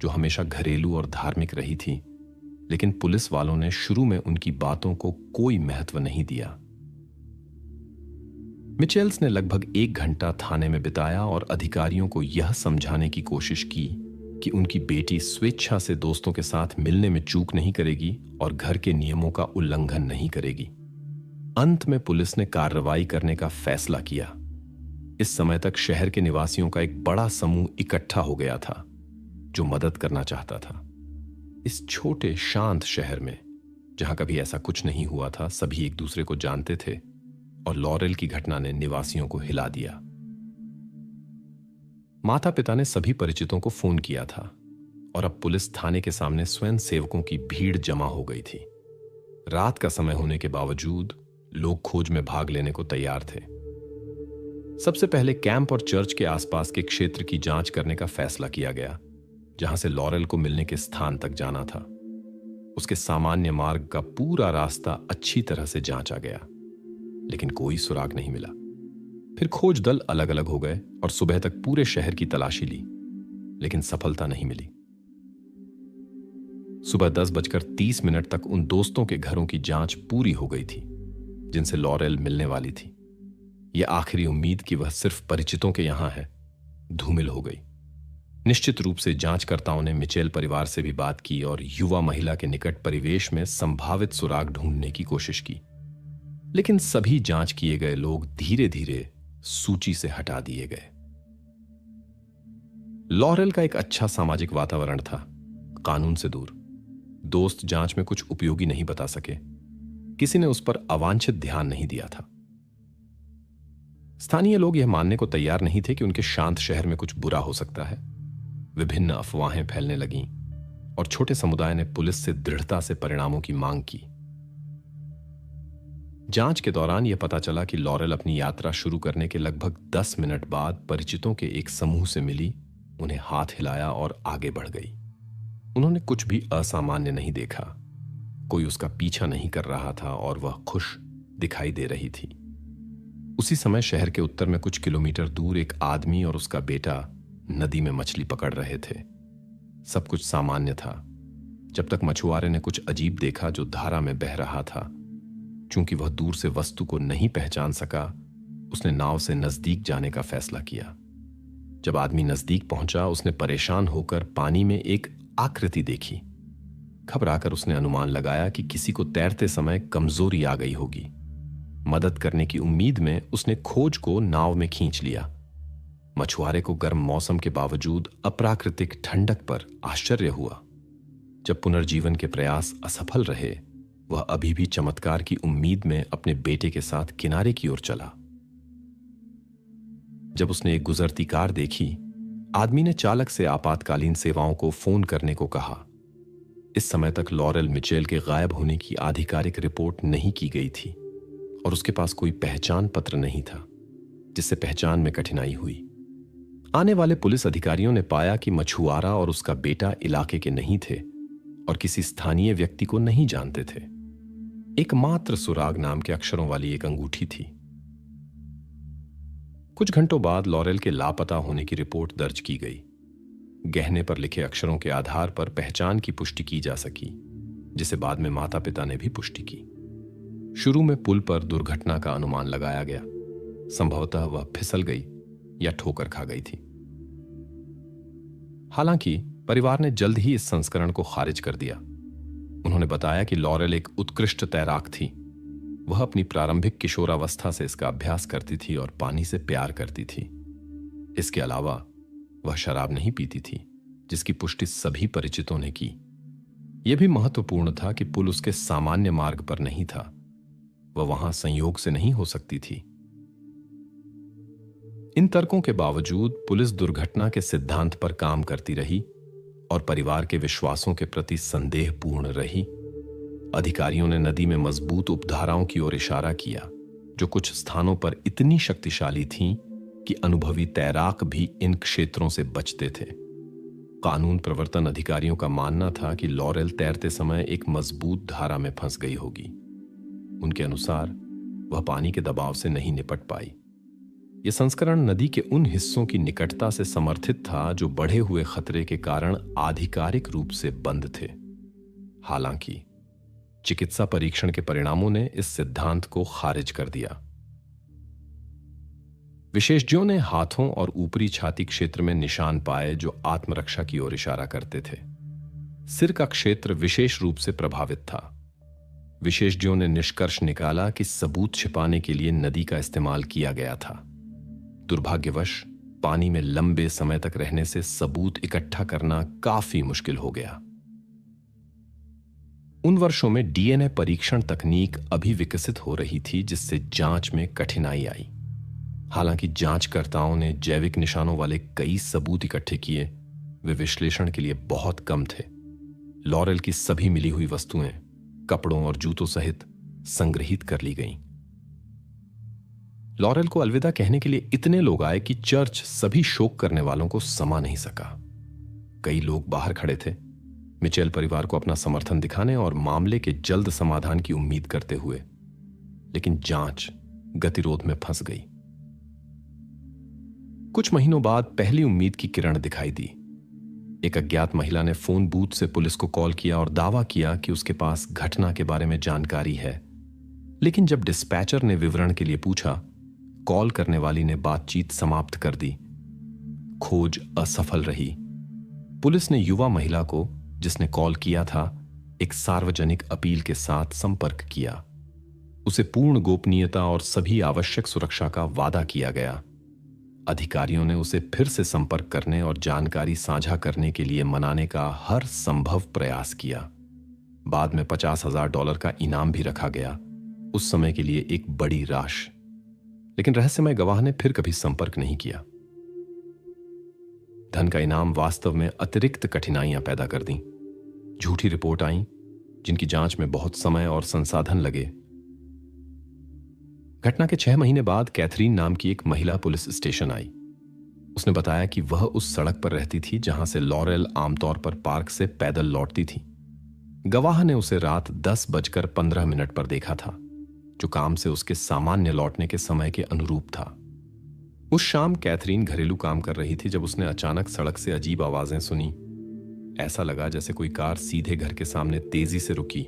जो हमेशा घरेलू और धार्मिक रही थी। लेकिन पुलिस वालों ने शुरू में उनकी बातों को कोई महत्व नहीं दिया। मिचेल्स ने लगभग 1 घंटा थाने में बिताया और अधिकारियों को यह समझाने की कोशिश की कि उनकी बेटी स्वेच्छा से दोस्तों के साथ मिलने में चूक नहीं करेगी और घर के नियमों का उल्लंघन नहीं करेगी। अंत में पुलिस ने कार्रवाई करने का फैसला किया। इस समय तक शहर के निवासियों का एक बड़ा समूह इकट्ठा हो गया था जो मदद करना चाहता था। इस छोटे शांत शहर में, जहां कभी ऐसा कुछ नहीं हुआ था, सभी एक दूसरे को जानते थे और लॉरेल की घटना ने निवासियों को हिला दिया। माता पिता ने सभी परिचितों को फोन किया था और अब पुलिस थाने के सामने स्वयं सेवकों की भीड़ जमा हो गई थी। रात का समय होने के बावजूद लोग खोज में भाग लेने को तैयार थे। सबसे पहले कैंप और चर्च के आसपास के क्षेत्र की जांच करने का फैसला किया गया, जहां से लॉरेल को मिलने के स्थान तक जाना था। उसके सामान्य मार्ग का पूरा रास्ता अच्छी तरह से जांचा गया, लेकिन कोई सुराग नहीं मिला। फिर खोज दल अलग अलग हो गए और सुबह तक पूरे शहर की तलाशी ली, लेकिन सफलता नहीं मिली। सुबह 10:30 तक उन दोस्तों के घरों की जांच पूरी हो गई थी जिनसे लॉरेल मिलने वाली थी। यह आखिरी उम्मीद कि वह सिर्फ परिचितों के यहां है धूमिल हो गई। निश्चित रूप से जांचकर्ताओं ने मिचेल परिवार से भी बात की और युवा महिला के निकट परिवेश में संभावित सुराग ढूंढने की कोशिश की, लेकिन सभी जांच किए गए लोग धीरे धीरे सूची से हटा दिए गए। लॉरेल का एक अच्छा सामाजिक वातावरण था, कानून से दूर। दोस्त जांच में कुछ उपयोगी नहीं बता सके। किसी ने उस पर अवांछित ध्यान नहीं दिया था। स्थानीय लोग यह मानने को तैयार नहीं थे कि उनके शांत शहर में कुछ बुरा हो सकता है। विभिन्न अफवाहें फैलने लगीं और छोटे समुदाय ने पुलिस से दृढ़ता से परिणामों की मांग की। जांच के दौरान यह पता चला कि लॉरेल अपनी यात्रा शुरू करने के लगभग 10 मिनट बाद परिचितों के एक समूह से मिली, उन्हें हाथ हिलाया और आगे बढ़ गई। उन्होंने कुछ भी असामान्य नहीं देखा। कोई उसका पीछा नहीं कर रहा था और वह खुश दिखाई दे रही थी। उसी समय शहर के उत्तर में कुछ किलोमीटर दूर एक आदमी और उसका बेटा नदी में मछली पकड़ रहे थे। सब कुछ सामान्य था जब तक मछुआरे ने कुछ अजीब देखा जो धारा में बह रहा था। चूंकि वह दूर से वस्तु को नहीं पहचान सका, उसने नाव से नजदीक जाने का फैसला किया। जब आदमी नजदीक पहुंचा, उसने परेशान होकर पानी में एक आकृति देखी। घबराकर उसने अनुमान लगाया कि किसी को तैरते समय कमजोरी आ गई होगी। मदद करने की उम्मीद में उसने खोज को नाव में खींच लिया। मछुआरे को गर्म मौसम के बावजूद अप्राकृतिक ठंडक पर आश्चर्य हुआ। जब पुनर्जीवन के प्रयास असफल रहे, वह अभी भी चमत्कार की उम्मीद में अपने बेटे के साथ किनारे की ओर चला। जब उसने एक गुजरती कार देखी, आदमी ने चालक से आपातकालीन सेवाओं को फोन करने को कहा। इस समय तक लॉरेल मिचेल के गायब होने की आधिकारिक रिपोर्ट नहीं की गई थी और उसके पास कोई पहचान पत्र नहीं था, जिससे पहचान में कठिनाई हुई। आने वाले पुलिस अधिकारियों ने पाया कि मछुआरा और उसका बेटा इलाके के नहीं थे और किसी स्थानीय व्यक्ति को नहीं जानते थे। एकमात्र सुराग नाम के अक्षरों वाली एक अंगूठी थी। कुछ घंटों बाद लॉरेल के लापता होने की रिपोर्ट दर्ज की गई। गहने पर लिखे अक्षरों के आधार पर पहचान की पुष्टि की जा सकी, जिसे बाद में माता पिता ने भी पुष्टि की। शुरू में पुल पर दुर्घटना का अनुमान लगाया गया। संभवतः वह फिसल गई या ठोकर खा गई थी। हालांकि परिवार ने जल्द ही इस संस्करण को खारिज कर दिया। उन्होंने बताया कि लॉरेल एक उत्कृष्ट तैराक थी। वह अपनी प्रारंभिक किशोरावस्था से इसका अभ्यास करती थी और पानी से प्यार करती थी। इसके अलावा वह शराब नहीं पीती थी, जिसकी पुष्टि सभी परिचितों ने की। यह भी महत्वपूर्ण था कि पुल उसके सामान्य मार्ग पर नहीं था। वह वहां संयोग से नहीं हो सकती थी। इन तर्कों के बावजूद पुलिस दुर्घटना के सिद्धांत पर काम करती रही और परिवार के विश्वासों के प्रति संदेहपूर्ण रही। अधिकारियों ने नदी में मजबूत उपधाराओं की ओर इशारा किया, जो कुछ स्थानों पर इतनी शक्तिशाली थीं कि अनुभवी तैराक भी इन क्षेत्रों से बचते थे। कानून प्रवर्तन अधिकारियों का मानना था कि लॉरेल तैरते समय एक मजबूत धारा में फंस गई होगी। उनके अनुसार वह पानी के दबाव से नहीं निपट पाई। यह संस्करण नदी के उन हिस्सों की निकटता से समर्थित था जो बढ़े हुए खतरे के कारण आधिकारिक रूप से बंद थे। हालांकि चिकित्सा परीक्षण के परिणामों ने इस सिद्धांत को खारिज कर दिया। विशेषज्ञों ने हाथों और ऊपरी छाती क्षेत्र में निशान पाए जो आत्मरक्षा की ओर इशारा करते थे। सिर का क्षेत्र विशेष रूप से प्रभावित था। विशेषज्ञों ने निष्कर्ष निकाला कि सबूत छिपाने के लिए नदी का इस्तेमाल किया गया था। दुर्भाग्यवश पानी में लंबे समय तक रहने से सबूत इकट्ठा करना काफी मुश्किल हो गया। उन वर्षों में डीएनए परीक्षण तकनीक अभी विकसित हो रही थी, जिससे जांच में कठिनाई आई। हालांकि जांचकर्ताओं ने जैविक निशानों वाले कई सबूत इकट्ठे किए, वे विश्लेषण के लिए बहुत कम थे। लॉरेल की सभी मिली हुई वस्तुएं कपड़ों और जूतों सहित संग्रहित कर ली गईं। लॉरेल को अलविदा कहने के लिए इतने लोग आए कि चर्च सभी शोक करने वालों को समा नहीं सका। कई लोग बाहर खड़े थे, मिचेल परिवार को अपना समर्थन दिखाने और मामले के जल्द समाधान की उम्मीद करते हुए। लेकिन जांच गतिरोध में फंस गई। कुछ महीनों बाद पहली उम्मीद की किरण दिखाई दी। एक अज्ञात महिला ने फोन बूथ से पुलिस को कॉल किया और दावा किया कि उसके पास घटना के बारे में जानकारी है। लेकिन जब डिस्पैचर ने विवरण के लिए पूछा, कॉल करने वाली ने बातचीत समाप्त कर दी। खोज असफल रही। पुलिस ने युवा महिला को, जिसने कॉल किया था, एक सार्वजनिक अपील के साथ संपर्क किया। उसे पूर्ण गोपनीयता और सभी आवश्यक सुरक्षा का वादा किया गया। अधिकारियों ने उसे फिर से संपर्क करने और जानकारी साझा करने के लिए मनाने का हर संभव प्रयास किया। बाद में $50,000 का इनाम भी रखा गया, उस समय के लिए एक बड़ी राशि। लेकिन रहस्यमय गवाह ने फिर कभी संपर्क नहीं किया। धन का इनाम वास्तव में अतिरिक्त कठिनाइयां पैदा कर दी। झूठी रिपोर्ट आई, जिनकी जांच में बहुत समय और संसाधन लगे। घटना के 6 महीने बाद कैथरीन नाम की एक महिला पुलिस स्टेशन आई। उसने बताया कि वह उस सड़क पर रहती थी जहां से लॉरेल आमतौर पर पार्क से पैदल लौटती थी। गवाह ने उसे रात 10:15 पर देखा था, जो काम से उसके सामान्य लौटने के समय के अनुरूप था। उस शाम कैथरीन घरेलू काम कर रही थी जब उसने अचानक सड़क से अजीब आवाजें सुनी। ऐसा लगा जैसे कोई कार सीधे घर के सामने तेजी से रुकी।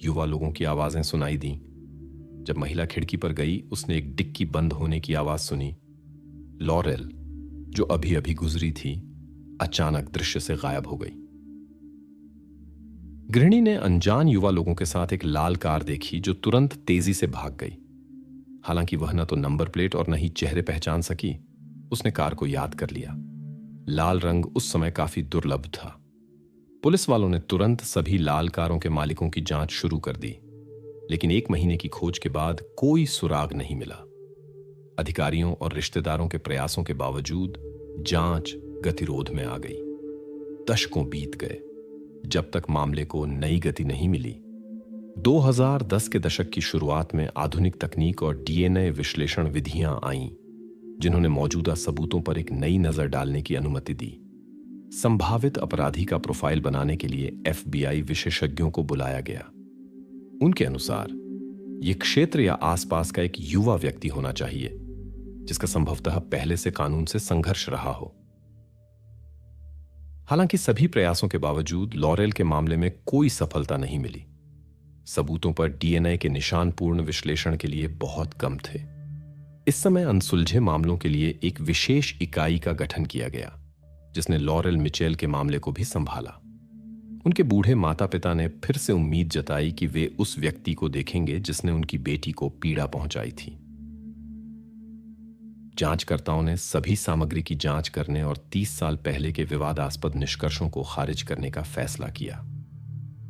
युवा लोगों की आवाजें सुनाई दी। जब महिला खिड़की पर गई, उसने एक डिक्की बंद होने की आवाज सुनी। लॉरेल, जो अभी अभी गुजरी थी, अचानक दृश्य से गायब हो गई। गृहिणी ने अनजान युवा लोगों के साथ एक लाल कार देखी जो तुरंत तेजी से भाग गई। हालांकि वह न तो नंबर प्लेट और न ही चेहरे पहचान सकी, उसने कार को याद कर लिया। लाल रंग उस समय काफी दुर्लभ था। पुलिस वालों ने तुरंत सभी लाल कारों के मालिकों की जांच शुरू कर दी, लेकिन 1 महीने की खोज के बाद कोई सुराग नहीं मिला। अधिकारियों और रिश्तेदारों के प्रयासों के बावजूद जांच गतिरोध में आ गई। दशकों बीत गए जब तक मामले को नई गति नहीं मिली। 2010 के दशक की शुरुआत में आधुनिक तकनीक और डीएनए विश्लेषण विधियां आईं, जिन्होंने मौजूदा सबूतों पर एक नई नजर डालने की अनुमति दी। संभावित अपराधी का प्रोफाइल बनाने के लिए एफबीआई विशेषज्ञों को बुलाया गया। उनके अनुसार यह क्षेत्र या आसपास का एक युवा व्यक्ति होना चाहिए, जिसका संभवतः पहले से कानून से संघर्ष रहा हो। हालांकि सभी प्रयासों के बावजूद लॉरेल के मामले में कोई सफलता नहीं मिली। सबूतों पर डीएनए के निशान पूर्ण विश्लेषण के लिए बहुत कम थे। इस समय अनसुलझे मामलों के लिए एक विशेष इकाई का गठन किया गया, जिसने लॉरेल मिचेल के मामले को भी संभाला। उनके बूढ़े माता पिता ने फिर से उम्मीद जताई कि वे उस व्यक्ति को देखेंगे जिसने उनकी बेटी को पीड़ा पहुंचाई थी। जांचकर्ताओं ने सभी सामग्री की जांच करने और 30 साल पहले के विवादास्पद निष्कर्षों को खारिज करने का फैसला किया।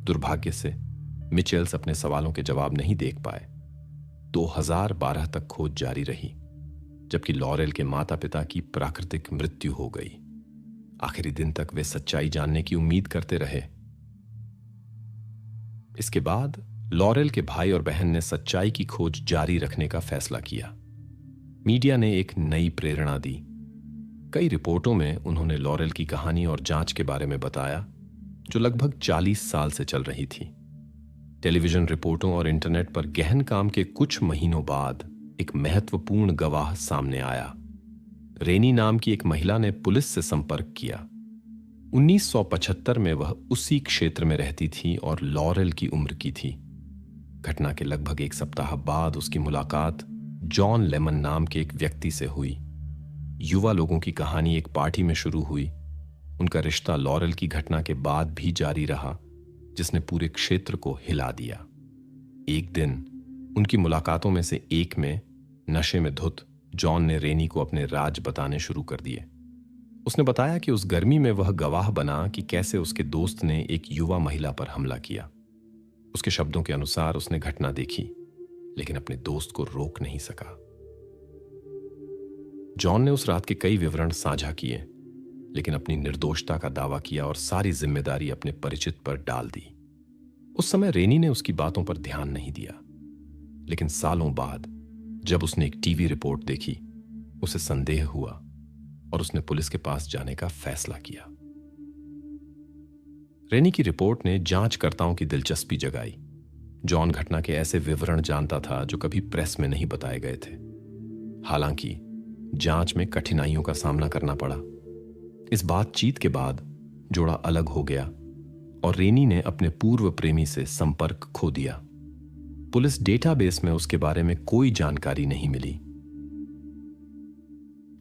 दुर्भाग्य से मिचेल्स अपने सवालों के जवाब नहीं देख पाए। 2012 तक खोज जारी रही। जबकि लॉरेल के माता पिता की प्राकृतिक मृत्यु हो गई। आखिरी दिन तक वे सच्चाई जानने की उम्मीद करते रहे। इसके बाद लॉरेल के भाई और बहन ने सच्चाई की खोज जारी रखने का फैसला किया। मीडिया ने एक नई प्रेरणा दी। कई रिपोर्टों में उन्होंने लॉरेल की कहानी और जांच के बारे में बताया, जो लगभग 40 साल से चल रही थी। टेलीविजन रिपोर्टों और इंटरनेट पर गहन काम के कुछ महीनों बाद एक महत्वपूर्ण गवाह सामने आया। रेनी नाम की एक महिला ने पुलिस से संपर्क किया। 1975 में वह उसी क्षेत्र में रहती थी और लॉरेल की उम्र की थी। घटना के लगभग एक सप्ताह बाद उसकी मुलाकात जॉन लेमन नाम के एक व्यक्ति से हुई। युवा लोगों की कहानी एक पार्टी में शुरू हुई। उनका रिश्ता लॉरेल की घटना के बाद भी जारी रहा, जिसने पूरे क्षेत्र को हिला दिया। एक दिन उनकी मुलाकातों में से एक में नशे में धुत जॉन ने रेनी को अपने राज बताने शुरू कर दिए। उसने बताया कि उस गर्मी में वह गवाह बना कि कैसे उसके दोस्त ने एक युवा महिला पर हमला किया। उसके शब्दों के अनुसार उसने घटना देखी, लेकिन अपने दोस्त को रोक नहीं सका। जॉन ने उस रात के कई विवरण साझा किए, लेकिन अपनी निर्दोषता का दावा किया और सारी जिम्मेदारी अपने परिचित पर डाल दी। उस समय रेनी ने उसकी बातों पर ध्यान नहीं दिया, लेकिन सालों बाद जब उसने एक टीवी रिपोर्ट देखी, उसे संदेह हुआ और उसने पुलिस के पास जाने का फैसला किया। रेनी की रिपोर्ट ने जांचकर्ताओं की दिलचस्पी जगाई। जॉन घटना के ऐसे विवरण जानता था जो कभी प्रेस में नहीं बताए गए थे। हालांकि जांच में कठिनाइयों का सामना करना पड़ा। इस बातचीत के बाद जोड़ा अलग हो गया और रेनी ने अपने पूर्व प्रेमी से संपर्क खो दिया। पुलिस डेटाबेस में उसके बारे में कोई जानकारी नहीं मिली।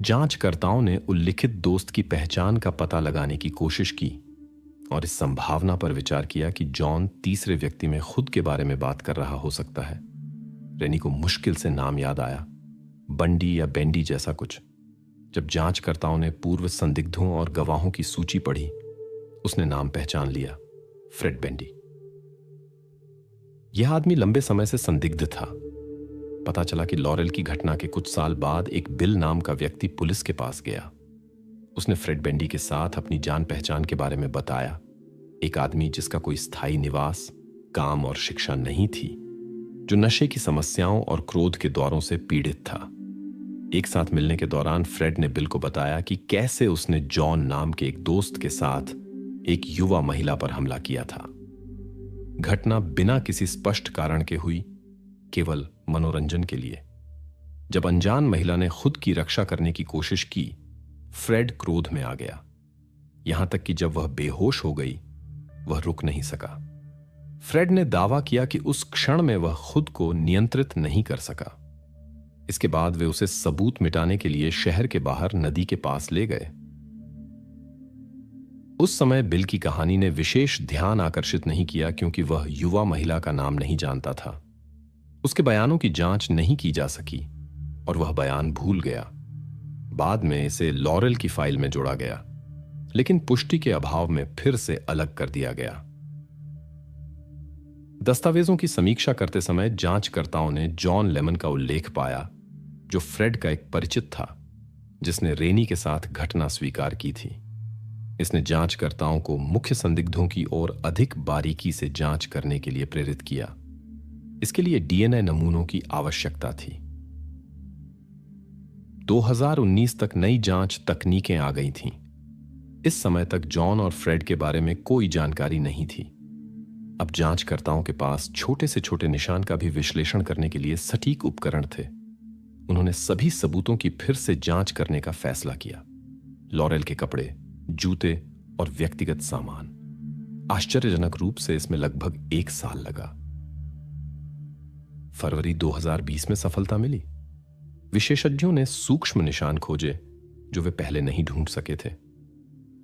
जांचकर्ताओं ने उल्लिखित दोस्त की पहचान का पता लगाने की कोशिश की और इस संभावना पर विचार किया कि जॉन तीसरे व्यक्ति में खुद के बारे में बात कर रहा हो सकता है। रेनी को मुश्किल से नाम याद आया, बंडी या बेंडी जैसा कुछ। जब जांचकर्ताओं ने पूर्व संदिग्धों और गवाहों की सूची पढ़ी, उसने नाम पहचान लिया, फ्रेड बेंडी। यह आदमी लंबे समय से संदिग्ध था। पता चला कि लॉरेल की घटना के कुछ साल बाद एक बिल नाम का व्यक्ति पुलिस के पास गया। उसने फ्रेड बेंडी के साथ अपनी जान पहचान के बारे में बताया। एक आदमी जिसका कोई स्थायी निवास, काम और शिक्षा नहीं थी, जो नशे की समस्याओं और क्रोध के दौरों से पीड़ित था। एक साथ मिलने के दौरान फ्रेड ने बिल को बताया कि कैसे उसने जॉन नाम के एक दोस्त के साथ एक युवा महिला पर हमला किया था। घटना बिना किसी स्पष्ट कारण के हुई, केवल मनोरंजन के लिए। जब अनजान महिला ने खुद की रक्षा करने की कोशिश की, फ्रेड क्रोध में आ गया। यहां तक कि जब वह बेहोश हो गई, वह रुक नहीं सका। फ्रेड ने दावा किया कि उस क्षण में वह खुद को नियंत्रित नहीं कर सका। इसके बाद वे उसे सबूत मिटाने के लिए शहर के बाहर नदी के पास ले गए। उस समय बिल की कहानी ने विशेष ध्यान आकर्षित नहीं किया, क्योंकि वह युवा महिला का नाम नहीं जानता था। उसके बयानों की जांच नहीं की जा सकी और वह बयान भूल गया। बाद में इसे लॉरेल की फाइल में जोड़ा गया, लेकिन पुष्टि के अभाव में फिर से अलग कर दिया गया। दस्तावेजों की समीक्षा करते समय जांचकर्ताओं ने जॉन लेमन का उल्लेख पाया, जो फ्रेड का एक परिचित था, जिसने रेनी के साथ घटना स्वीकार की थी। इसने जांचकर्ताओं को मुख्य संदिग्धों की ओर अधिक बारीकी से जांच करने के लिए प्रेरित किया। इसके लिए डीएनए नमूनों की आवश्यकता थी। 2019 तक नई जांच तकनीकें आ गई थीं। इस समय तक जॉन और फ्रेड के बारे में कोई जानकारी नहीं थी। अब जांचकर्ताओं के पास छोटे से छोटे निशान का भी विश्लेषण करने के लिए सटीक उपकरण थे। उन्होंने सभी सबूतों की फिर से जांच करने का फैसला किया। लॉरेल के कपड़े, जूते और व्यक्तिगत सामान। आश्चर्यजनक रूप से इसमें लगभग 1 साल लगा। फरवरी 2020 में सफलता मिली। विशेषज्ञों ने सूक्ष्म निशान खोजे जो वे पहले नहीं ढूंढ सके थे।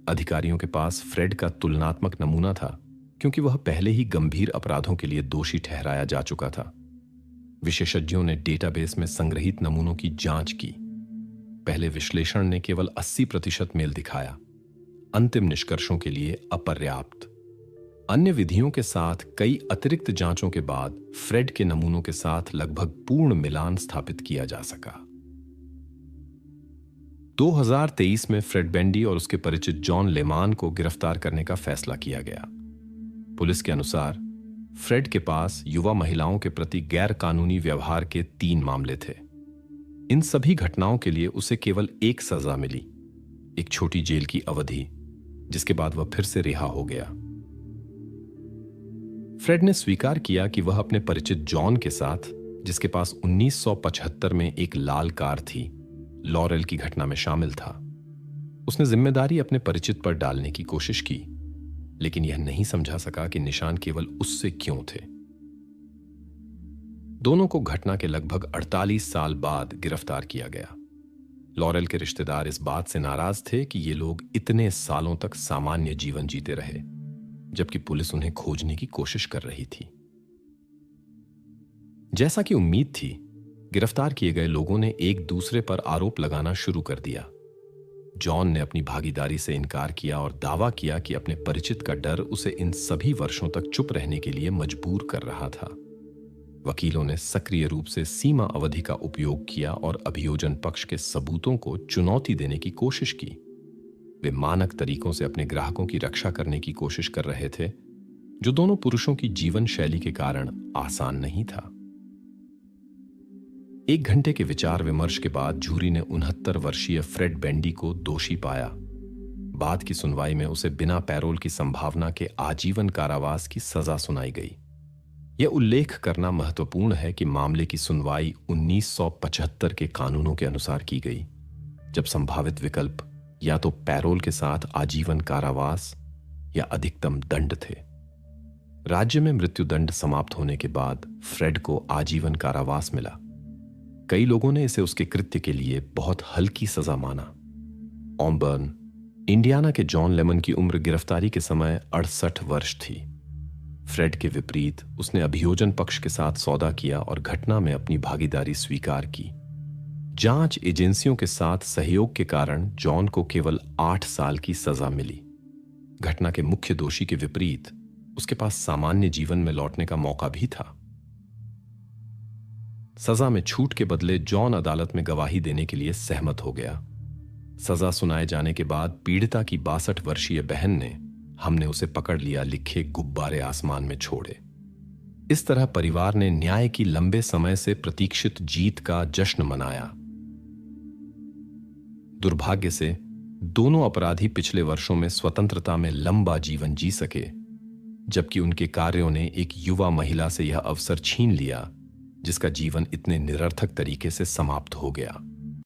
अधिकारियों के पास फ्रेड का तुलनात्मक नमूना था, क्योंकि वह पहले ही गंभीर अपराधों के लिए दोषी ठहराया जा चुका था। विशेषज्ञों ने डेटाबेस में संग्रहित नमूनों की जांच की। पहले विश्लेषण ने केवल 80% मेल दिखाया, अंतिम निष्कर्षों के लिए अपर्याप्त। अन्य विधियों के साथ कई अतिरिक्त जांचों के बाद फ्रेड के नमूनों के साथ लगभग पूर्ण मिलान स्थापित किया जा सका। 2023 में फ्रेड बेंडी और उसके परिचित जॉन लेमान को गिरफ्तार करने का फैसला किया गया। पुलिस के अनुसार फ्रेड के पास युवा महिलाओं के प्रति गैर कानूनी व्यवहार के 3 मामले थे। इन सभी घटनाओं के लिए उसे केवल एक सजा मिली, एक छोटी जेल की अवधि, जिसके बाद वह फिर से रिहा हो गया। फ्रेड ने स्वीकार किया कि वह अपने परिचित जॉन के साथ, जिसके पास 1975 में एक लाल कार थी, लॉरेल की घटना में शामिल था। उसने जिम्मेदारी अपने परिचित पर डालने की कोशिश की, लेकिन यह नहीं समझा सका कि निशान केवल उससे क्यों थे। दोनों को घटना के लगभग 48 साल बाद गिरफ्तार किया गया। लॉरेल के रिश्तेदार इस बात से नाराज थे कि ये लोग इतने सालों तक सामान्य जीवन जीते रहे, जबकि पुलिस उन्हें खोजने की कोशिश कर रही थी। जैसा कि उम्मीद थी, गिरफ्तार किए गए लोगों ने एक दूसरे पर आरोप लगाना शुरू कर दिया। जॉन ने अपनी भागीदारी से इनकार किया और दावा किया कि अपने परिचित का डर उसे इन सभी वर्षों तक चुप रहने के लिए मजबूर कर रहा था। वकीलों ने सक्रिय रूप से सीमा अवधि का उपयोग किया और अभियोजन पक्ष के सबूतों को चुनौती देने की कोशिश की। वे मानक तरीकों से अपने ग्राहकों की रक्षा करने की कोशिश कर रहे थे, जो दोनों पुरुषों की जीवन शैली के कारण आसान नहीं था। 1 घंटे के विचार विमर्श के बाद जूरी ने 69 वर्षीय फ्रेड बेंडी को दोषी पाया। बाद की सुनवाई में उसे बिना पैरोल की संभावना के आजीवन कारावास की सजा सुनाई गई। यह उल्लेख करना महत्वपूर्ण है कि मामले की सुनवाई 1975 के कानूनों के अनुसार की गई, जब संभावित विकल्प या तो पैरोल के साथ आजीवन कारावास या अधिकतम दंड थे। राज्य में मृत्युदंड समाप्त होने के बाद फ्रेड को आजीवन कारावास मिला। कई लोगों ने इसे उसके कृत्य के लिए बहुत हल्की सजा माना। ऑमबर्न, इंडियाना के जॉन लेमन की उम्र गिरफ्तारी के समय 68 वर्ष थी। फ्रेड के विपरीत उसने अभियोजन पक्ष के साथ सौदा किया और घटना में अपनी भागीदारी स्वीकार की। जांच एजेंसियों के साथ सहयोग के कारण जॉन को केवल 8 साल की सजा मिली। घटना के मुख्य दोषी के विपरीत उसके पास सामान्य जीवन में लौटने का मौका भी था। सजा में छूट के बदले जॉन अदालत में गवाही देने के लिए सहमत हो गया। सजा सुनाए जाने के बाद पीड़िता की 62 वर्षीय बहन ने "हमने उसे पकड़ लिया" लिखे गुब्बारे आसमान में छोड़े। इस तरह परिवार ने न्याय की लंबे समय से प्रतीक्षित जीत का जश्न मनाया। दुर्भाग्य से दोनों अपराधी पिछले वर्षों में स्वतंत्रता में लंबा जीवन जी सके, जबकि उनके कार्यों ने एक युवा महिला से यह अवसर छीन लिया जिसका जीवन इतने निरर्थक तरीके से समाप्त हो गया।